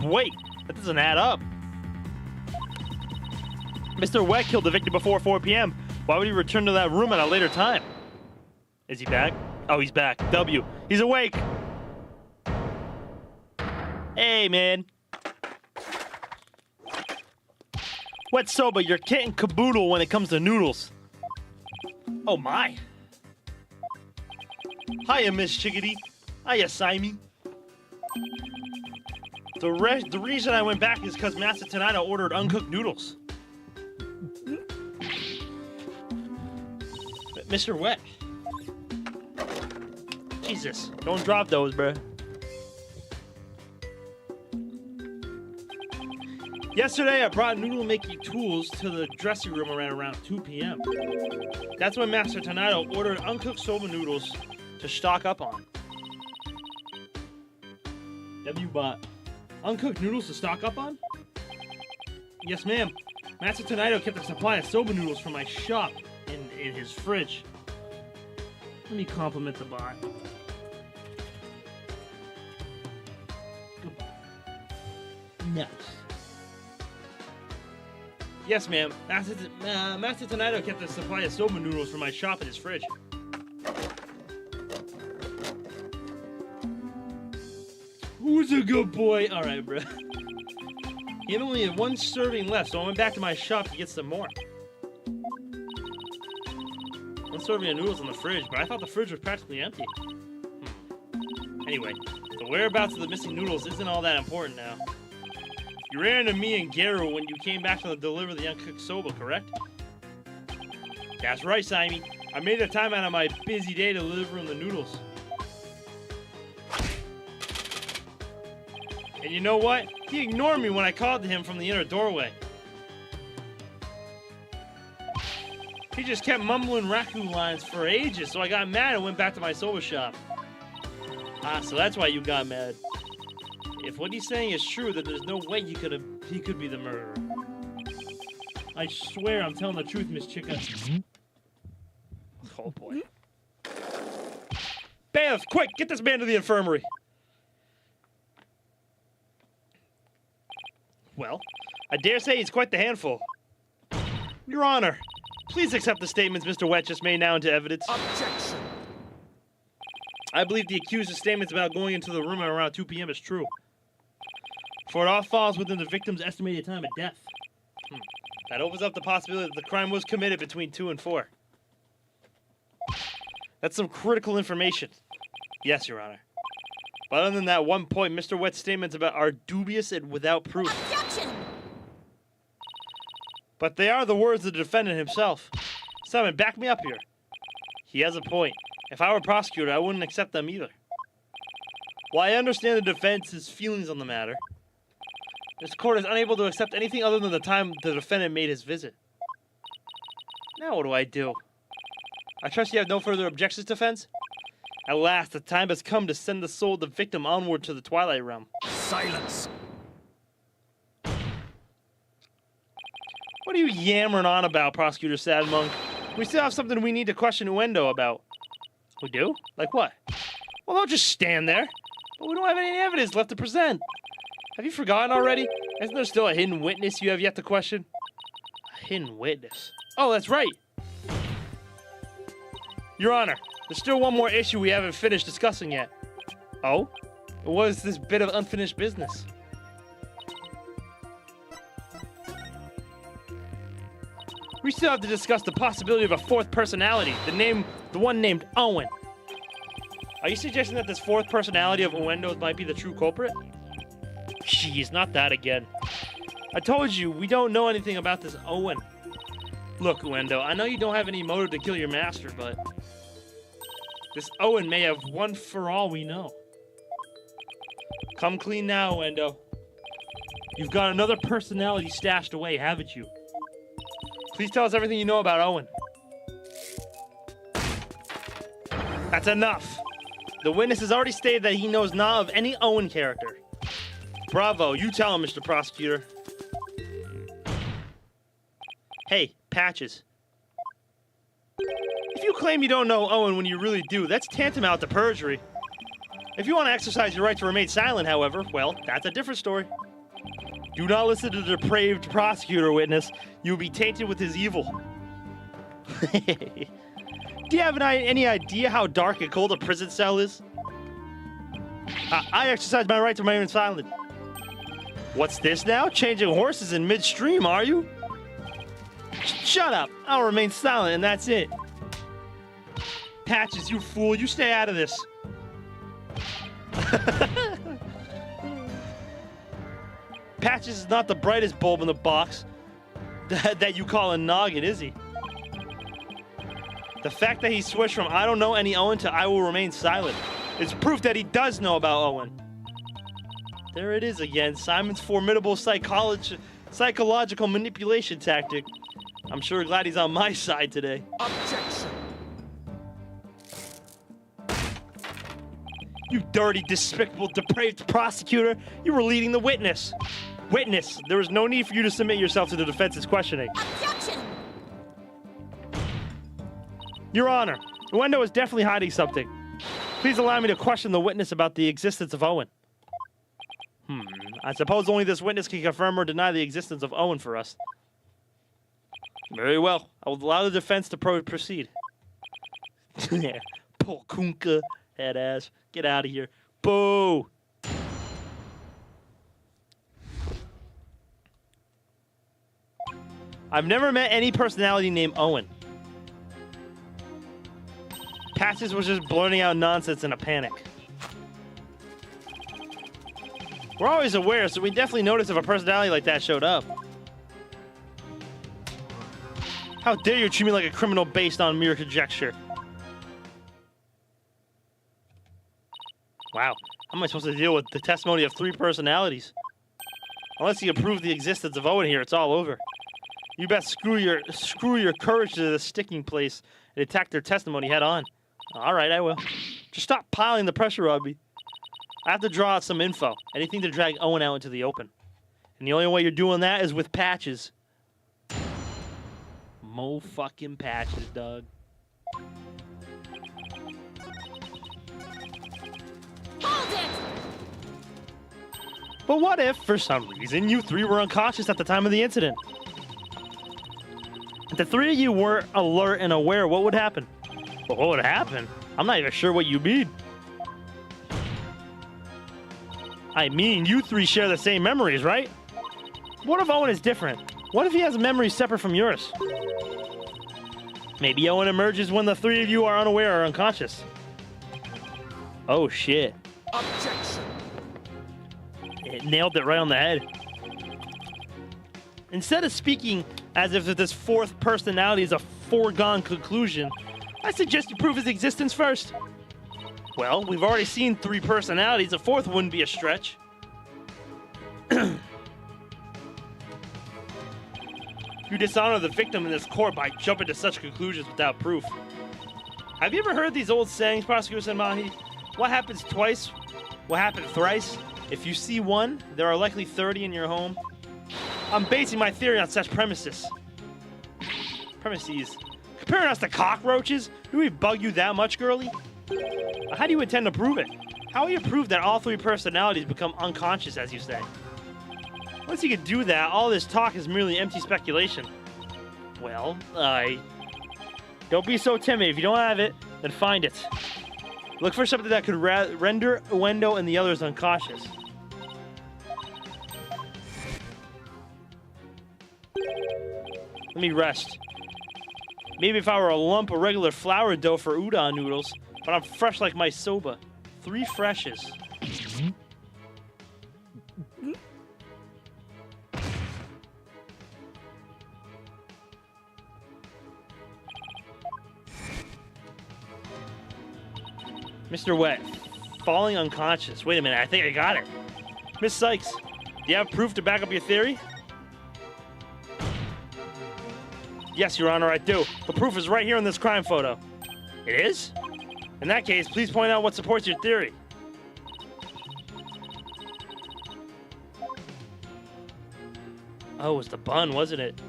Wait, that doesn't add up. Mr. Wet killed the victim before 4 p.m. Why would he return to that room at a later time? Is he back? Oh, he's back. W. He's awake. Hey, man. Wet Soba, you're kit and caboodle when it comes to noodles. Oh, my. Hiya, Miss Chickadee. Hiya, Simon. The reason I went back is because Master Tanada ordered uncooked noodles. Mr. Wet. Jesus, don't drop those, bruh. Yesterday, I brought noodle-making tools to the dressing room around 2 p.m. That's when Master Tanada ordered uncooked soba noodles to stock up on. W bought uncooked noodles to stock up on? Yes, ma'am. Master Tanada kept a supply of soba noodles from my shop in his fridge. Let me compliment the bot. Goodbye. Nice. Yes, ma'am. Master Tanada kept a supply of soba noodles from my shop in his fridge. Who's a good boy? All right, bro. He had only one serving left, so I went back to my shop to get some more. One serving of noodles in the fridge, but I thought the fridge was practically empty. Anyway, the whereabouts of the missing noodles isn't all that important now. You ran into me and Garu when you came back to deliver the uncooked soba, correct? That's right, Simon. I made the time out of my busy day to deliver him the noodles. And you know what? He ignored me when I called to him from the inner doorway. He just kept mumbling Raku lines for ages, so I got mad and went back to my soba shop. Ah, so that's why you got mad. If what he's saying is true, then there's no way he could be the murderer. I swear I'm telling the truth, Miss Chica. Oh boy. Bailiff, quick, get this man to the infirmary. Well, I dare say he's quite the handful. Your Honor, please accept the statements Mr. Wet just made now into evidence. Objection. I believe the accused's statements about going into the room at around 2 p.m. is true. For it all falls within the victim's estimated time of death. That opens up the possibility that the crime was committed between 2 and 4. That's some critical information. Yes, Your Honor. But other than that one point, Mr. Wet's statements about are dubious and without proof. Objection! But they are the words of the defendant himself. Simon, back me up here. He has a point. If I were prosecutor, I wouldn't accept them either. While I understand the defense's feelings on the matter, this court is unable to accept anything other than the time the defendant made his visit. Now what do? I trust you have no further objections, defense? At last, the time has come to send the soul of the victim onward to the Twilight Realm. Silence. What are you yammering on about, Prosecutor Sadmonk? We still have something we need to question Uendo about. We do? Like what? Well, don't just stand there. But we don't have any evidence left to present. Have you forgotten already? Isn't there still a hidden witness you have yet to question? A hidden witness? Oh, that's right. Your Honor, there's still one more issue we haven't finished discussing yet. Oh? What is this bit of unfinished business? We still have to discuss the possibility of a fourth personality, the one named Owen. Are you suggesting that this fourth personality of Uendo's might be the true culprit? Jeez, not that again. I told you, we don't know anything about this Owen. Look, Uendo, I know you don't have any motive to kill your master, but this Owen may have one for all we know. Come clean now, Uendo. You've got another personality stashed away, haven't you? Please tell us everything you know about Owen. That's enough. The witness has already stated that he knows not of any Owen character. Bravo, you tell him, Mr. Prosecutor. Hey, Patches. If you claim you don't know Owen when you really do, that's tantamount to perjury. If you want to exercise your right to remain silent, however, well, that's a different story. Do not listen to the depraved prosecutor, witness. You will be tainted with his evil. Do you have any idea how dark and cold a prison cell is? I exercise my right to remain silent. What's this now? Changing horses in midstream, are you? Shut up. I'll remain silent and that's it. Patches, you fool. You stay out of this. Patches is not the brightest bulb in the box that you call a noggin, is he? The fact that he switched from I don't know any Owen to I will remain silent is proof that he does know about Owen. There it is again, Simon's formidable psychological manipulation tactic. I'm sure glad he's on my side today. Objection. You dirty, despicable, depraved prosecutor. You were leading the witness. Witness, there is no need for you to submit yourself to the defense's questioning. Objection! Your Honor, Uendo is definitely hiding something. Please allow me to question the witness about the existence of Owen. I suppose only this witness can confirm or deny the existence of Owen for us. Very well. I will allow the defense to proceed. Poor Kunka, head ass. Get out of here. Boo! I've never met any personality named Owen. Patches was just blurting out nonsense in a panic. We're always aware, so we definitely notice if a personality like that showed up. How dare you treat me like a criminal based on mere conjecture? Wow, how am I supposed to deal with the testimony of 3 personalities? Unless you approve the existence of Owen here, it's all over. You best screw your courage to the sticking place and attack their testimony head on. All right, I will. Just stop piling the pressure on me. I have to draw out some info. Anything to drag Owen out into the open. And the only way you're doing that is with Patches. Mo fucking Patches, Doug. Hold it! But what if, for some reason, you 3 were unconscious at the time of the incident? If the 3 of you were alert and aware, what would happen? Well, what would happen? I'm not even sure what you mean. I mean, you 3 share the same memories, right? What if Owen is different? What if he has memories separate from yours? Maybe Owen emerges when the 3 of you are unaware or unconscious. Oh, shit. Objection. It nailed it right on the head. Instead of speaking as if this 4th personality is a foregone conclusion, I suggest you prove his existence first. Well, we've already seen 3 personalities. A 4th wouldn't be a stretch. You dishonor the victim in this court by jumping to such conclusions without proof. Have you ever heard these old sayings, Prosecutor Senmahi? What happens twice? What happens thrice? If you see 1, there are likely 30 in your home. I'm basing my theory on such premises. Comparing us to cockroaches? Do we bug you that much, girlie? How do you intend to prove it? How will you prove that all 3 personalities become unconscious, as you say? Once you can do that, all this talk is merely empty speculation. Well, don't be so timid. If you don't have it, then find it. Look for something that could render Uendo and the others unconscious. Let me rest. Maybe if I were a lump of regular flour dough for udon noodles, but I'm fresh like my soba. 3 freshes. Mr. Wet, falling unconscious. Wait a minute, I think I got it. Miss Sykes, do you have proof to back up your theory? Yes, Your Honor, I do. The proof is right here in this crime photo. It is? In that case, please point out what supports your theory. Oh, it was the bun, wasn't it?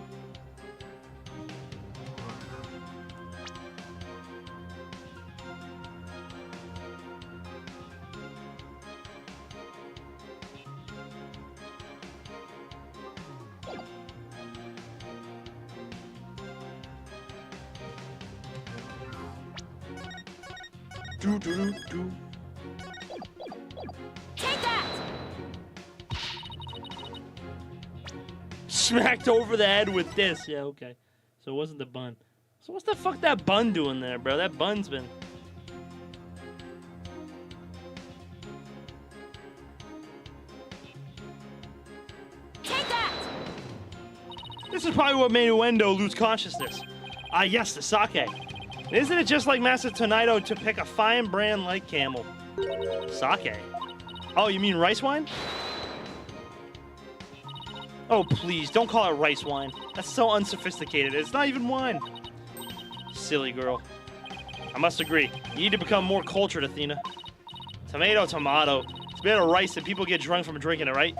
Do, do, do, do. Take that! Smacked over the head with this. Yeah, okay. So it wasn't the bun. So what's the fuck that bun doing there, bro? That bun's been... Take that! This is probably what made Uendo lose consciousness. Ah, yes, the sake. Isn't it just like Master Tonito to pick a fine brand like Camel? Sake. Oh, you mean rice wine? Oh, please, don't call it rice wine. That's so unsophisticated. It's not even wine. Silly girl. I must agree. You need to become more cultured, Athena. Tomato, tomato. It's made of rice and people get drunk from drinking it, right?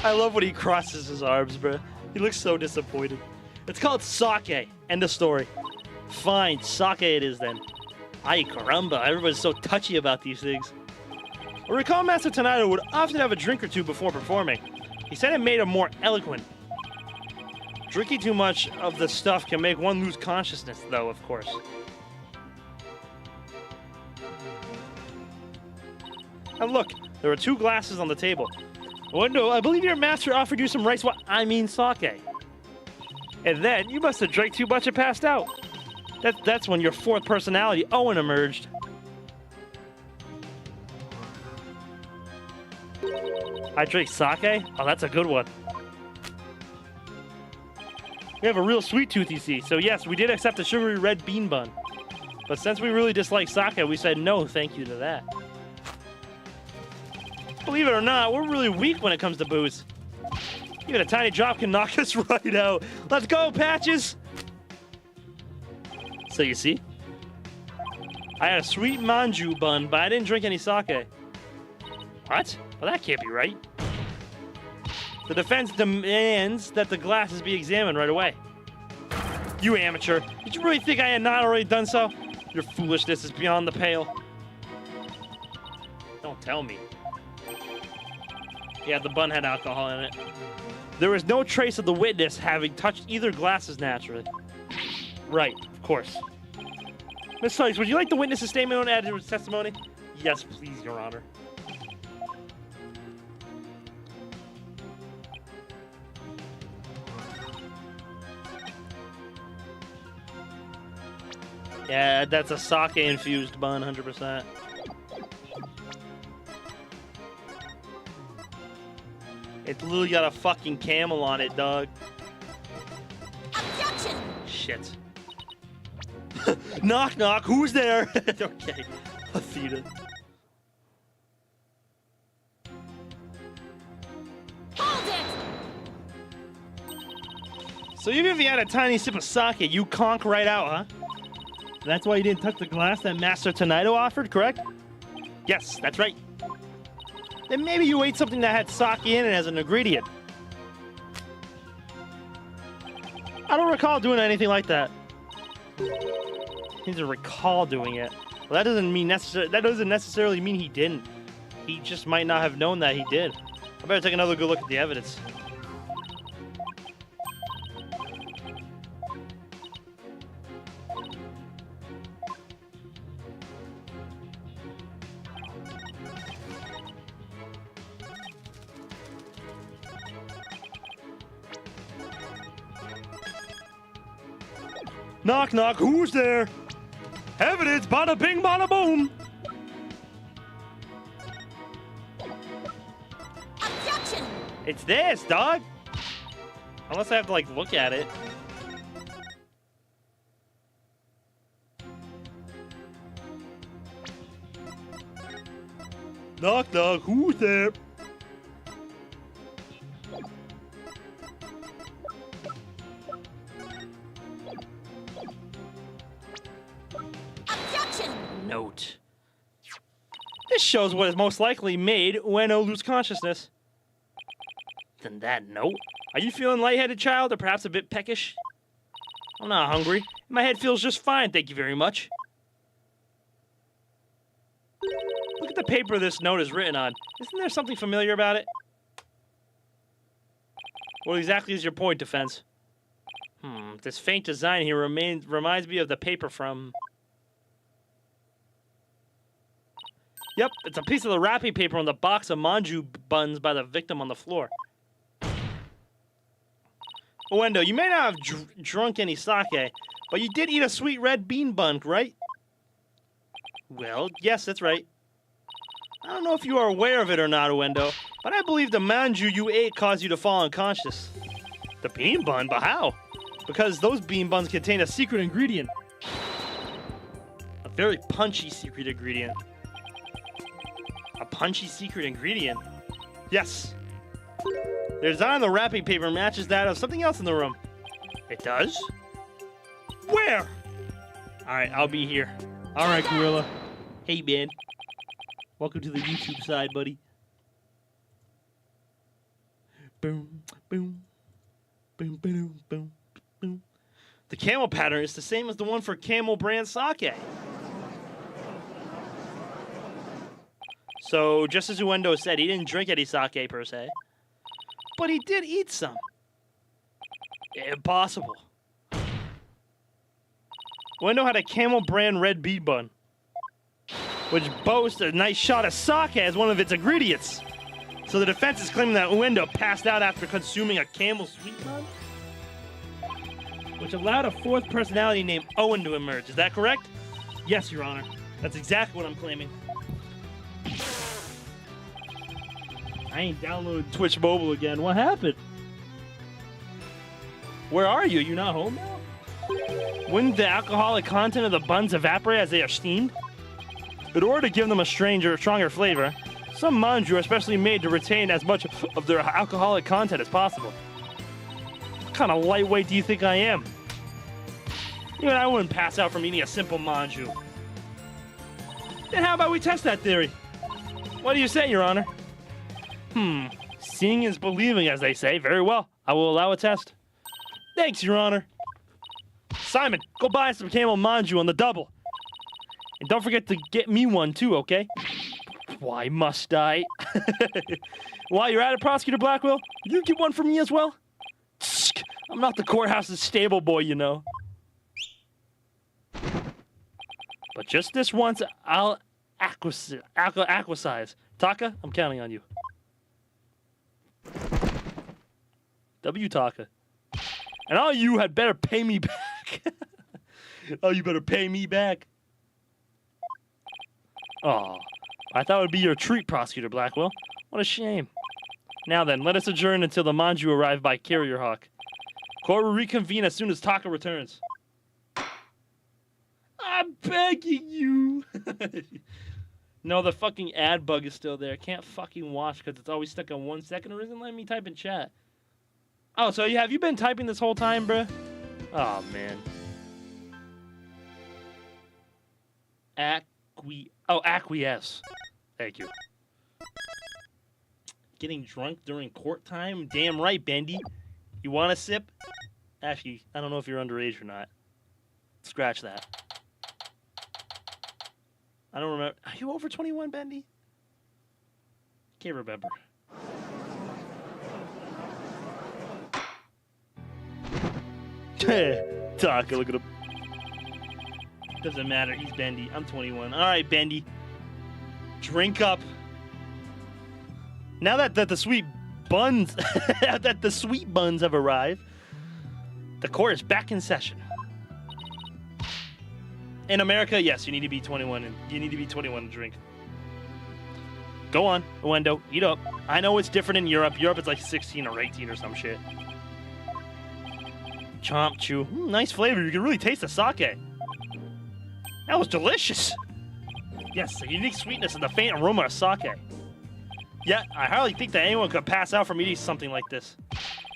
I love when he crosses his arms, bro. He looks so disappointed. It's called sake. End of story. Fine, sake it is then. Ay, caramba. Everybody's so touchy about these things. I recall Master Tonito would often have a drink or two before performing. He said it made him more eloquent. Drinking too much of the stuff can make one lose consciousness, though, of course. And look, there are 2 glasses on the table. Uendo, I believe your master offered you some rice sake. And then you must have drank too much and passed out. That's when your 4th personality, Owen, emerged. I drink sake? Oh, that's a good one. We have a real sweet tooth, you see. So yes, we did accept a sugary red bean bun. But since we really dislike sake, we said no thank you to that. Believe it or not, we're really weak when it comes to booze. Even a tiny drop can knock us right out. Let's go, Patches! So you see? I had a sweet manju bun, but I didn't drink any sake. What? Well, that can't be right. The defense demands that the glasses be examined right away. You amateur. Did you really think I had not already done so? Your foolishness is beyond the pale. Don't tell me. Yeah, the bun had alcohol in it. There was no trace of the witness having touched either glasses naturally. Right, of course. Miss Sykes, would you like the witness's statement on added to his testimony? Yes, please, Your Honor. Yeah, that's a sake-infused bun, 100%. It's literally got a fucking camel on it, dog. Objection! Shit. Knock, knock, who's there? Okay, Athena. Hold it! So even if you had a tiny sip of sake, you conk right out, huh? That's why you didn't touch the glass that Master Tonito offered, correct? Yes, that's right. Then maybe you ate something that had sake in it as an ingredient. I don't recall doing anything like that. He doesn't recall doing it. Well, that doesn't necessarily mean he didn't. He just might not have known that he did. I better take another good look at the evidence. Knock, knock, who's there? Evidence, bada bing, bada boom. Objection! It's this, dog. Unless I have to, like, look at it. Knock, knock, who's there? Objection! Note. This shows what is most likely made Ueno lose consciousness. Then that note. Are you feeling lightheaded, child, or perhaps a bit peckish? I'm not hungry. My head feels just fine, thank you very much. Look at the paper this note is written on. Isn't there something familiar about it? What exactly is your point, Defense? This faint design here reminds me of the paper from... Yep, it's a piece of the wrapping paper on the box of manju buns by the victim on the floor. Uendo, you may not have drunk any sake, but you did eat a sweet red bean bun, right? Well, yes, that's right. I don't know if you are aware of it or not, Uendo, but I believe the manju you ate caused you to fall unconscious. The bean bun? But how? Because those bean buns contain a secret ingredient. A very punchy secret ingredient. A punchy secret ingredient? Yes. The design on the wrapping paper matches that of something else in the room. It does? Where? Alright, I'll be here. Alright, Gorilla. Hey, man. Welcome to the YouTube side, buddy. Boom, boom. Boom, boom, boom, boom. The camel pattern is the same as the one for Camel brand sake. So, just as Uendo said, he didn't drink any sake per se. But he did eat some. Impossible. Uendo had a Camel brand red bean bun, which boasts a nice shot of sake as one of its ingredients. So the defense is claiming that Uendo passed out after consuming a Camel sweet bun, which allowed a fourth personality named Owen to emerge. Is that correct? Yes, Your Honor. That's exactly what I'm claiming. I ain't downloaded Twitch Mobile again. What happened? Where are you? You not home now? Wouldn't the alcoholic content of the buns evaporate as they are steamed? In order to give them a stronger flavor, some manju are specially made to retain as much of their alcoholic content as possible. What kind of lightweight do you think I am? Even I wouldn't pass out from eating a simple manju. Then how about we test that theory? What do you say, Your Honor? Seeing is believing, as they say. Very well. I will allow a test. Thanks, Your Honor. Simon, go buy some Camel manju on the double. And don't forget to get me one, too, okay? Why must I? While you're at it, Prosecutor Blackwell, you get one for me as well? Tsk, I'm not the courthouse's stable boy, you know. But just this once, I'll acquiesce. Taka, I'm counting on you. W. Taka. And all you had better pay me back. Oh, you better pay me back. Oh, I thought it would be your treat, Prosecutor Blackwell. What a shame. Now then, let us adjourn until the manju arrive by Carrier Hawk. Court will reconvene as soon as Taka returns. I'm begging you. No, the fucking ad bug is still there. Can't fucking watch because it's always stuck on 1 second or isn't letting me type in chat. Oh, so have you been typing this whole time, bruh? Oh, man. Acquiesce. Thank you. Getting drunk during court time? Damn right, Bendy. You want a sip? Actually, I don't know if you're underage or not. Scratch that. I don't remember. Are you over 21, Bendy? Can't remember. Taka, look at him. Doesn't matter. He's Bendy. I'm 21. All right, Bendy. Drink up. Now that the sweet buns, have arrived, the court is back in session. In America, yes, you need to be 21, and you need to be 21 to drink. Go on, Uendo, eat up. I know it's different in Europe. Europe, it's like 16 or 18 or some shit. Chomp, chew. Nice flavor. You can really taste the sake. That was delicious. Yes, the unique sweetness and the faint aroma of sake. Yeah, I hardly think that anyone could pass out from eating something like this.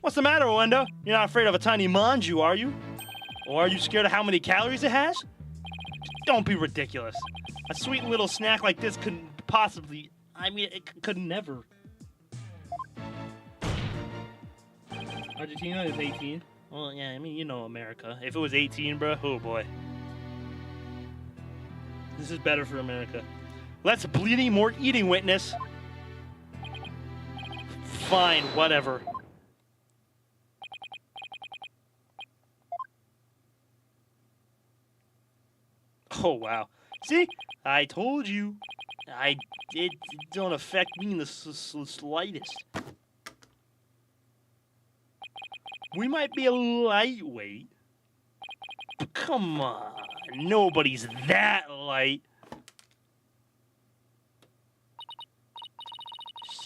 What's the matter, Uendo? You're not afraid of a tiny manju, are you? Or are you scared of how many calories it has? Don't be ridiculous. A sweet little snack like this couldn't possibly... I mean, it could never. Argentina is 18. Well, yeah, I mean, you know America. If it was 18, bro, oh boy. This is better for America. Let's bleeding more eating witness. Fine, whatever. Oh, wow. See? I told you. It don't affect me in the slightest. We might be a lightweight, but come on, nobody's that light.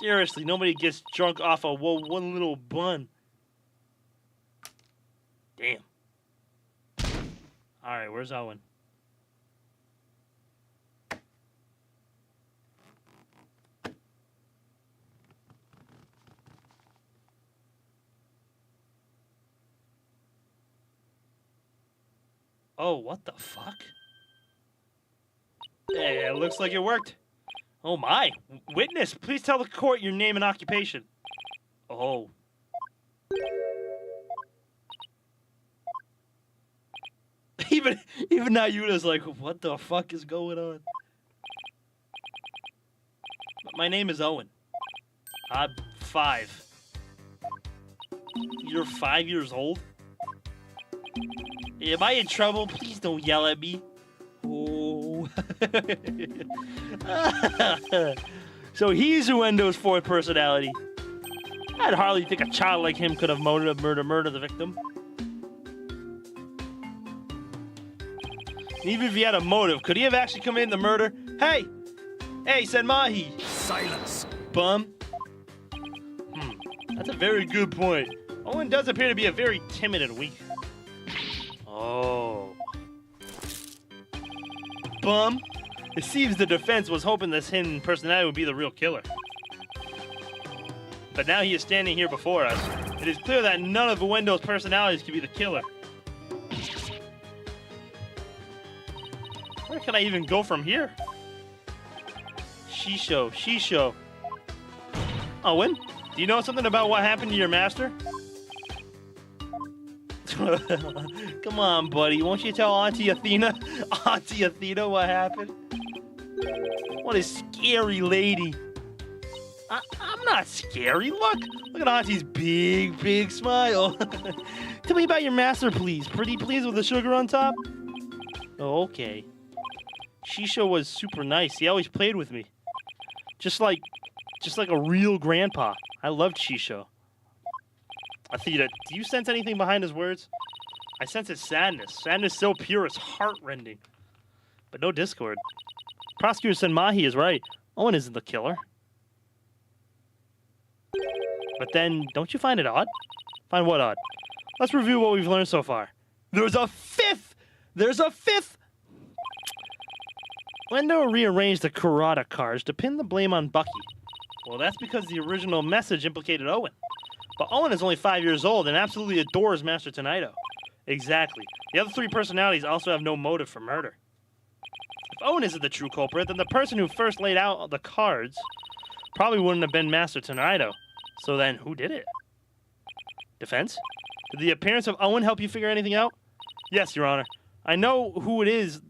Seriously, nobody gets drunk off of one little bun. Damn. All right, where's Owen? Oh, what the fuck? Hey, it looks like it worked. Oh my. Witness, please tell the court your name and occupation. Oh. Even Nayuda's like, what the fuck is going on? My name is Owen. I'm 5. You're 5 years old? Am I in trouble? Please don't yell at me. Oh. So he's Uendo's fourth personality. I'd hardly think a child like him could have murdered the victim. Even if he had a motive, could he have actually committed the murder? Hey, Senmahi. Silence. Bum. That's a very good point. Owen does appear to be a very timid and weak. Oh. Bum. It seems the defense was hoping this hidden personality would be the real killer. But now he is standing here before us. It is clear that none of Uendo's personalities can be the killer. Where can I even go from here? Shisho. Owen, do you know something about what happened to your master? Come on, buddy. Won't you tell Auntie Athena? Auntie Athena, what happened? What a scary lady. I'm not scary. Look at Auntie's big smile. Tell me about your master, please. Pretty please with the sugar on top? Oh, okay. Shisho was super nice. He always played with me. Just like a real grandpa. I loved Shisho. Athena, do you sense anything behind his words? I sense his sadness. Sadness so pure it's heart-rending. But no discord. Prosecutor Senmahi is right. Owen isn't the killer. But then, don't you find it odd? Find what odd? Let's review what we've learned so far. There's a fifth! Uendo rearranged the Kurata cards to pin the blame on Bucky. Well, that's because the original message implicated Owen. But Owen is only 5 years old and absolutely adores Master Tonido. Exactly. The other 3 personalities also have no motive for murder. If Owen isn't the true culprit, then the person who first laid out the cards probably wouldn't have been Master Tonido. So then, who did it? Defense? Did the appearance of Owen help you figure anything out? Yes, Your Honor. I know who it is.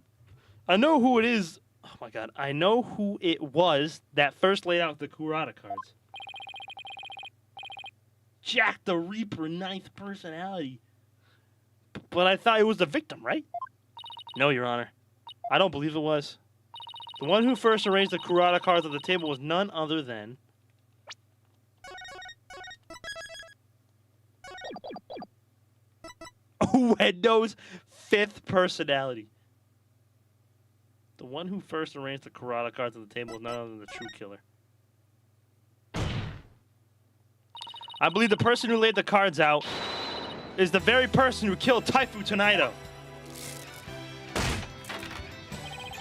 Oh my god. I know who it was that first laid out the Kurata cards. Jack the Reaper, 9th personality. But I thought it was the victim, right? No, Your Honor. I don't believe it was. The one who first arranged the Kurata cards on the table was none other than... Uendo's 5th personality. The one who first arranged the Kurata cards on the table was none other than the true killer. I believe the person who laid the cards out is the very person who killed Taifu Tonido.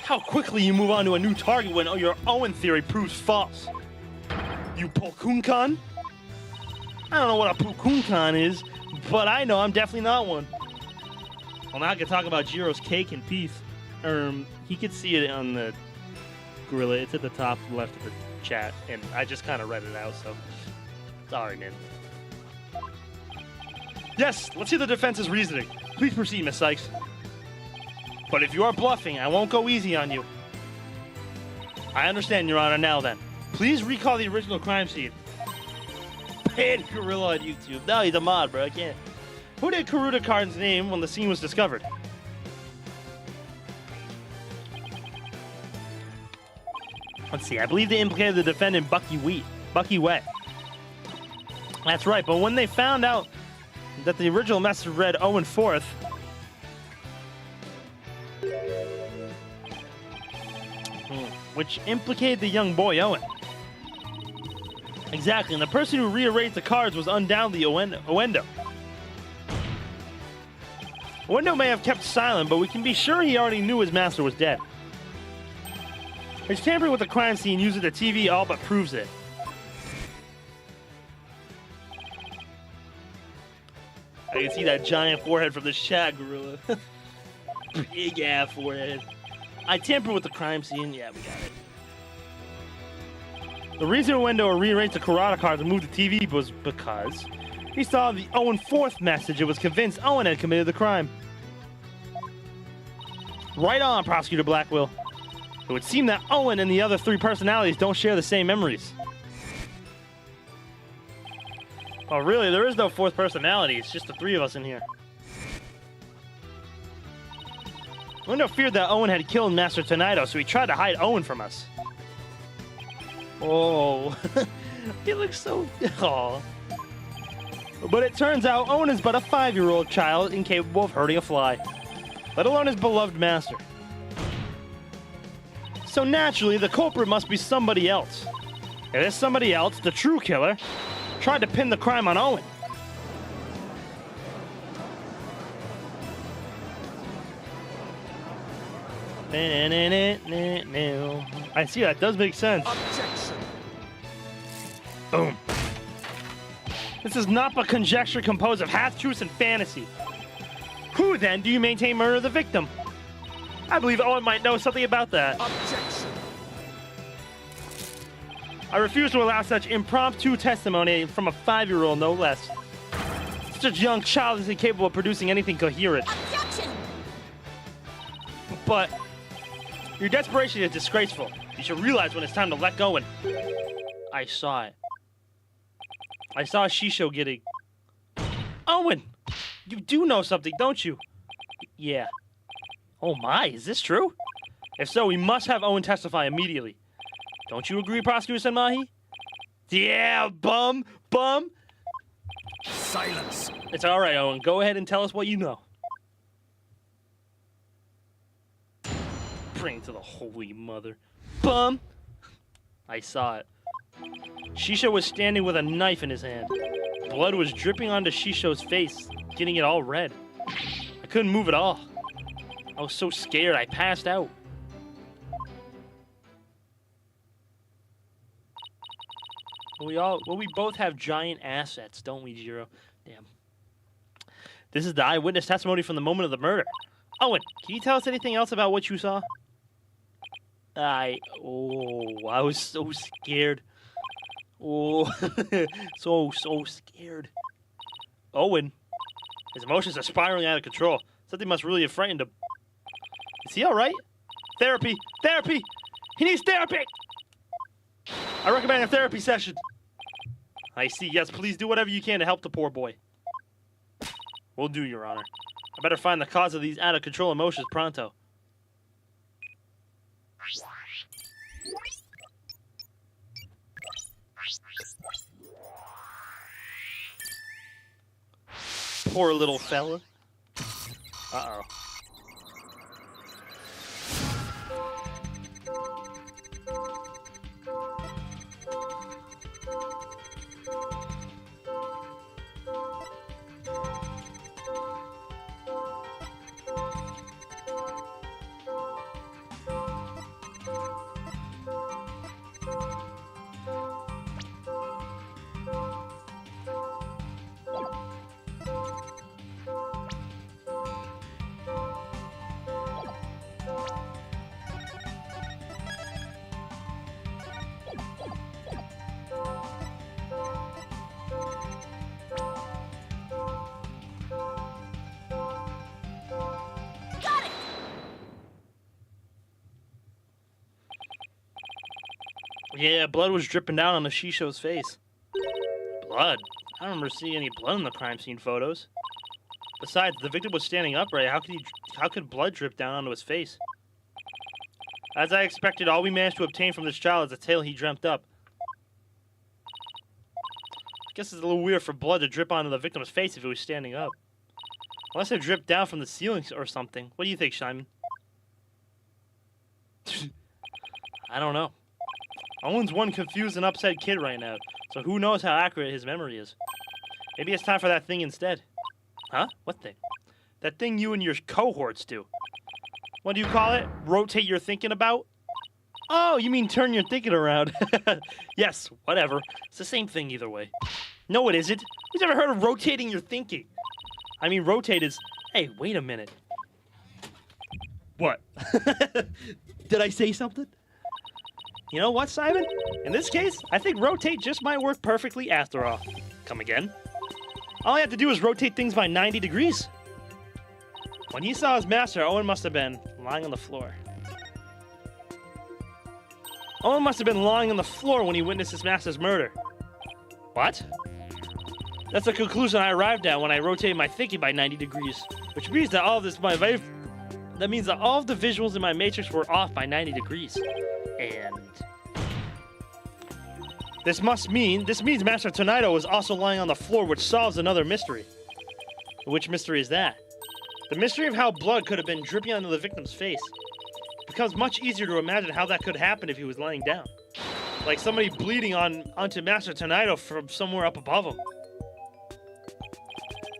How quickly you move on to a new target when your Owen theory proves false. You Pokunkan? I don't know what a Pokunkan is, but I know I'm definitely not one. Well, now I can talk about Jiro's cake and peace. He could see it on the gorilla. It's at the top left of the chat, and I just kind of read it out, so sorry, man. Yes, let's hear the defense's reasoning. Please proceed, Miss Sykes. But if you are bluffing, I won't go easy on you. I understand, Your Honor. Now then, please recall the original crime scene. Banned gorilla on YouTube. No, he's a mod, bro. I can't. Who did Kurata Card's name when the scene was discovered? Let's see. I believe they implicated the defendant, Bucky Wet. That's right, but when they found out that the original message read Owen 4th, which implicated the young boy, Owen. Exactly, and the person who rearranged the cards was undoubtedly Owendo. Owendo may have kept silent, but we can be sure he already knew his master was dead. His tampering with the crime scene using the TV all but proves it. I can see that giant forehead from the Shag Gorilla. Big ass forehead. I tampered with the crime scene. Yeah, we got it. The reason Owendo rearranged the Karate cards and moved the TV was because he saw the Owen 4th message and was convinced Owen had committed the crime. Right on, Prosecutor Blackwell. It would seem that Owen and the other 3 personalities don't share the same memories. Oh, really? There is no 4th personality. It's just the 3 of us in here. Owendo feared that Owen had killed Master Tonito, so he tried to hide Owen from us. Oh, he looks so... Aww. But it turns out Owen is but a 5-year-old child incapable of hurting a fly, let alone his beloved master. So naturally, the culprit must be somebody else. And this somebody else, the true killer, tried to pin the crime on Owen. I see, that does make sense. Objection. Boom. This is not but conjecture composed of half-truths and fantasy. Who, then, do you maintain murdered the victim? I believe Owen might know something about that. Objection. I refuse to allow such impromptu testimony from a 5-year-old, no less. Such a young child is incapable of producing anything coherent. Objection! But your desperation is disgraceful. You should realize when it's time to let go, and I saw it. I saw Shisho getting... Owen! You do know something, don't you? Yeah. Oh my, is this true? If so, we must have Owen testify immediately. Don't you agree, Prosecutor Senmahi? Yeah, bum! Silence. It's alright, Owen. Go ahead and tell us what you know. Praying to the Holy Mother. Bum! I saw it. Shisho was standing with a knife in his hand. Blood was dripping onto Shisho's face, getting it all red. I couldn't move at all. I was so scared I passed out. We both have giant assets, don't we, Jiro? Damn. This is the eyewitness testimony from the moment of the murder. Owen, can you tell us anything else about what you saw? I was so scared. Oh, so scared. Owen, his emotions are spiraling out of control. Something must really have frightened him. Is he all right? Therapy! He needs therapy! I recommend a therapy session. I see. Yes, please do whatever you can to help the poor boy. Will do, Your Honor. I better find the cause of these out-of-control emotions pronto. Poor little fella. Uh-oh. Yeah, blood was dripping down on the Shisho's face. Blood? I don't remember seeing any blood in the crime scene photos. Besides, the victim was standing upright. How could blood drip down onto his face? As I expected, all we managed to obtain from this child is a tale he dreamt up. I guess it's a little weird for blood to drip onto the victim's face if it was standing up. Unless it dripped down from the ceiling or something. What do you think, Simon? I don't know. Owen's one confused and upset kid right now, so who knows how accurate his memory is. Maybe it's time for that thing instead. Huh? What thing? That thing you and your cohorts do. What do you call it? Rotate your thinking about? Oh, you mean turn your thinking around. Yes, whatever. It's the same thing either way. No, it isn't. Who's ever heard of rotating your thinking? I mean, rotate is... Hey, wait a minute. What? Did I say something? You know what, Simon? In this case, I think rotate just might work perfectly after all. Come again? All I have to do is rotate things by 90 degrees. When he saw his master, Owen must have been lying on the floor. Owen must have been lying on the floor when he witnessed his master's murder. What? That's the conclusion I arrived at when I rotated my thinking by 90 degrees. Which means that all of this, that means that all of the visuals in my matrix were off by 90 degrees. And this means Master Tornado was also lying on the floor, which solves another mystery. Which mystery is that? The mystery of how blood could have been dripping onto the victim's face. It becomes much easier to imagine how that could happen if he was lying down. Like somebody bleeding onto Master Tornado from somewhere up above him.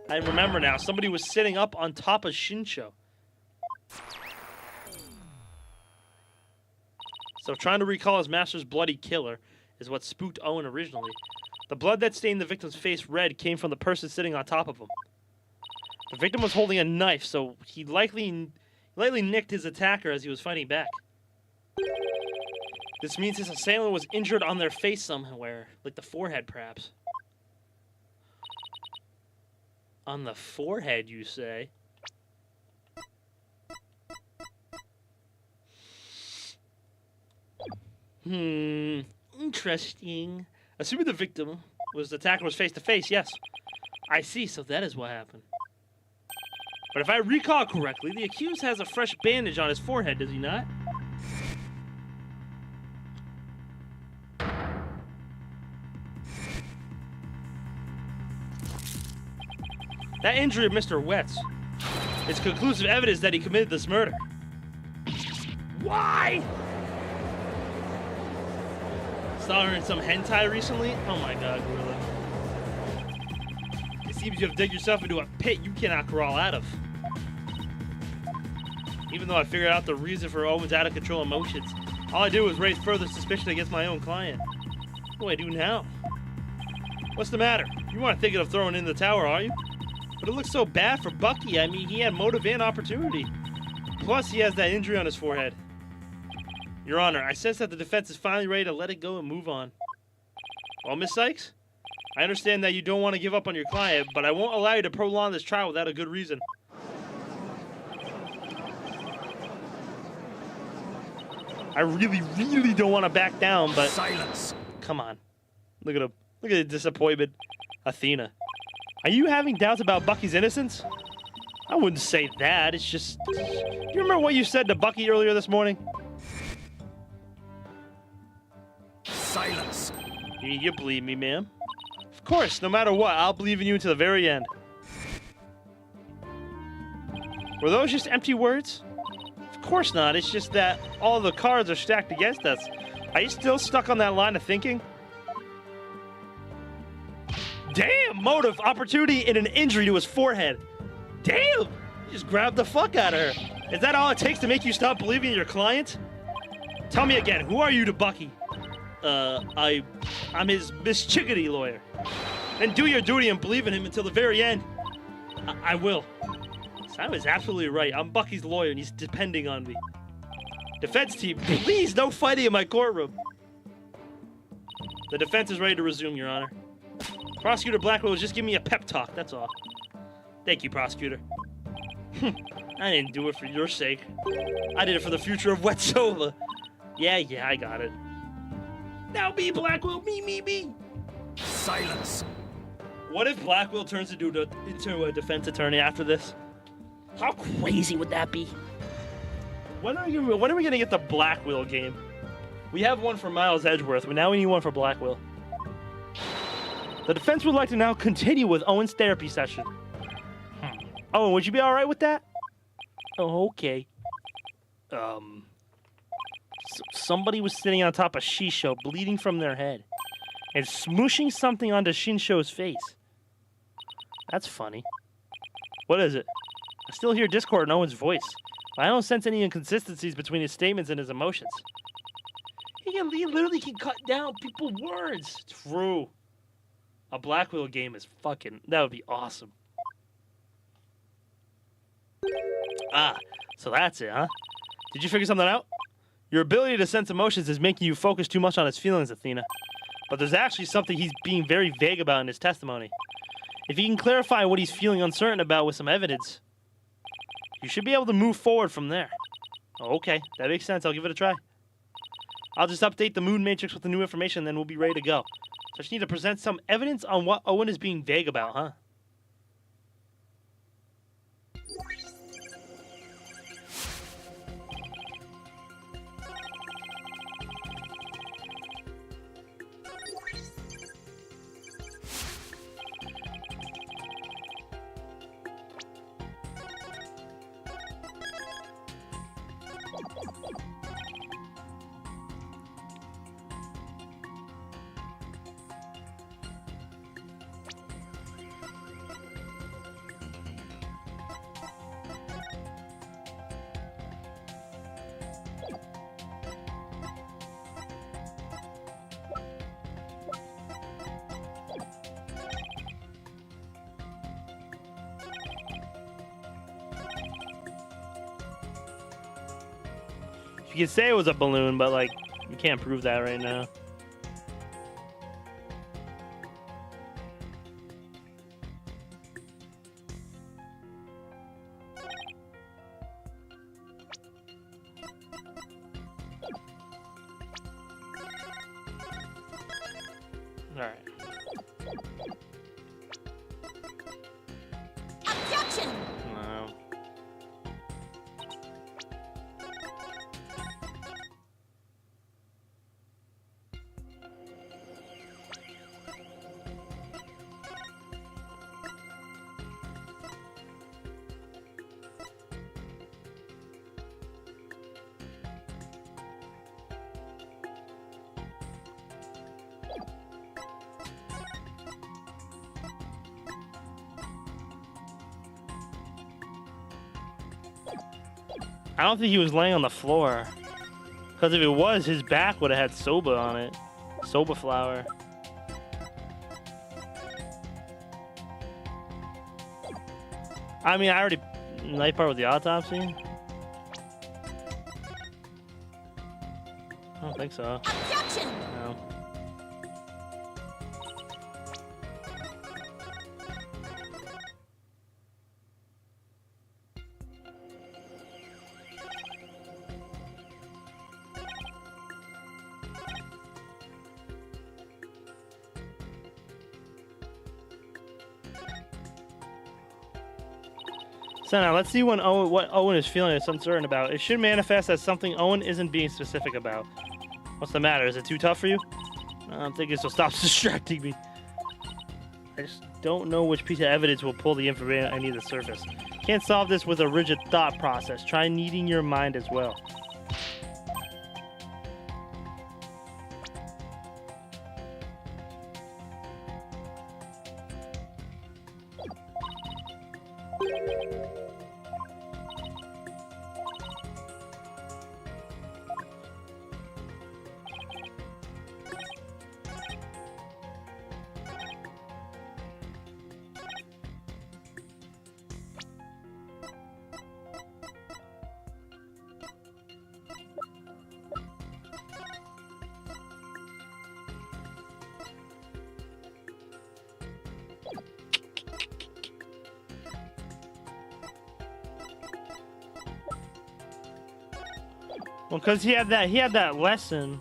I remember now, somebody was sitting up on top of Shincho. So trying to recall his master's bloody killer is what spooked Owen originally. The blood that stained the victim's face red came from the person sitting on top of him. The victim was holding a knife, so he lightly nicked his attacker as he was fighting back. This means his assailant was injured on their face somewhere, like the forehead perhaps. On the forehead, you say? Interesting. Assuming the victim was the attacker was face to face, yes. I see, so that is what happened. But if I recall correctly, the accused has a fresh bandage on his forehead, does he not? That injury of Mr. Wetz is conclusive evidence that he committed this murder. Why? Saw her in some hentai recently? Oh my god, Gorilla. It seems you have dug yourself into a pit you cannot crawl out of. Even though I figured out the reason for Owen's out-of-control emotions, all I did was raise further suspicion against my own client. What do I do now? What's the matter? You aren't thinking of throwing in the tower, are you? But it looks so bad for Bucky. I mean, he had motive and opportunity. Plus, he has that injury on his forehead. Your Honor, I sense that the defense is finally ready to let it go and move on. Well, Miss Sykes, I understand that you don't want to give up on your client, but I won't allow you to prolong this trial without a good reason. I really don't want to back down, but... Silence! Come on. Look at him. Look at the disappointment. Athena. Are you having doubts about Bucky's innocence? I wouldn't say that. It's just... Do you remember what you said to Bucky earlier this morning? Silence! You believe me, ma'am? Of course, no matter what, I'll believe in you until the very end. Were those just empty words? Of course not. It's just that all the cards are stacked against us. Are you still stuck on that line of thinking? Damn! Motive, opportunity, and an injury to his forehead. Damn! You just grabbed the fuck out of her. Is that all it takes to make you stop believing in your client? Tell me again, who are you to Bucky? I'm his Miss Chickadee lawyer. Then do your duty and believe in him until the very end. I will. Simon's absolutely right. I'm Bucky's lawyer and he's depending on me. Defense team, please, no fighting in my courtroom. The defense is ready to resume, Your Honor. Prosecutor Blackwell was just giving me a pep talk, that's all. Thank you, Prosecutor. I didn't do it for your sake. I did it for the future of Wetsoba. Yeah, I got it. Now me, Blackwell, me. Silence! What if Blackwell turns into a defense attorney after this? How crazy would that be? When are we gonna get the Blackwell game? We have one for Miles Edgeworth, but now we need one for Blackwell. The defense would like to now continue with Owen's therapy session. Owen, would you be all right with that? Oh, okay. Somebody was sitting on top of Shisho, bleeding from their head, and smooshing something onto Shinsho's face. That's funny. What is it? I still hear discord in Owen's voice. I don't sense any inconsistencies between his statements and his emotions. He literally can cut down people's words. True. A Blackwell game is fucking... That would be awesome. So that's it, huh? Did you figure something out? Your ability to sense emotions is making you focus too much on his feelings, Athena. But there's actually something he's being very vague about in his testimony. If he can clarify what he's feeling uncertain about with some evidence, you should be able to move forward from there. Okay, that makes sense. I'll give it a try. I'll just update the moon matrix with the new information, then we'll be ready to go. So I just need to present some evidence on what Owen is being vague about, huh? You can say it was a balloon, but, like, you can't prove that right now. Alright. Objection! No. I don't think he was laying on the floor. Because if it was, his back would have had soba on it. Soba flower. I mean, I already... Night part with the autopsy? I don't think so. Objection! No. So now, let's see what Owen is feeling is uncertain about. It should manifest as something Owen isn't being specific about. What's the matter? Is it too tough for you? I don't think it, so stop distracting me. I just don't know which piece of evidence will pull the information I need to surface. Can't solve this with a rigid thought process. Try kneading your mind as well. Well, because he had that lesson.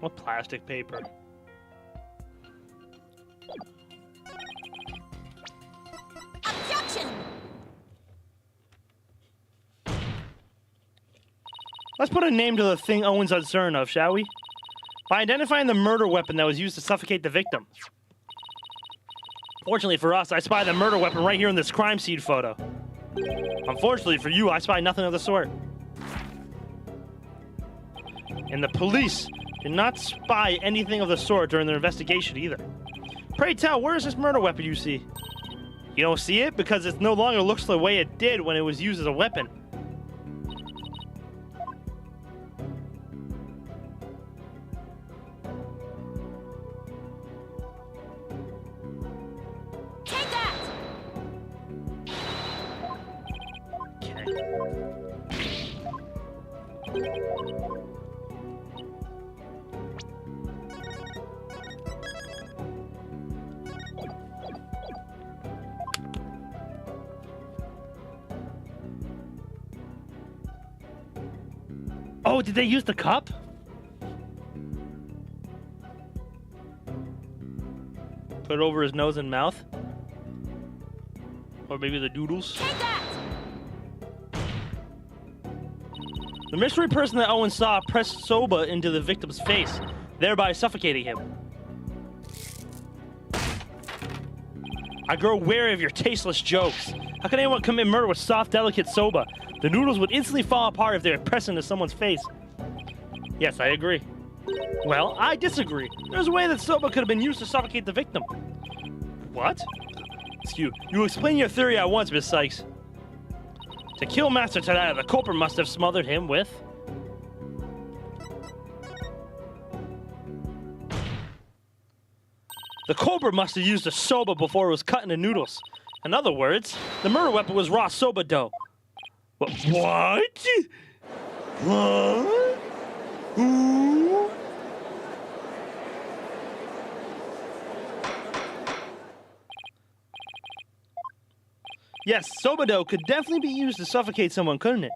What plastic paper? Objection! Let's put a name to the thing Owen's uncertain of, shall we? By identifying the murder weapon that was used to suffocate the victim. Fortunately for us, I spy the murder weapon right here in this crime scene photo. Unfortunately for you, I spy nothing of the sort. And the police did not spy anything of the sort during their investigation either. Pray tell, where is this murder weapon you see? You don't see it because it no longer looks the way it did when it was used as a weapon. Take that! Oh, did they use the cup? Put it over his nose and mouth? Or maybe the doodles? Take that! The mystery person that Owen saw pressed Soba into the victim's face, thereby suffocating him. I grow wary of your tasteless jokes. How can anyone commit murder with soft, delicate Soba? The noodles would instantly fall apart if they were pressed into someone's face. Yes, I agree. Well, I disagree. There's a way that Soba could have been used to suffocate the victim. What? Excuse you explain your theory at once, Miss Sykes. To kill Master Tada, the culprit must have smothered him with... The culprit must have used a soba before it was cut into noodles. In other words, the murder weapon was raw soba dough. What? What? Who? Yes, soba dough could definitely be used to suffocate someone, couldn't it?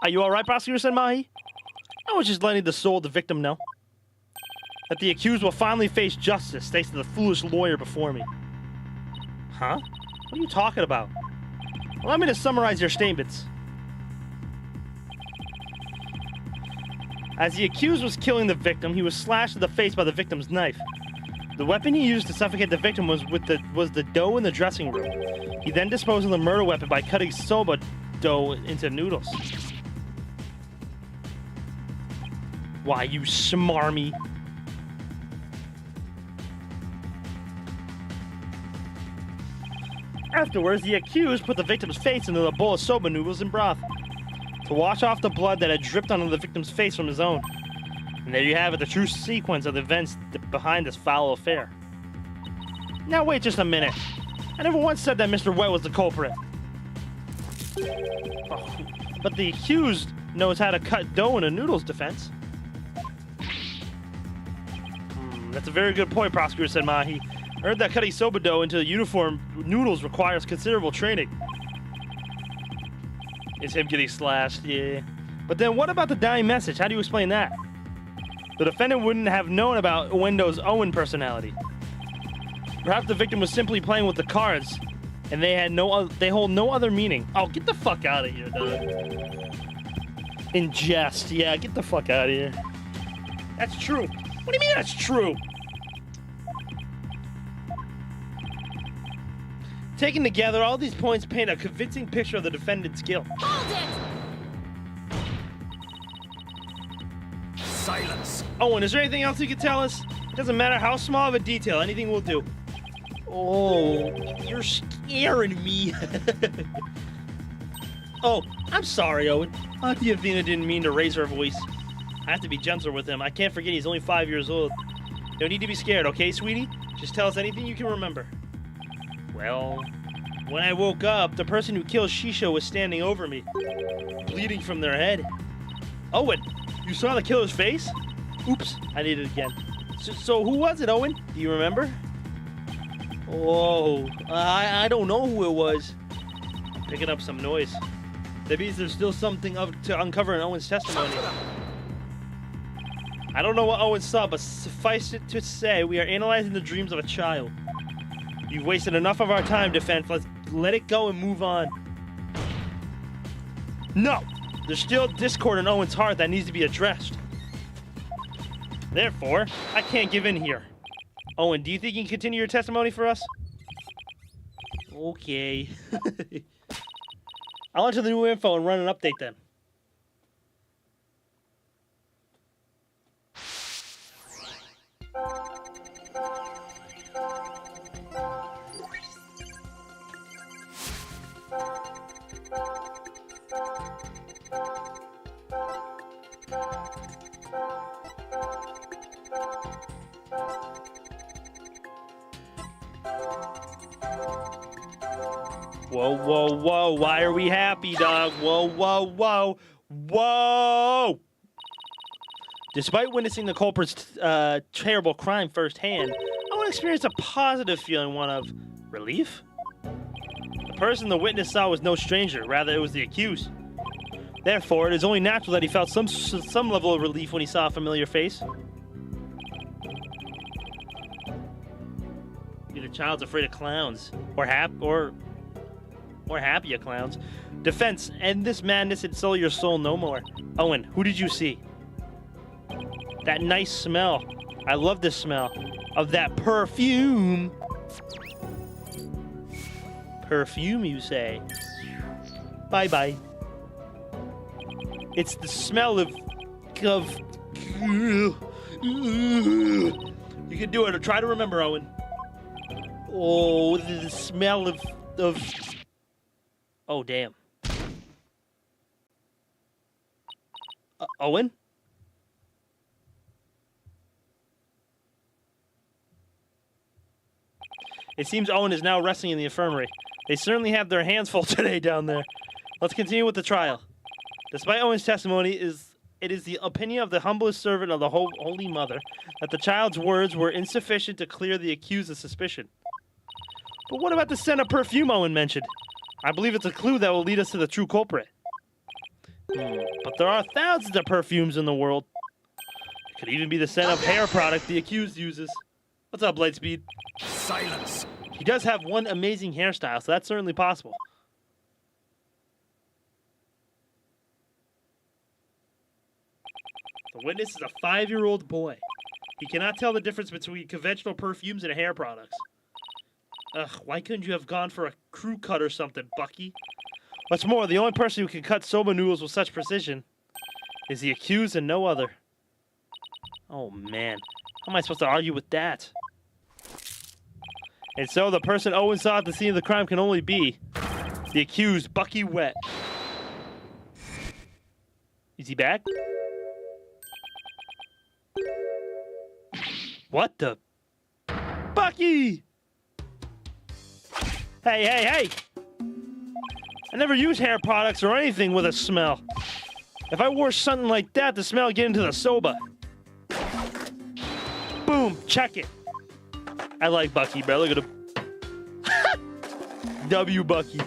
Are you alright, Prosecutor Senmahi? I was just letting the soul of the victim know that the accused will finally face justice thanks to the foolish lawyer before me. Huh? What are you talking about? Allow me to summarize your statements. As the accused was killing the victim, he was slashed in the face by the victim's knife. The weapon he used to suffocate the victim was the dough in the dressing room. He then disposed of the murder weapon by cutting soba dough into noodles. Why, you smarmy. Afterwards, the accused put the victim's face into a bowl of soba noodles and broth to wash off the blood that had dripped onto the victim's face from his own. And there you have it, the true sequence of the events behind this foul affair. Now wait just a minute. I never once said that Mr. Wet was the culprit. Oh, but the accused knows how to cut dough in a noodles defense. That's a very good point, Prosecutor said Mahi. I heard that cutting soba dough into uniform noodles requires considerable training. It's him getting slashed, yeah. But then what about the dying message? How do you explain that? The defendant wouldn't have known about Wendo's Owen personality. Perhaps the victim was simply playing with the cards, and they hold no other meaning. Oh, get the fuck out of here, dog. In jest, yeah, get the fuck out of here. That's true. What do you mean that's true? Taken together, all these points paint a convincing picture of the defendant's guilt. Hold it! Silence. Owen, is there anything else you can tell us? It doesn't matter how small of a detail, anything will do. Oh, you're scaring me. Oh, I'm sorry, Owen. Auntie Athena didn't mean to raise her voice. I have to be gentler with him. I can't forget he's only 5 years old. No need to be scared, okay, sweetie? Just tell us anything you can remember. Well, when I woke up, the person who killed Shisha was standing over me, bleeding from their head. Owen, you saw the killer's face? Oops, I did it again. So who was it, Owen? Do you remember? Oh, I don't know who it was. I'm picking up some noise. That means there's still something to uncover in Owen's testimony. I don't know what Owen saw, but suffice it to say, we are analyzing the dreams of a child. You've wasted enough of our time, Defense. Let's let it go and move on. No! There's still discord in Owen's heart that needs to be addressed. Therefore, I can't give in here. Owen, do you think you can continue your testimony for us? Okay. I'll enter the new info and run an update then. Whoa, whoa, whoa. Why are we happy, dog? Whoa, whoa, whoa. Whoa! Despite witnessing the culprit's terrible crime firsthand, Owen experienced a positive feeling, one of relief. The person the witness saw was no stranger, rather it was the accused. Therefore, it is only natural that he felt some level of relief when he saw a familiar face. Either child's afraid of clowns, or happy at clowns. Defense, end this madness and sully your soul no more. Owen, who did you see? That nice smell. I love this smell. Of that perfume. Perfume, you say? Bye-bye. It's the smell of... You can do it, or try to remember, Owen. Oh, the smell of... Oh, damn. Owen? It seems Owen is now resting in the infirmary. They certainly have their hands full today down there. Let's continue with the trial. Despite Owen's testimony, it is the opinion of the humblest servant of the Holy Mother that the child's words were insufficient to clear the accused of suspicion. But what about the scent of perfume Owen mentioned? I believe it's a clue that will lead us to the true culprit. But there are thousands of perfumes in the world. It could even be the scent of hair product the accused uses. What's up, Lightspeed? Silence. He does have one amazing hairstyle, so that's certainly possible. The witness is a 5-year-old boy. He cannot tell the difference between conventional perfumes and hair products. Ugh, why couldn't you have gone for a crew cut or something, Bucky? What's more, the only person who can cut soba noodles with such precision is the accused and no other. Oh, man. How am I supposed to argue with that? And so the person Owen saw at the scene of the crime can only be the accused, Bucky Wet. Is he back? What the? Bucky! Hey, hey, hey! I never use hair products or anything with a smell. If I wore something like that, the smell would get into the soba. Boom, check it. I like Bucky, bro. Look at him. W Bucky.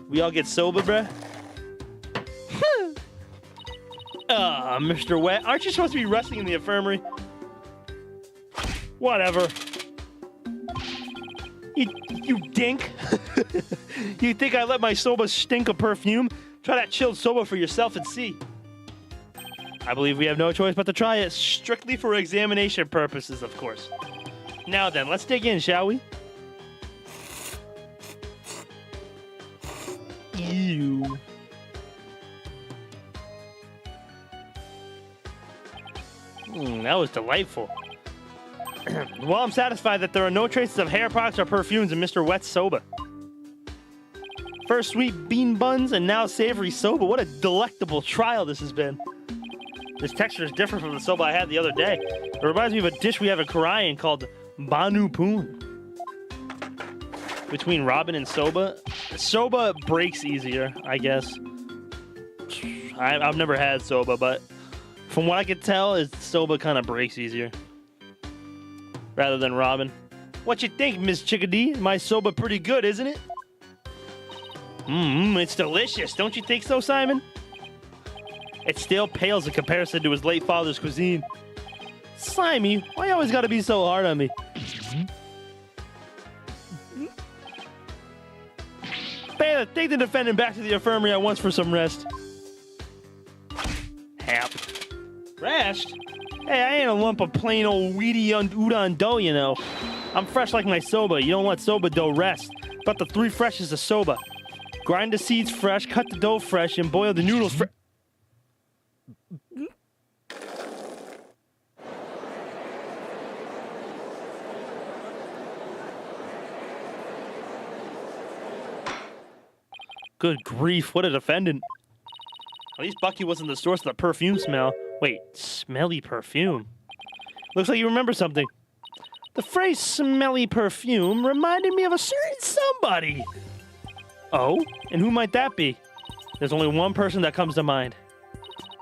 We all get soba, bruh? Mr. Wet, aren't you supposed to be resting in the infirmary? Whatever. You dink. You think I let my soba stink of perfume? Try that chilled soba for yourself and see. I believe we have no choice but to try it, strictly for examination purposes, of course. Now then, let's dig in, shall we? Ew. That was delightful. Well, I'm satisfied that there are no traces of hair products or perfumes in Mr. Wet's soba. First sweet bean buns and now savory soba. What a delectable trial this has been. This texture is different from the soba I had the other day. It reminds me of a dish we have in Korean called Banu Poon. Between ramen and soba, soba breaks easier, I guess. I've never had soba, but from what I could tell, is soba kind of breaks easier rather than ramen. What you think, Miss Chickadee? My soba pretty good, isn't it? It's delicious. Don't you think so, Simon? It still pales in comparison to his late father's cuisine. Slimy, why you always gotta be so hard on me? Bailiff, take the defendant back to the infirmary at once for some rest. Hap. Rest? Hey, I ain't a lump of plain old weedy udon dough, you know. I'm fresh like my soba. You don't let soba dough rest. About the 3 freshes of soba. Grind the seeds fresh, cut the dough fresh, and boil the noodles fresh. Good grief, what a defendant. At least Bucky wasn't the source of the perfume smell. Wait, smelly perfume? Looks like you remember something. The phrase smelly perfume reminded me of a certain somebody. Oh? And who might that be? There's only one person that comes to mind.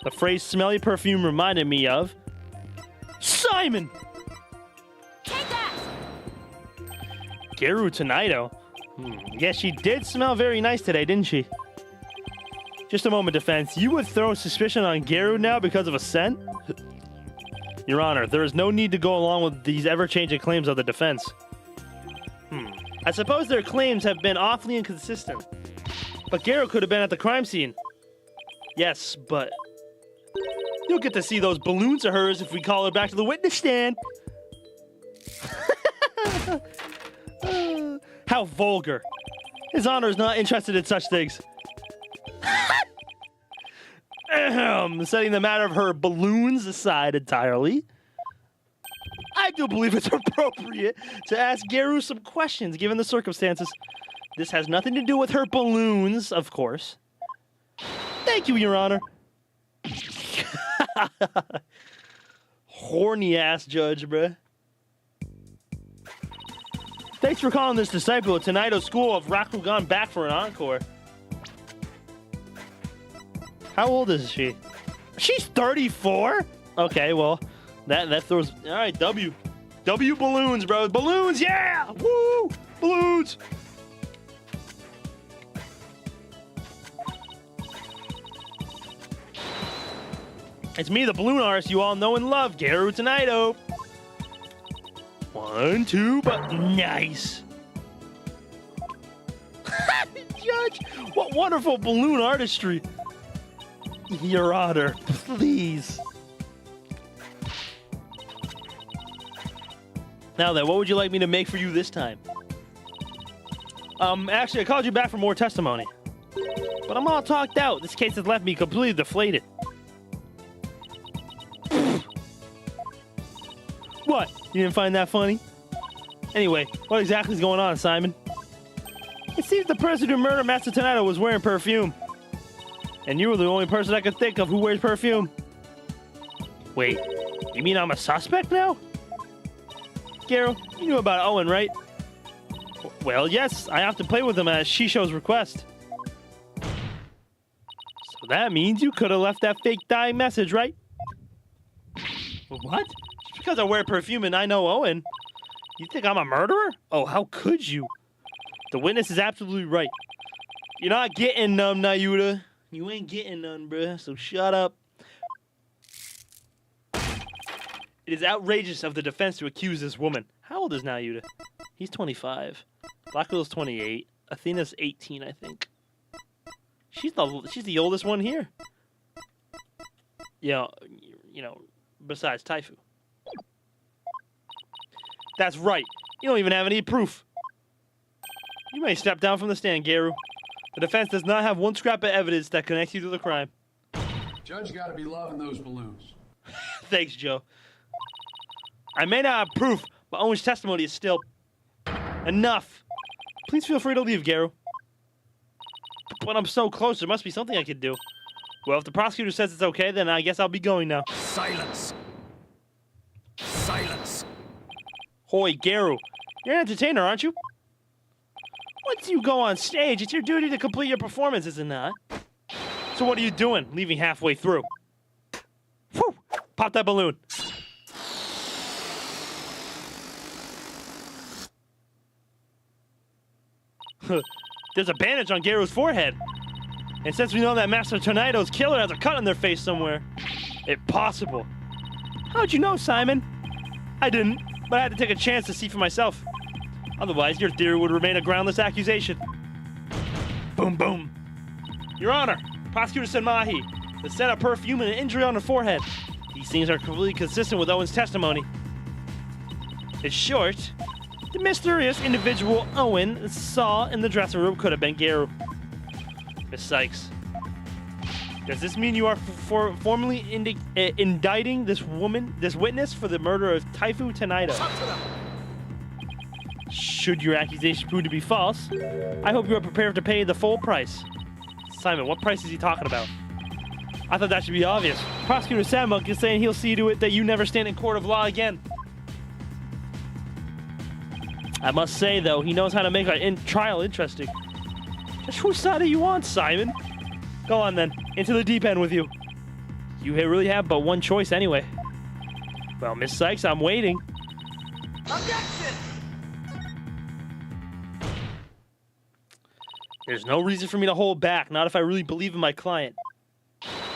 The phrase smelly perfume reminded me of... Simon! Take that! Geru Tonido. Yes, she did smell very nice today, didn't she? Just a moment, defense. You would throw suspicion on Geru now because of a scent? Your Honor, there is no need to go along with these ever-changing claims of the defense. I suppose their claims have been awfully inconsistent. But Geru could have been at the crime scene. Yes, but... You'll get to see those balloons of hers if we call her back to the witness stand. How vulgar. His Honor is not interested in such things. Setting the matter of her balloons aside entirely, I do believe it's appropriate to ask Geru some questions given the circumstances. This has nothing to do with her balloons, of course. Thank you, Your Honor. Horny ass judge, bruh. Thanks for calling this disciple of Tonido School of Rakugan back for an encore. How old is she? She's 34? Okay, well, that throws... All right, W. W balloons, bro. Balloons, yeah! Woo! Balloons! It's me, the balloon artist you all know and love, Geru Tonido. 1, 2, but nice. Judge, what wonderful balloon artistry. Your Honor, please. Now then, what would you like me to make for you this time? Actually, I called you back for more testimony. But I'm all talked out. This case has left me completely deflated. What? You didn't find that funny? Anyway, what exactly is going on, Simon? It seems the person who murdered Master Tonido was wearing perfume. And you were the only person I could think of who wears perfume. Wait, you mean I'm a suspect now? Geru, you knew about Owen, right? Well, yes, I have to play with him at Shisho's request. So that means you could have left that fake dying message, right? What? Just because I wear perfume and I know Owen, you think I'm a murderer? Oh, how could you? The witness is absolutely right. You're not getting none, Nayuta. You ain't getting none, bruh, so shut up. It is outrageous of the defense to accuse this woman. How old is Nayuta? He's 25. Black Willow's 28. Athena's 18, I think. She's the oldest one here. You know, besides Taifu. That's right. You don't even have any proof. You may step down from the stand, Geru. The defense does not have one scrap of evidence that connects you to the crime. Judge got to be loving those balloons. Thanks, Joe. I may not have proof, but Owen's testimony is still enough. Please feel free to leave, Geru. But I'm so close, there must be something I could do. Well, if the prosecutor says it's okay, then I guess I'll be going now. Silence. Silence. Hoy, Geru. You're an entertainer, aren't you? Once you go on stage, it's your duty to complete your performance, is it not? So what are you doing, leaving halfway through? Whew! Pop that balloon. There's a bandage on Garu's forehead. And since we know that Master Tornado's killer has a cut on their face somewhere, impossible. How'd you know, Simon? I didn't, but I had to take a chance to see for myself. Otherwise, your theory would remain a groundless accusation. Boom, boom. Your Honor, Prosecutor Senmahi, the scent of perfume and an injury on the forehead. These things are completely consistent with Owen's testimony. In short, the mysterious individual Owen saw in the dressing room could have been Garu. Miss Sykes, does this mean you are formally indicting this witness for the murder of Taifu Tanido? Should your accusation prove to be false, I hope you are prepared to pay the full price. Simon, what price is he talking about? I thought that should be obvious. Prosecutor Sandmonk is saying he'll see to it that you never stand in court of law again. I must say, though, he knows how to make our trial interesting. Just whose side are you on, Simon? Go on, then. Into the deep end with you. You really have but one choice anyway. Well, Miss Sykes, I'm waiting. Objection! There's no reason for me to hold back, not if I really believe in my client.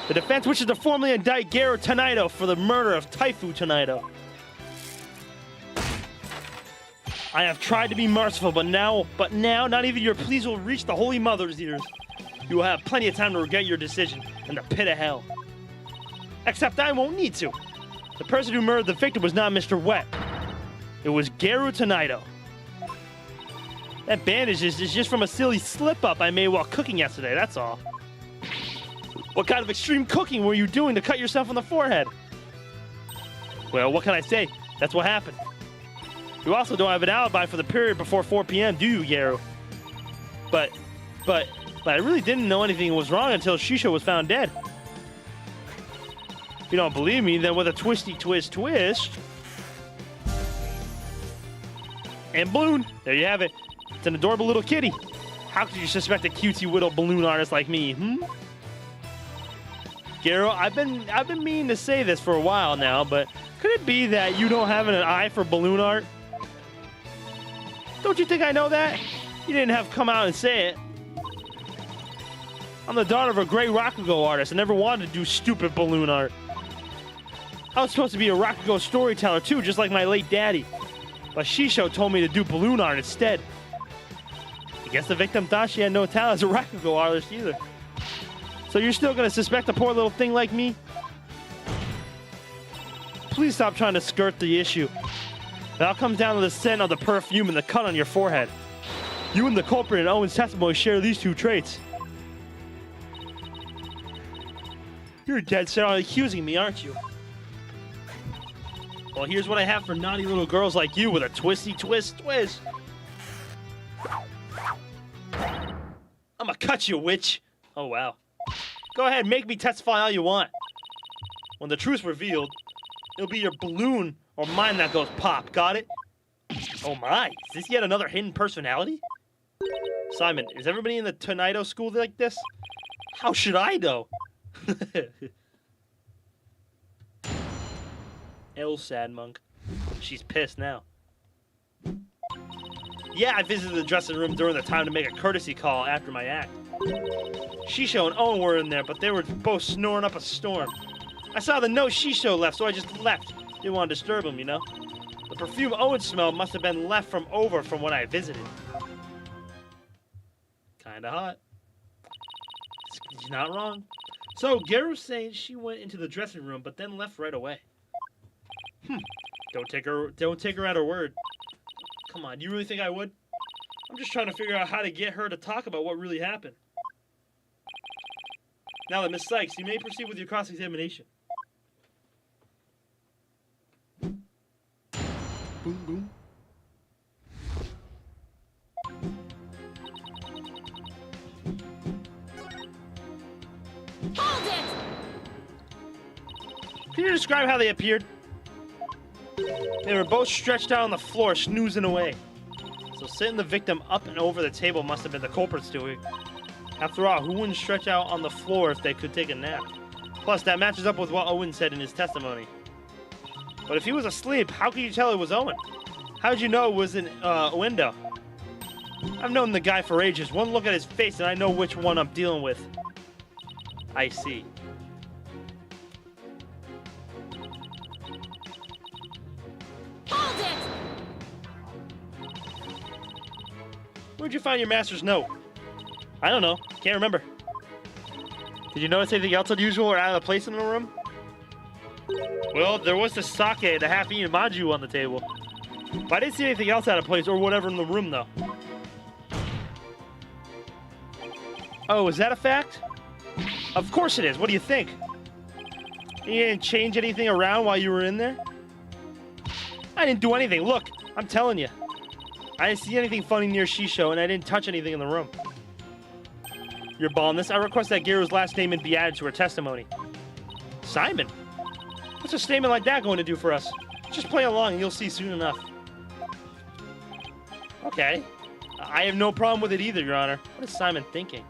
The defense wishes to formally indict Garu Tanido for the murder of Taifu Tanido. I have tried to be merciful, but now, not even your pleas will reach the Holy Mother's ears. You will have plenty of time to regret your decision in the pit of hell. Except I won't need to. The person who murdered the victim was not Mr. Wet. It was Garu Tanido. That bandage is just from a silly slip-up I made while cooking yesterday, that's all. What kind of extreme cooking were you doing to cut yourself on the forehead? Well, what can I say? That's what happened. You also don't have an alibi for the period before 4 p.m., do you, Garu? But I really didn't know anything was wrong until Shisho was found dead. If you don't believe me, then with a twisty twist, and balloon, there you have it. It's an adorable little kitty. How could you suspect a cutesy little balloon artist like me, Garu, I've been meaning to say this for a while now, but could it be that you don't have an eye for balloon art? Don't you think I know that? You didn't have to come out and say it. I'm the daughter of a great Rakugo artist and never wanted to do stupid balloon art. I was supposed to be a Rakugo storyteller too, just like my late daddy. But Shisho told me to do balloon art instead. I guess the victim thought she had no talent as a Rakugo artist either. So you're still gonna suspect a poor little thing like me? Please stop trying to skirt the issue. It all comes down to the scent of the perfume and the cut on your forehead. You and the culprit in Owen's testimony share these two traits. You're dead set on accusing me, aren't you? Well, here's what I have for naughty little girls like you with a twisty twist. I'ma cut you, witch. Oh, wow. Go ahead, make me testify all you want. When the truth's revealed, it'll be your balloon or mine that goes pop. Got it? Oh my, is this yet another hidden personality? Simon, is everybody in the Tonido school like this? How should I know? El sad monk. She's pissed now. Yeah, I visited the dressing room during the time to make a courtesy call after my act. Shisho and Owen were in there, but they were both snoring up a storm. I saw the note Shisho left, so I just left. Didn't want to disturb him, you know? The perfume Owen smelled must have been left from when I visited. Kinda hot. He's not wrong. So, Garu's saying she went into the dressing room, but then left right away. Don't take her at her word. Come on, do you really think I would? I'm just trying to figure out how to get her to talk about what really happened. Now then, Miss Sykes, you may proceed with your cross-examination. Boom, boom. Hold it! Can you describe how they appeared? They were both stretched out on the floor, snoozing away. So sitting the victim up and over the table must have been the culprit's doing. After all, who wouldn't stretch out on the floor if they could take a nap? Plus, that matches up with what Owen said in his testimony. But if he was asleep, how could you tell it was Owen? How did you know it was in a window? I've known the guy for ages. One look at his face and I know which one I'm dealing with. I see. Hold it! Where'd you find your master's note? I don't know. Can't remember. Did you notice anything else unusual or out of place in the room? Well, there was the sake, the half-eaten manju on the table. But I didn't see anything else out of place or whatever in the room, though. Oh, is that a fact? Of course it is. What do you think? You didn't change anything around while you were in there? I didn't do anything. Look, I'm telling you. I didn't see anything funny near Shisho, and I didn't touch anything in the room. Your baldness, I request that Geru's last statement be added to her testimony. Simon? What's a statement like that going to do for us? Just play along and you'll see soon enough. Okay. I have no problem with it either, Your Honor. What is Simon thinking?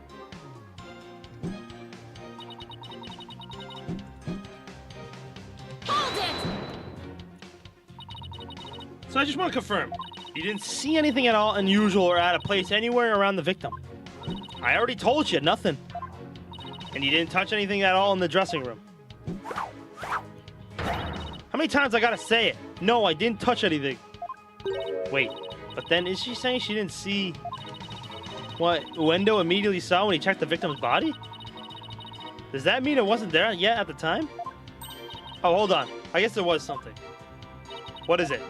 Hold it! So I just want to confirm. You didn't see anything at all unusual or out of place anywhere around the victim. I already told you, nothing. And you didn't touch anything at all in the dressing room. How many times I gotta say it? No, I didn't touch anything. Wait, but then is she saying she didn't see what Uendo immediately saw when he checked the victim's body? Does that mean it wasn't there yet at the time? Oh, hold on. I guess there was something. What is it?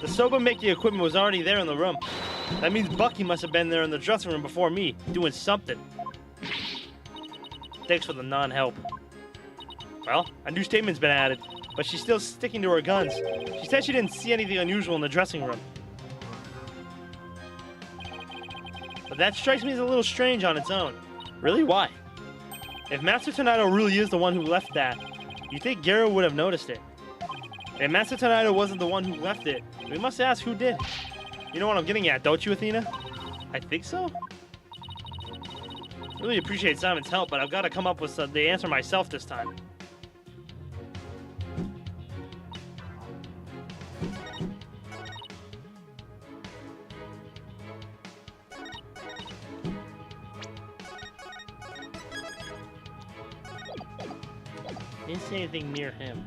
The soba making equipment was already there in the room. That means Bucky must have been there in the dressing room before me, doing something. Thanks for the non-help. Well, a new statement's been added, but she's still sticking to her guns. She said she didn't see anything unusual in the dressing room. But that strikes me as a little strange on its own. Really? Why? If Master Tonido really is the one who left that, you think Geru would have noticed it. If Master Tonido wasn't the one who left it, we must ask who did. You know what I'm getting at, don't you, Athena? I think so. Really appreciate Simon's help, but I've got to come up with the answer myself this time. Didn't see anything near him.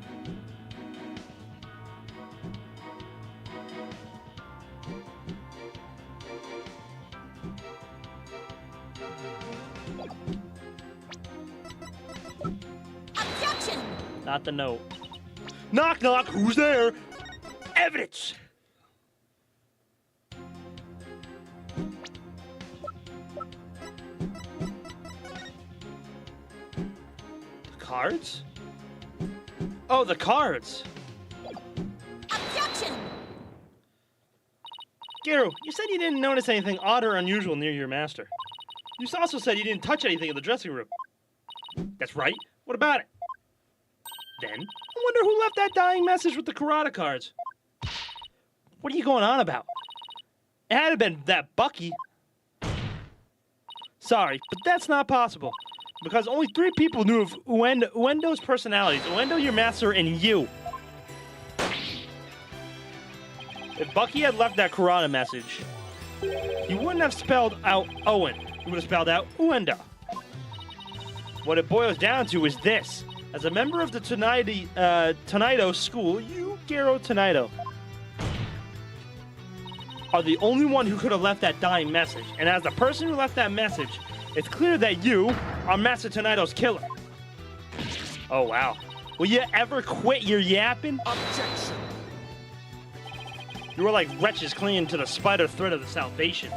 Objection! Not the note. Knock, knock, who's there? Evidence! The cards? Oh, the cards! Objection! Geru, you said you didn't notice anything odd or unusual near your master. You also said you didn't touch anything in the dressing room. That's right. What about it? Then, I wonder who left that dying message with the karate cards. What are you going on about? It had to have been that Bucky. Sorry, but that's not possible. Because only 3 people knew of Uendo's personalities. Uendo, your master, and you. If Bucky had left that karate message, he wouldn't have spelled out Owen. He would have spelled out Uendo. What it boils down to is this. As a member of the Tonido school, you, Geru Tonido, are the only one who could have left that dying message. And as the person who left that message, it's clear that you are Master Tonido's killer. Oh, wow. Will you ever quit your yapping? Objection. You are like wretches clinging to the spider thread of the salvation.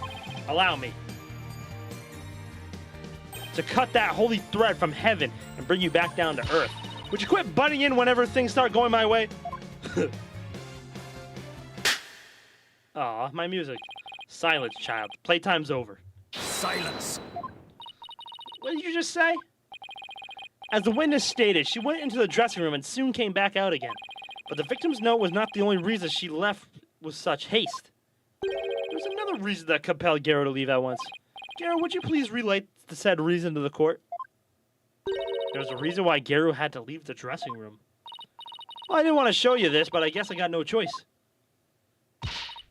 Allow me to cut that holy thread from heaven and bring you back down to earth. Would you quit butting in whenever things start going my way? Aw, my music. Silence, child. Playtime's over. Silence. What did you just say? As the witness stated, she went into the dressing room and soon came back out again. But the victim's note was not the only reason she left with such haste. There was another reason that compelled Geru to leave at once. Geru, would you please relate the said reason to the court? There was a reason why Geru had to leave the dressing room. Well, I didn't want to show you this, but I guess I got no choice.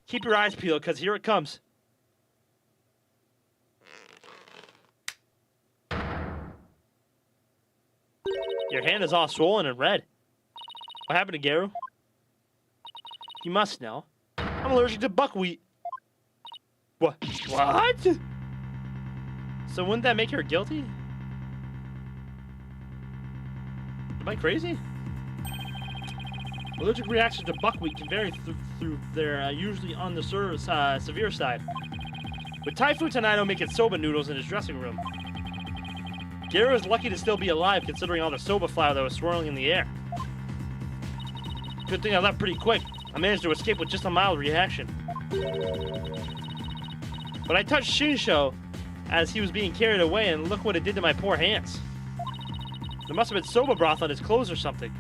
Keep your eyes peeled, because here it comes. Your hand is all swollen and red. What happened to Garu? You must know. I'm allergic to buckwheat. What? What? So wouldn't that make her guilty? Am I crazy? Allergic reactions to buckwheat can vary through their usually on the severe side. With Typhoon Tornado making soba noodles in his dressing room. Garu is lucky to still be alive considering all the soba flour that was swirling in the air. Good thing I left pretty quick. I managed to escape with just a mild reaction. But I touched Shinsho as he was being carried away, and look what it did to my poor hands. There must have been soba broth on his clothes or something.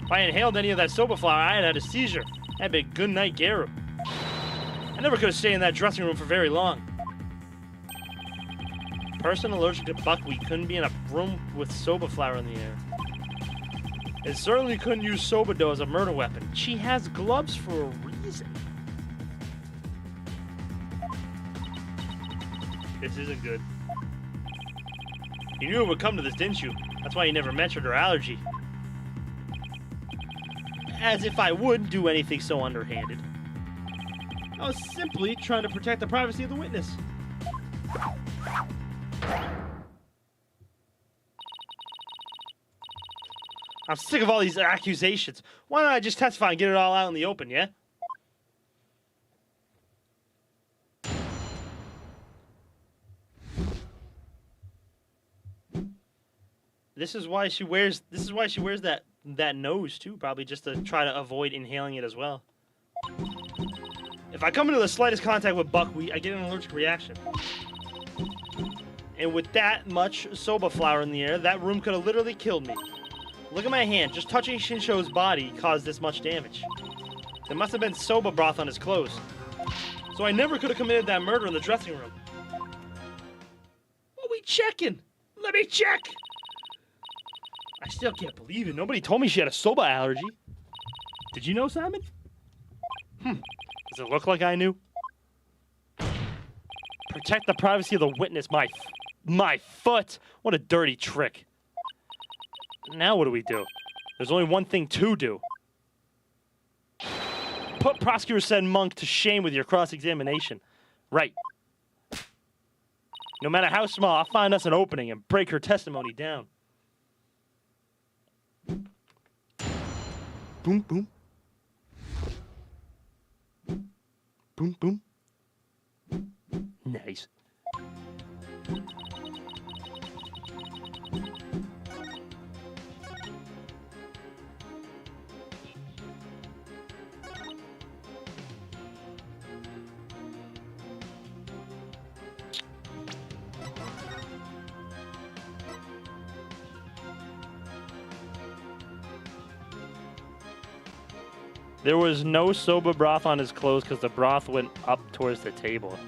If I inhaled any of that soba flour, I had a seizure. That'd been good night, Garu. I never could have stayed in that dressing room for very long. A person allergic to buckwheat couldn't be in a room with soba flour in the air. It certainly couldn't use soba dough as a murder weapon. She has gloves for a reason. This isn't good. You knew it would come to this, didn't you? That's why you never mentioned her allergy. As if I would do anything so underhanded. I was simply trying to protect the privacy of the witness. I'm sick of all these accusations. Why don't I just testify and get it all out in the open, yeah? This is why she wears that nose too, probably just to try to avoid inhaling it as well. If I come into the slightest contact with buckwheat, I get an allergic reaction. And with that much soba flour in the air, that room could have literally killed me. Look at my hand. Just touching Shinsho's body caused this much damage. There must have been soba broth on his clothes. So I never could have committed that murder in the dressing room. What are we checking? Let me check! I still can't believe it. Nobody told me she had a soba allergy. Did you know, Simon? Does it look like I knew? Protect the privacy of the witness. My foot. What a dirty trick. Now what do we do? There's only one thing to do. Put prosecutor said Monk to shame with your cross-examination. Right. No matter how small, I'll find us an opening and break her testimony down. Boom, boom. Boom, boom. Nice. There was no soba broth on his clothes because the broth went up towards the table.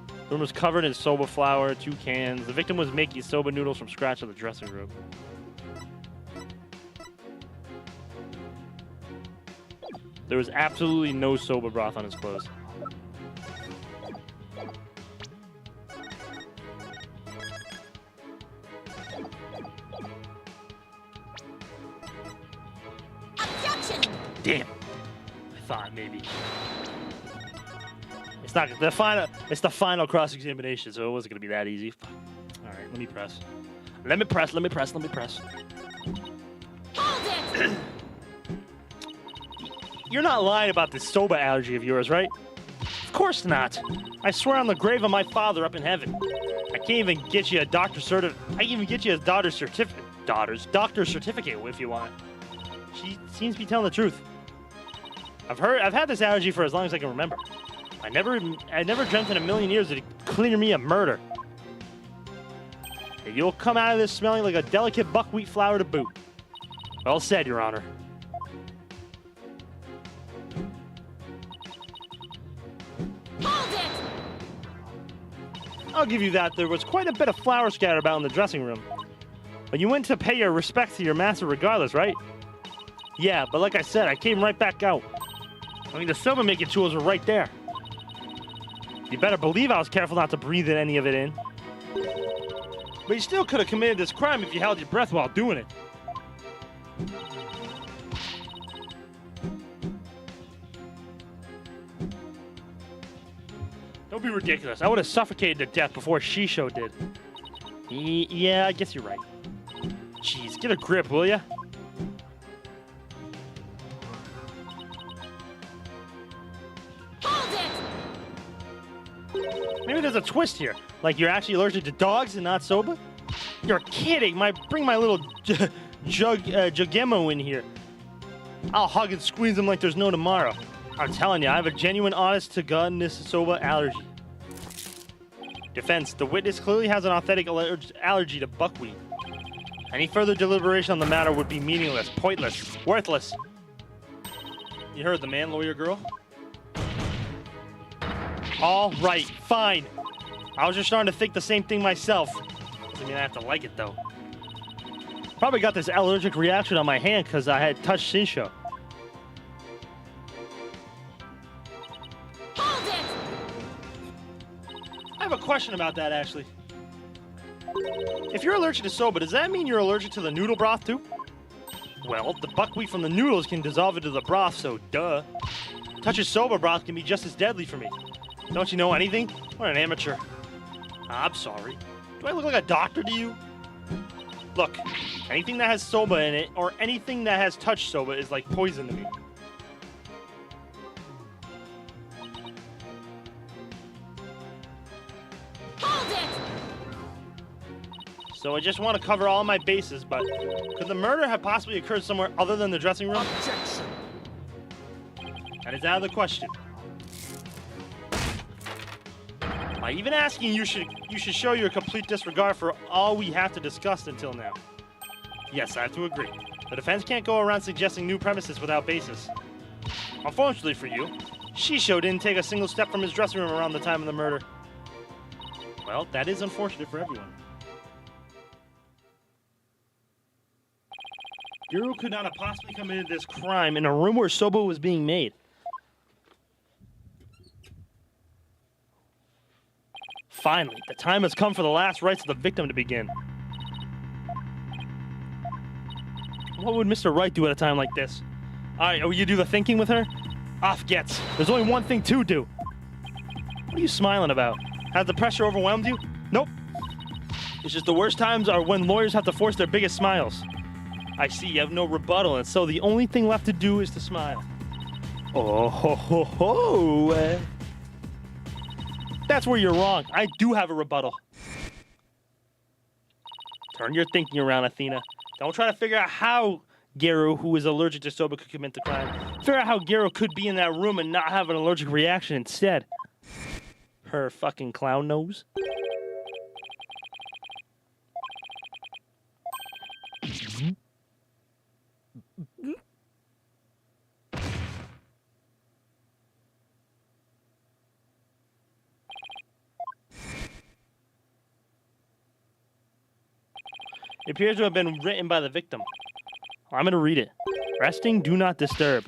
The room was covered in soba flour, 2 cans. The victim was making soba noodles from scratch in the dressing room. There was absolutely no soba broth on his clothes. Damn. I thought maybe. It's not the final. It's the final cross-examination, so it wasn't gonna be that easy. All right, let me press. Let me press. Let me press. Let me press. Hold it! You're not lying about this soba allergy of yours, right? Of course not. I swear on the grave of my father up in heaven. I can't even get you a doctor's certificate if you want. She seems to be telling the truth. I've had this allergy for as long as I can remember. I never dreamt in a million years that it'd clear me of murder. And you'll come out of this smelling like a delicate buckwheat flour to boot. Well said, Your Honor. Hold it! I'll give you that. There was quite a bit of flour scattered about in the dressing room. But you went to pay your respects to your master regardless, right? Yeah, but like I said, I came right back out. I mean, the soba-making tools were right there. You better believe I was careful not to breathe any of it in. But you still could have committed this crime if you held your breath while doing it. Don't be ridiculous. I would have suffocated to death before Shisho did. Yeah, I guess you're right. Jeez, get a grip, will ya? Hold it! Maybe there's a twist here. Like you're actually allergic to dogs and not soba? You're kidding. Bring my little Jugemo in here. I'll hug and squeeze him like there's no tomorrow. I'm telling you, I have a genuine, honest-to-goodness soba allergy. Defense. The witness clearly has an authentic allergy to buckwheat. Any further deliberation on the matter would be meaningless, pointless, worthless. You heard the man, lawyer girl? All right, fine. I was just starting to think the same thing myself. Doesn't mean I have to like it, though. Probably got this allergic reaction on my hand because I had touched Shisho. Hold it! I have a question about that, actually. If you're allergic to soba, does that mean you're allergic to the noodle broth, too? Well, the buckwheat from the noodles can dissolve into the broth, so duh. Touch of soba broth can be just as deadly for me. Don't you know anything? What an amateur. I'm sorry. Do I look like a doctor to you? Look, anything that has soba in it, or anything that has touched soba is like poison to me. Hold it! So I just want to cover all my bases, but could the murder have possibly occurred somewhere other than the dressing room? Objection. That is out of the question. By even asking, you should show your complete disregard for all we have to discuss until now. Yes, I have to agree. The defense can't go around suggesting new premises without basis. Unfortunately for you, Shisho didn't take a single step from his dressing room around the time of the murder. Well, that is unfortunate for everyone. Guru could not have possibly committed this crime in a room where soba was being made. Finally, the time has come for the last rites of the victim to begin. What would Mr. Wright do at a time like this? Alright, will you do the thinking with her? Off gets. There's only one thing to do. What are you smiling about? Has the pressure overwhelmed you? Nope. It's just the worst times are when lawyers have to force their biggest smiles. I see you have no rebuttal, and so the only thing left to do is to smile. Oh ho ho ho! That's where you're wrong. I do have a rebuttal. Turn your thinking around, Athena. Don't try to figure out how Gero, who is allergic to soba, could commit the crime. Figure out how Gero could be in that room and not have an allergic reaction instead. Her fucking clown nose. It appears to have been written by the victim. I'm going to read it. Resting, do not disturb.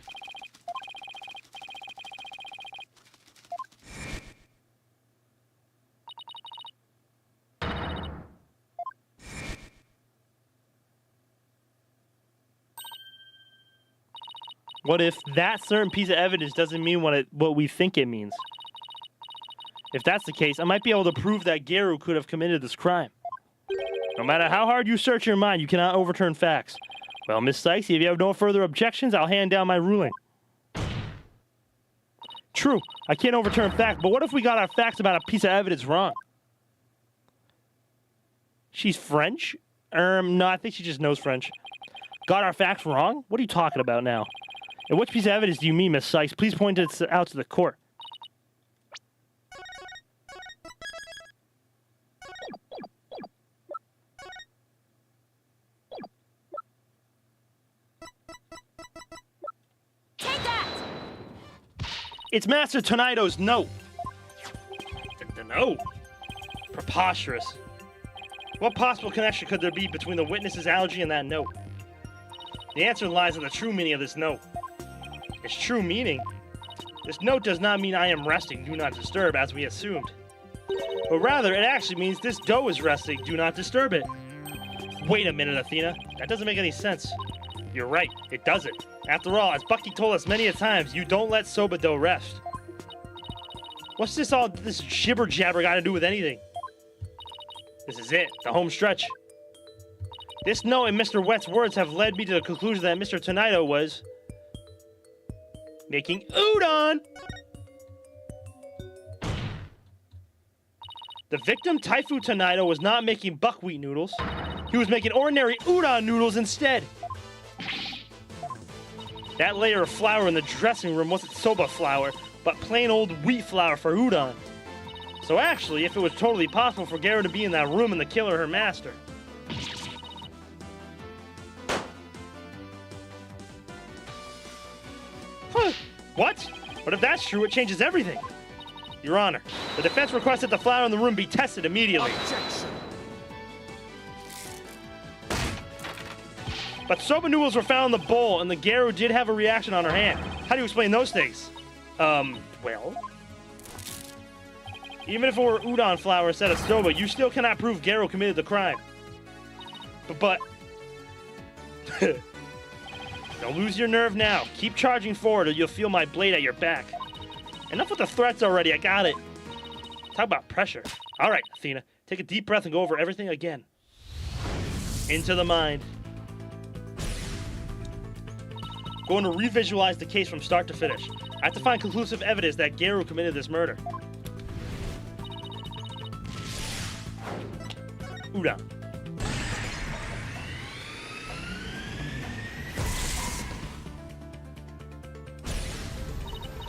What if that certain piece of evidence doesn't mean what we think it means? If that's the case, I might be able to prove that Gero could have committed this crime. No matter how hard you search your mind, you cannot overturn facts. Well, Miss Sykes, if you have no further objections, I'll hand down my ruling. True, I can't overturn facts, but what if we got our facts about a piece of evidence wrong? She's French? No, I think she just knows French. Got our facts wrong? What are you talking about now? And which piece of evidence do you mean, Miss Sykes? Please point it out to the court. Take that! It's Master Tonaido's note. The note? Preposterous. What possible connection could there be between the witness's allergy and that note? The answer lies in the true meaning of this note. Its true meaning? This note does not mean I am resting, do not disturb, as we assumed. But rather, it actually means this dough is resting. Do not disturb it. Wait a minute, Athena. That doesn't make any sense. You're right, it doesn't. After all, as Bucky told us many a times, you don't let Soba dough rest. What's this jibber jabber got to do with anything? This is it, the home stretch. This note and Mr. Wet's words have led me to the conclusion that Mr. Tonito was making udon. The victim, Taifu Tonito, was not making buckwheat noodles. He was making ordinary udon noodles instead. That layer of flour in the dressing room wasn't soba flour, but plain old wheat flour for udon. So actually, if it was totally possible for Garo to be in that room and the killer her master. Huh. What? But if that's true, it changes everything. Your Honor, the defense requests that the flour in the room be tested immediately. Objection. But soba noodles were found in the bowl, and the Garo did have a reaction on her hand. How do you explain those things? Well... Even if it were udon flour instead of soba, you still cannot prove Garo committed the crime. But... Don't lose your nerve now. Keep charging forward or you'll feel my blade at your back. Enough with the threats already, I got it. Talk about pressure. Alright, Athena, take a deep breath and go over everything again. Into the mind. Going to revisualize the case from start to finish. I have to find conclusive evidence that Garo committed this murder. Udon.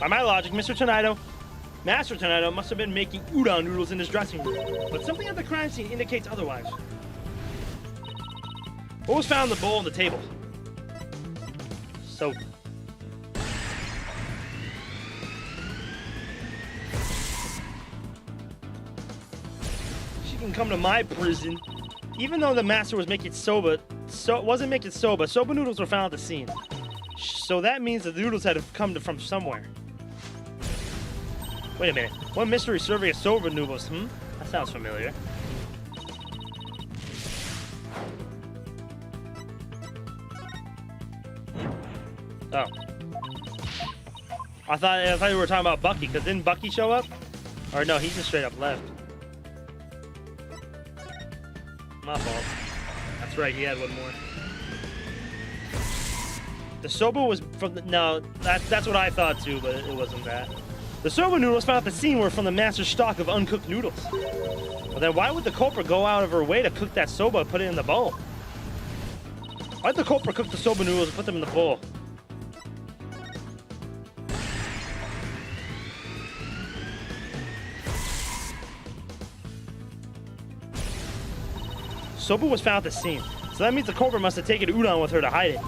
By my logic, Master Tonito must have been making udon noodles in his dressing room. But something at the crime scene indicates otherwise. What was found in the bowl on the table? Soba. She can come to my prison. Even though the master was making soba, wasn't making soba. Soba noodles were found at the scene. So that means the noodles had to come from somewhere. Wait a minute. One mystery serving of soba noodles, That sounds familiar. Oh. I thought you were talking about Bucky, because didn't Bucky show up? Or no, he just straight up left. My fault. That's right, he had one more. The soba was from the... No, that's what I thought too, but it wasn't that. The soba noodles found at the scene were from the master's stock of uncooked noodles. Well then why would the culprit go out of her way to cook that soba and put it in the bowl? Why'd the culprit cook the soba noodles and put them in the bowl? Soba was found at the scene, so that means the culprit must have taken udon with her to hide it.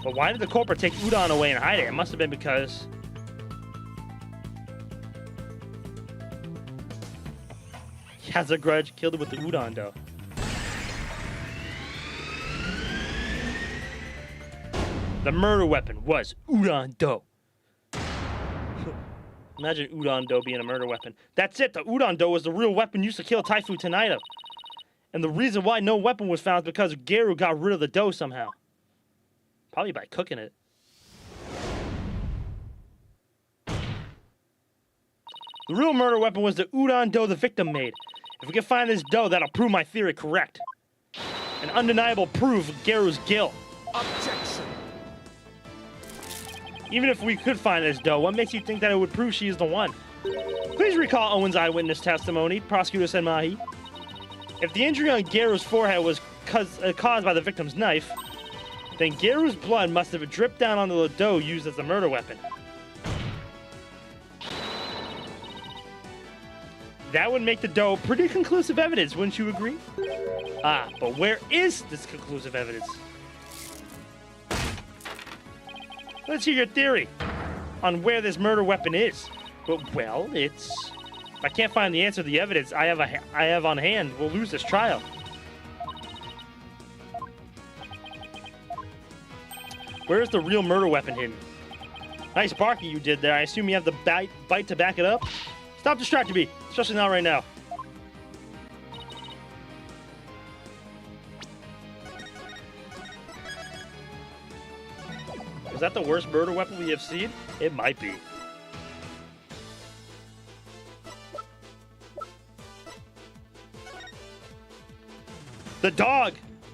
But why did the culprit take udon away and hide it? It must have been because... he has a grudge, killed it with the udon dough. The murder weapon was udon dough. Imagine udon dough being a murder weapon. That's it, the udon dough was the real weapon used to kill Taifu Tonito. And the reason why no weapon was found is because Garo got rid of the dough somehow. Probably by cooking it. The real murder weapon was the udon dough the victim made. If we can find this dough, that'll prove my theory correct. An undeniable proof of Garo's guilt. Objection. Even if we could find this dough, what makes you think that it would prove she is the one? Please recall Owen's eyewitness testimony, Prosecutor Senmahi. If the injury on Garo's forehead was caused by the victim's knife, then Garo's blood must have dripped down onto the dough used as the murder weapon. That would make the dough pretty conclusive evidence, wouldn't you agree? Ah, but where is this conclusive evidence? Let's hear your theory on where this murder weapon is. Well, it's... If I can't find the answer to the evidence I have on hand, we'll lose this trial. Where's the real murder weapon hidden? Nice barking you did there. I assume you have the bite to back it up? Stop distracting me, especially not right now. Is that the worst murder weapon we have seen? It might be. The dog!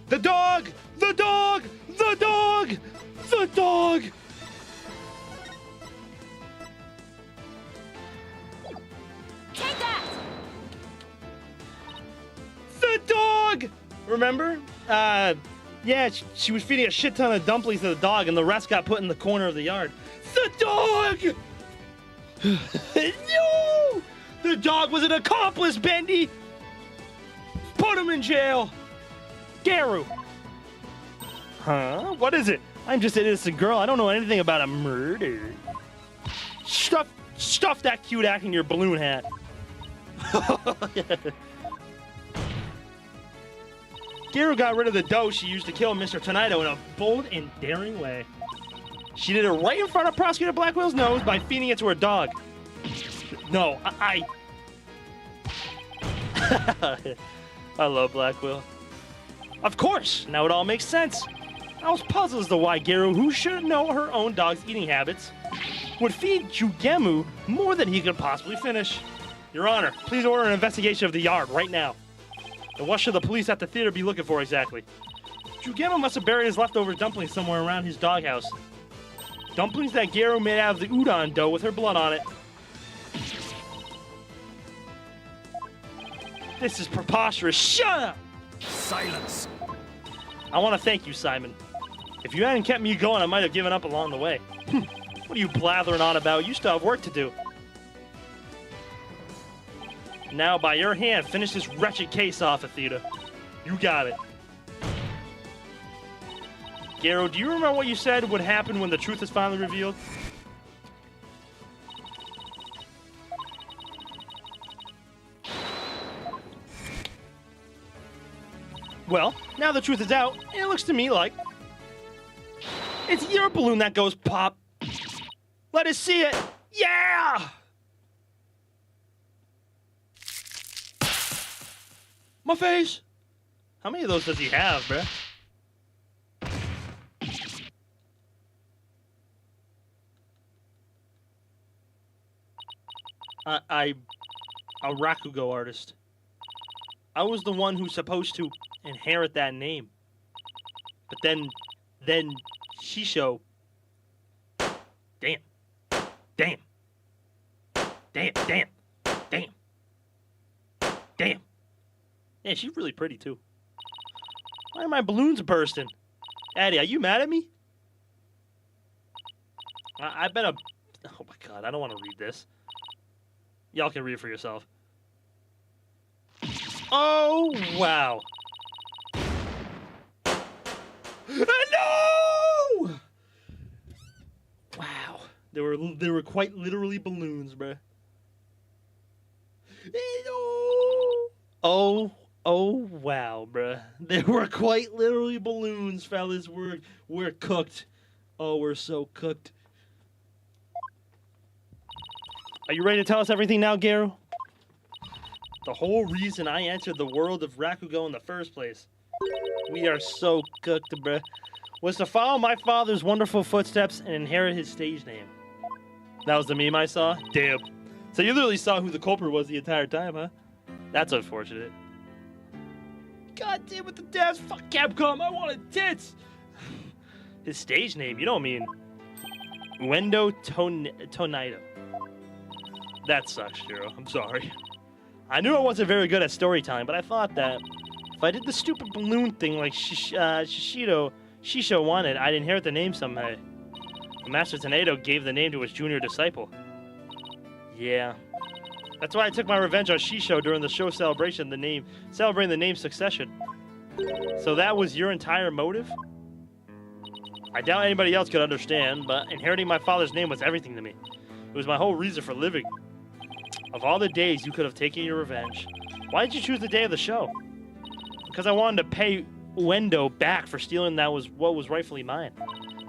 The dog! The dog! The dog! The dog! Take that! The dog! Remember? Yeah, she was feeding a shit ton of dumplings to the dog, and the rest got put in the corner of the yard. The dog! No! The dog was an accomplice, Bendy! Put him in jail! Garu! Huh? What is it? I'm just an innocent girl. I don't know anything about a murder. Stuff that cute act in your balloon hat. Garu got rid of the dough she used to kill Mr. Tonito in a bold and daring way. She did it right in front of Prosecutor Blackwell's nose by feeding it to her dog. No, I love Blackwell. Of course, now it all makes sense. I was puzzled as to why Garu, who should know her own dog's eating habits, would feed Jugemu more than he could possibly finish. Your Honor, please order an investigation of the yard right now. And what should the police at the theater be looking for exactly? Jugemu must have buried his leftover dumplings somewhere around his doghouse. Dumplings that Garu made out of the udon dough with her blood on it. This is preposterous. Shut up! Silence. I want to thank you, Simon. If you hadn't kept me going, I might have given up along the way. What are you blathering on about? You still have work to do. Now, by your hand, finish this wretched case off, Athena. You got it. Garu, do you remember what you said would happen when the truth is finally revealed? Well, now the truth is out, it looks to me like it's your balloon that goes pop. Let us see it. Yeah! My face. How many of those does he have, bruh? A Rakugo artist. I was the one who's supposed to inherit that name. But then Shisho. Damn. Damn. Damn, damn. Damn. Damn. Yeah, she's really pretty too. Why are my balloons bursting? Addie, are you mad at me? I bet a... Oh my god, I don't want to read this. Y'all can read it for yourself. Oh, wow. No! Wow. They were quite literally balloons, bruh. Oh, wow, bruh. They were quite literally balloons, fellas. We're cooked. Oh, we're so cooked. Are you ready to tell us everything now, Garu? The whole reason I entered the world of Rakugo in the first place. We are so cooked, bruh. Was to follow my father's wonderful footsteps and inherit his stage name. That was the meme I saw? Damn. So you literally saw who the culprit was the entire time, huh? That's unfortunate. God damn it, the devs! Fuck Capcom, I wanted tits! His stage name, you don't mean... Uendo Tonito. That sucks, Jiro. I'm sorry. I knew I wasn't very good at storytelling, but I thought that if I did the stupid balloon thing like Shisho wanted, I'd inherit the name someday. The Master Tonito gave the name to his junior disciple. Yeah. That's why I took my revenge on Shisho during the show celebrating the name's succession. So that was your entire motive? I doubt anybody else could understand, but inheriting my father's name was everything to me. It was my whole reason for living. Of all the days you could have taken your revenge, why did you choose the day of the show? Because I wanted to pay Uendo back for stealing what was rightfully mine.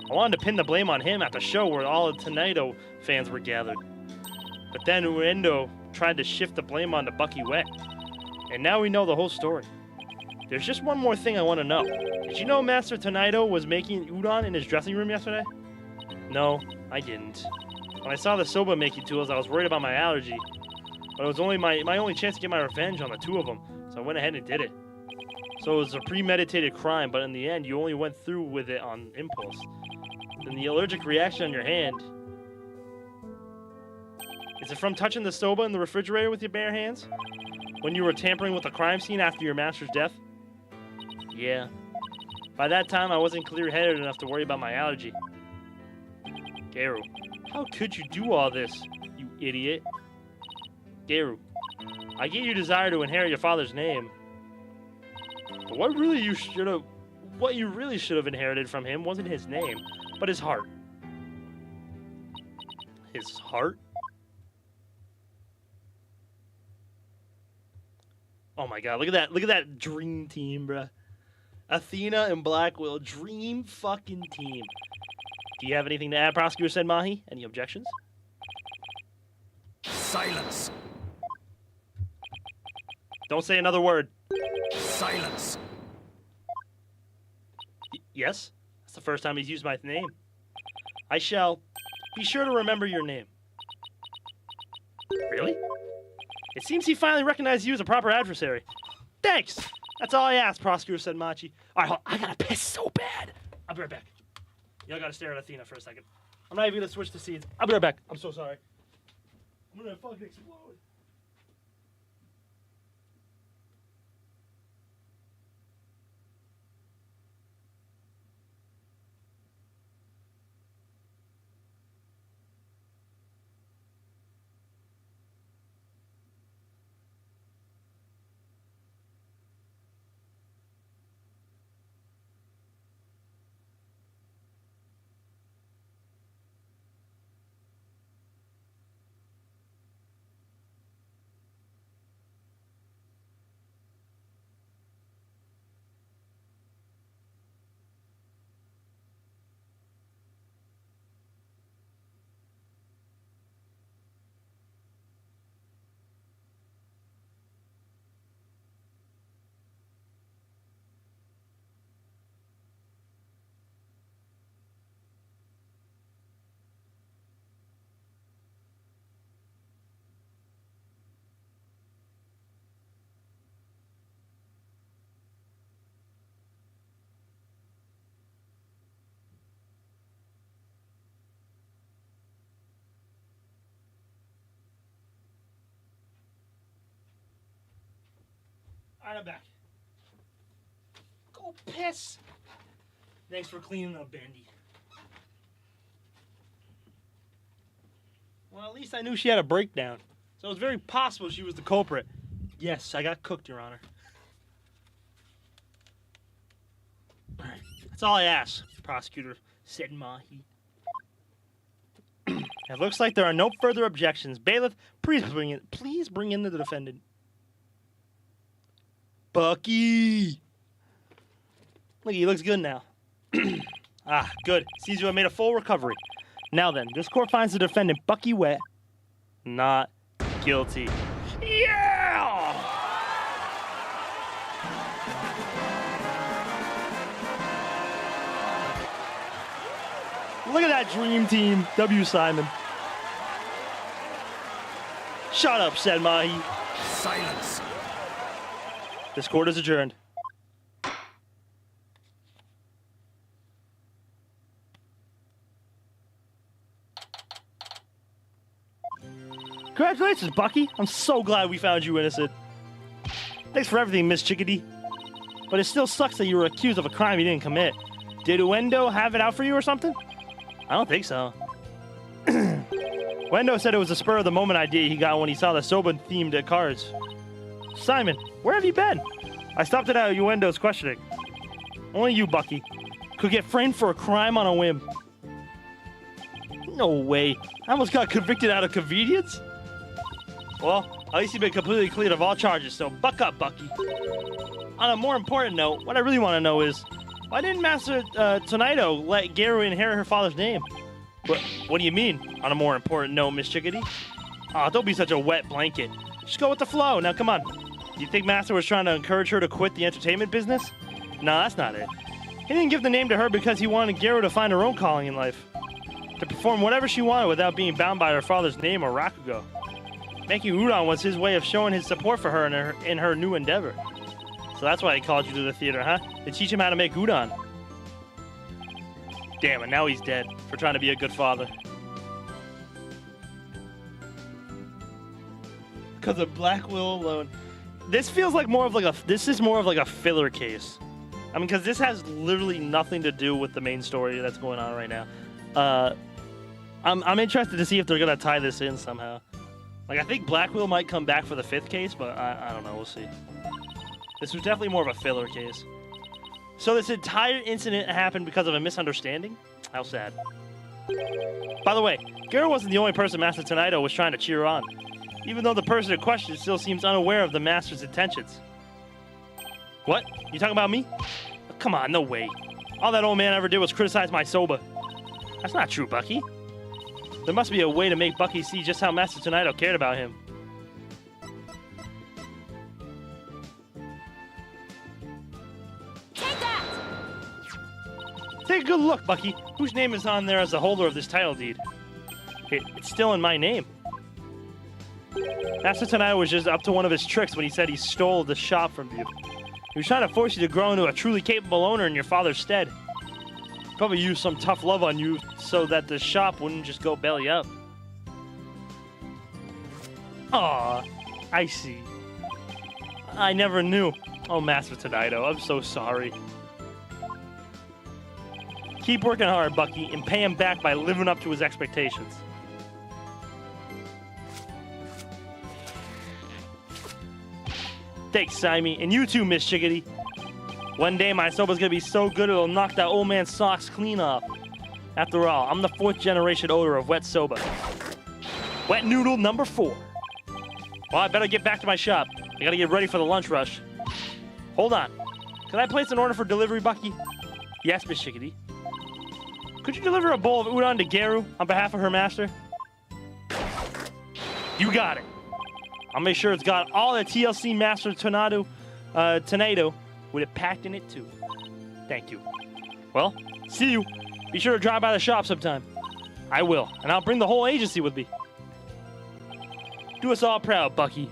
I wanted to pin the blame on him at the show where all the Tonito fans were gathered. But then Uendo tried to shift the blame onto Bucky Wet. And now we know the whole story. There's just one more thing I want to know. Did you know Master Tonaido was making udon in his dressing room yesterday? No, I didn't. When I saw the soba making tools, I was worried about my allergy. But it was only my only chance to get my revenge on the two of them, so I went ahead and did it. So it was a premeditated crime, but in the end, you only went through with it on impulse. Then the allergic reaction on your hand... Is it from touching the soba in the refrigerator with your bare hands? When you were tampering with the crime scene after your master's death? Yeah. By that time, I wasn't clear-headed enough to worry about my allergy. Garu, how could you do all this, you idiot? Garu, I get your desire to inherit your father's name. But what you really should have inherited from him wasn't his name, but his heart. His heart? Oh my god, look at that dream team, bruh. Athena and Blackwell, dream fucking team. Do you have anything to add, Prosecutor said Mahi? Any objections? Silence. Don't say another word. Silence. Yes? That's the first time he's used my name. I shall be sure to remember your name. Really? It seems he finally recognized you as a proper adversary. Thanks! That's all I asked, Prosecutor said Machi. Alright, I gotta piss so bad. I'll be right back. Y'all gotta stare at Athena for a second. I'm not even gonna switch the scenes. I'll be right back. I'm so sorry. I'm gonna fucking explode. Alright, I'm back. Go piss! Thanks for cleaning up, Bandy. Well, at least I knew she had a breakdown. So it was very possible she was the culprit. Yes, I got cooked, Your Honor. Alright, that's all I asked, Prosecutor said Mahi. It looks like there are no further objections. Bailiff, please bring in the defendant. Bucky! Look, he looks good now. Ah, good. Seems you have made a full recovery. Now then, this court finds the defendant, Bucky Wet, not guilty. Yeah! Look at that dream team, W. Simon. Shut up, said Mahi. Silence. This court is adjourned. Congratulations, Bucky. I'm so glad we found you innocent. Thanks for everything, Miss Chickadee. But it still sucks that you were accused of a crime you didn't commit. Did Uendo have it out for you or something? I don't think so. Uendo said it was a spur-of-the-moment idea he got when he saw the Soba-themed cards. Simon, where have you been? I stopped it at Uendo's questioning. Only you, Bucky, could get framed for a crime on a whim. No way. I almost got convicted out of convenience? Well, at least you've been completely cleared of all charges, so buck up, Bucky. On a more important note, what I really want to know is, why didn't Master Tonaido let Garu inherit her father's name? What do you mean, on a more important note, Miss Chickadee? Aw, don't be such a wet blanket. Just go with the flow. Now, come on. You think Master was trying to encourage her to quit the entertainment business? No, that's not it. He didn't give the name to her because he wanted Garo to find her own calling in life. To perform whatever she wanted without being bound by her father's name or Rakugo. Making udon was his way of showing his support for her in her new endeavor. So that's why he called you to the theater, huh? To teach him how to make udon. Damn, and now he's dead for trying to be a good father. Because of Black Will alone. This feels like more of like this is more of like a filler case. I mean, because this has literally nothing to do with the main story that's going on right now. I'm interested to see if they're gonna tie this in somehow. Like, I think Black Will might come back for the 5th case, but I don't know. We'll see. This was definitely more of a filler case. So this entire incident happened because of a misunderstanding? How sad. By the way, Garo wasn't the only person Master Tonido was trying to cheer on. Even though the person in question still seems unaware of the Master's intentions. What? You talking about me? Come on, no way. All that old man ever did was criticize my Soba. That's not true, Bucky. There must be a way to make Bucky see just how Master Tonido cared about him. Take that! Take a good look, Bucky. Whose name is on there as the holder of this title deed? It's still in my name. Master Tonido was just up to one of his tricks when he said he stole the shop from you. He was trying to force you to grow into a truly capable owner in your father's stead. Probably used some tough love on you so that the shop wouldn't just go belly up. Aw, I see. I never knew. Oh, Master Tonido, I'm so sorry. Keep working hard, Bucky, and pay him back by living up to his expectations. Thanks, Simey, and you too, Miss Chickadee. One day my soba's gonna be so good it'll knock that old man's socks clean off. After all, I'm the 4th generation owner of wet soba. Wet noodle number 4. Well, I better get back to my shop. I gotta get ready for the lunch rush. Hold on. Can I place an order for delivery, Bucky? Yes, Miss Chickadee. Could you deliver a bowl of udon to Garo on behalf of her master? You got it. I'll make sure it's got all the TLC Master Tonido with it packed in it too. Thank you. Well, see you. Be sure to drop by the shop sometime. I will, and I'll bring the whole agency with me. Do us all proud, Bucky.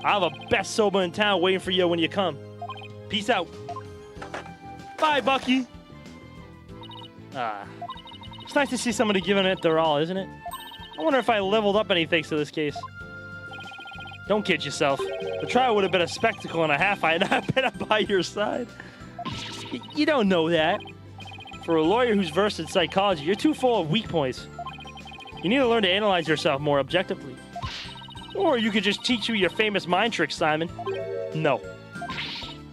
I'll have a best soba in town waiting for you when you come. Peace out. Bye, Bucky. It's nice to see somebody giving it their all, isn't it? I wonder if I leveled up any thanks to this case. Don't kid yourself. The trial would have been a spectacle and a half I had not been by your side. You don't know that. For a lawyer who's versed in psychology, you're too full of weak points. You need to learn to analyze yourself more objectively. Or you could just teach you your famous mind tricks, Simon. No.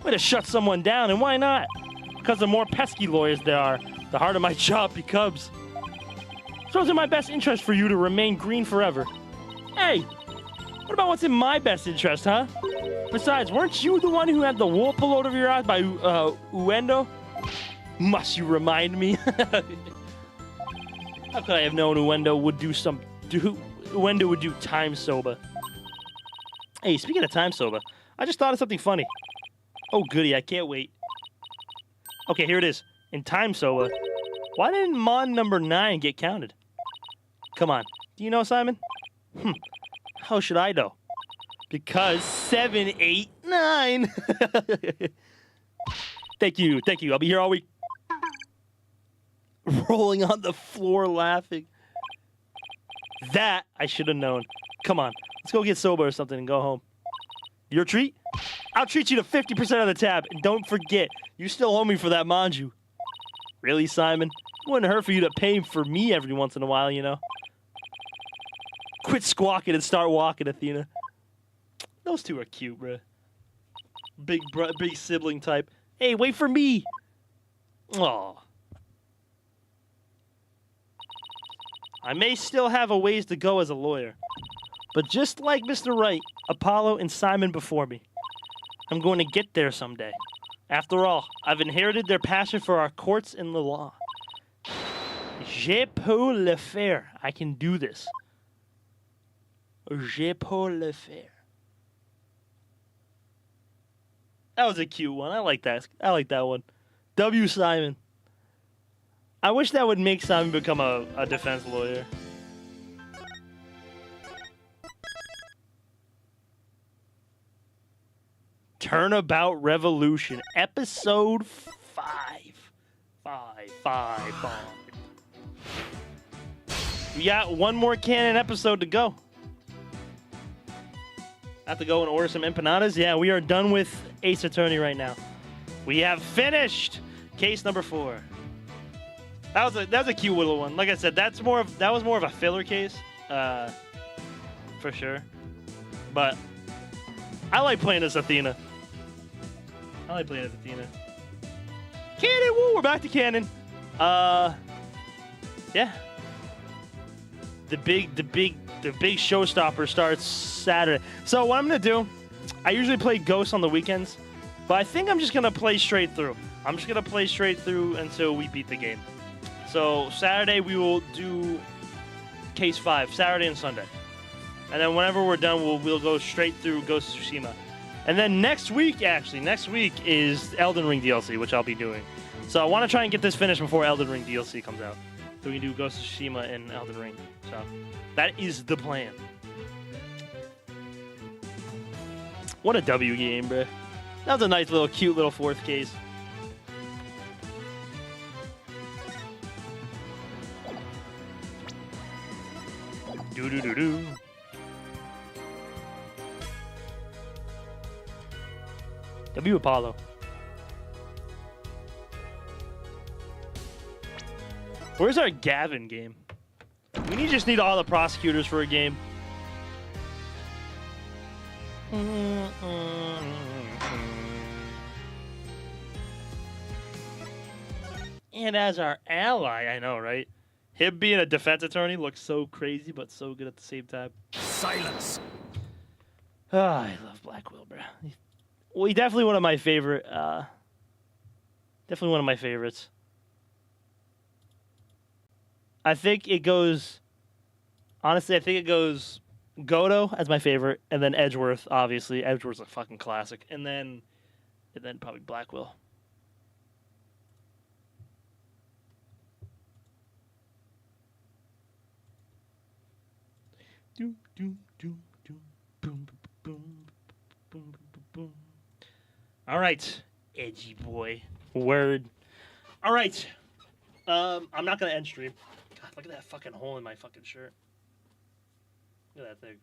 Way to shut someone down, and why not? Because the more pesky lawyers there are, the harder my job becomes. So it's in my best interest for you to remain green forever. Hey! What about what's in my best interest, huh? Besides, weren't you the one who had the wool pulled out of your eyes by Uendo? Must you remind me? How could I have known Uendo would Uendo would do time soba? Hey, speaking of time soba, I just thought of something funny. Oh goody, I can't wait. Okay, here it is. In time soba, why didn't Mon number 9 get counted? Come on, do you know, Simon? How should I know? Because 7, 8, 9. Thank you. I'll be here all week. Rolling on the floor laughing. That I should have known. Come on, let's go get soba or something and go home. Your treat? I'll treat you to 50% of the tab. And don't forget, you still owe me for that manju. Really, Simon? It wouldn't hurt for you to pay for me every once in a while, you know? Quit squawking and start walking, Athena. Those two are cute, bruh. Big sibling type. Hey, wait for me! Aw. I may still have a ways to go as a lawyer. But just like Mr. Wright, Apollo, and Simon before me, I'm going to get there someday. After all, I've inherited their passion for our courts and the law. Je peux le faire. I can do this. Je peux le faire. That was a cute one. I like that. I like that one. W. Simon. I wish that would make Simon become a defense lawyer. Turnabout Revolution, episode 5. 5. We got one more canon episode to go. Have to go and order some empanadas. Yeah, we are done with Ace Attorney right now. We have finished case number 4. That was a cute little one. Like I said, that was more of a filler case, for sure. But I like playing as Athena. Canon, woo! We're back to canon. Yeah. The big showstopper starts Saturday. So what I'm gonna do, I usually play Ghosts on the weekends, but I think I'm just gonna play straight through. I'm just gonna play straight through until we beat the game. So Saturday we will do case 5, Saturday and Sunday, and then whenever we're done, we'll go straight through Ghost of Tsushima. And then next week is Elden Ring DLC, which I'll be doing. So I want to try and get this finished before Elden Ring DLC comes out. So we can do Ghost of Tsushima and Elden Ring. So that is the plan. What a W game, bruh. That was a nice little, cute little 4th case. Do. W Apollo. Where's our Gavin game? We just need all the prosecutors for a game. And as our ally, I know, right? Him being a defense attorney looks so crazy, but so good at the same time. Silence. Oh, I love Black Will, bro. Well, he's definitely one of my favorite. Definitely one of my favorites. I think it goes. Honestly, I think it goes Godo as my favorite, and then Edgeworth. Obviously, Edgeworth's a fucking classic, and then probably Black Will. Doom, doom, doom, doom, boom, boom, boom, boom, boom. All right, edgy boy. Word. All right. I'm not gonna end stream. God, look at that fucking hole in my fucking shirt. Look at that thing.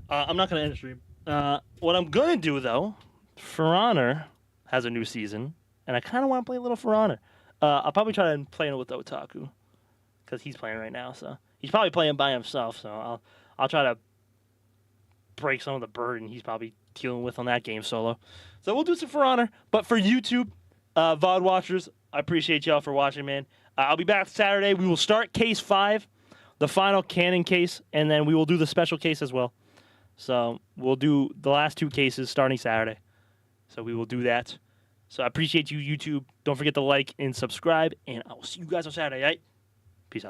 I'm not gonna end stream. What I'm gonna do though, For Honor has a new season, and I kind of want to play a little For Honor. I'll probably try to play it with Otaku, because he's playing right now. So he's probably playing by himself. So I'll try to break some of the burden he's probably dealing with on that game solo. So we'll do some For Honor. But for YouTube, VOD watchers, I appreciate y'all for watching, man. I'll be back Saturday. We will start case 5, the final canon case, and then we will do the special case as well. So we'll do the last 2 cases starting Saturday. So we will do that. So I appreciate you, YouTube. Don't forget to like and subscribe, and I will see you guys on Saturday, all right? Peace out.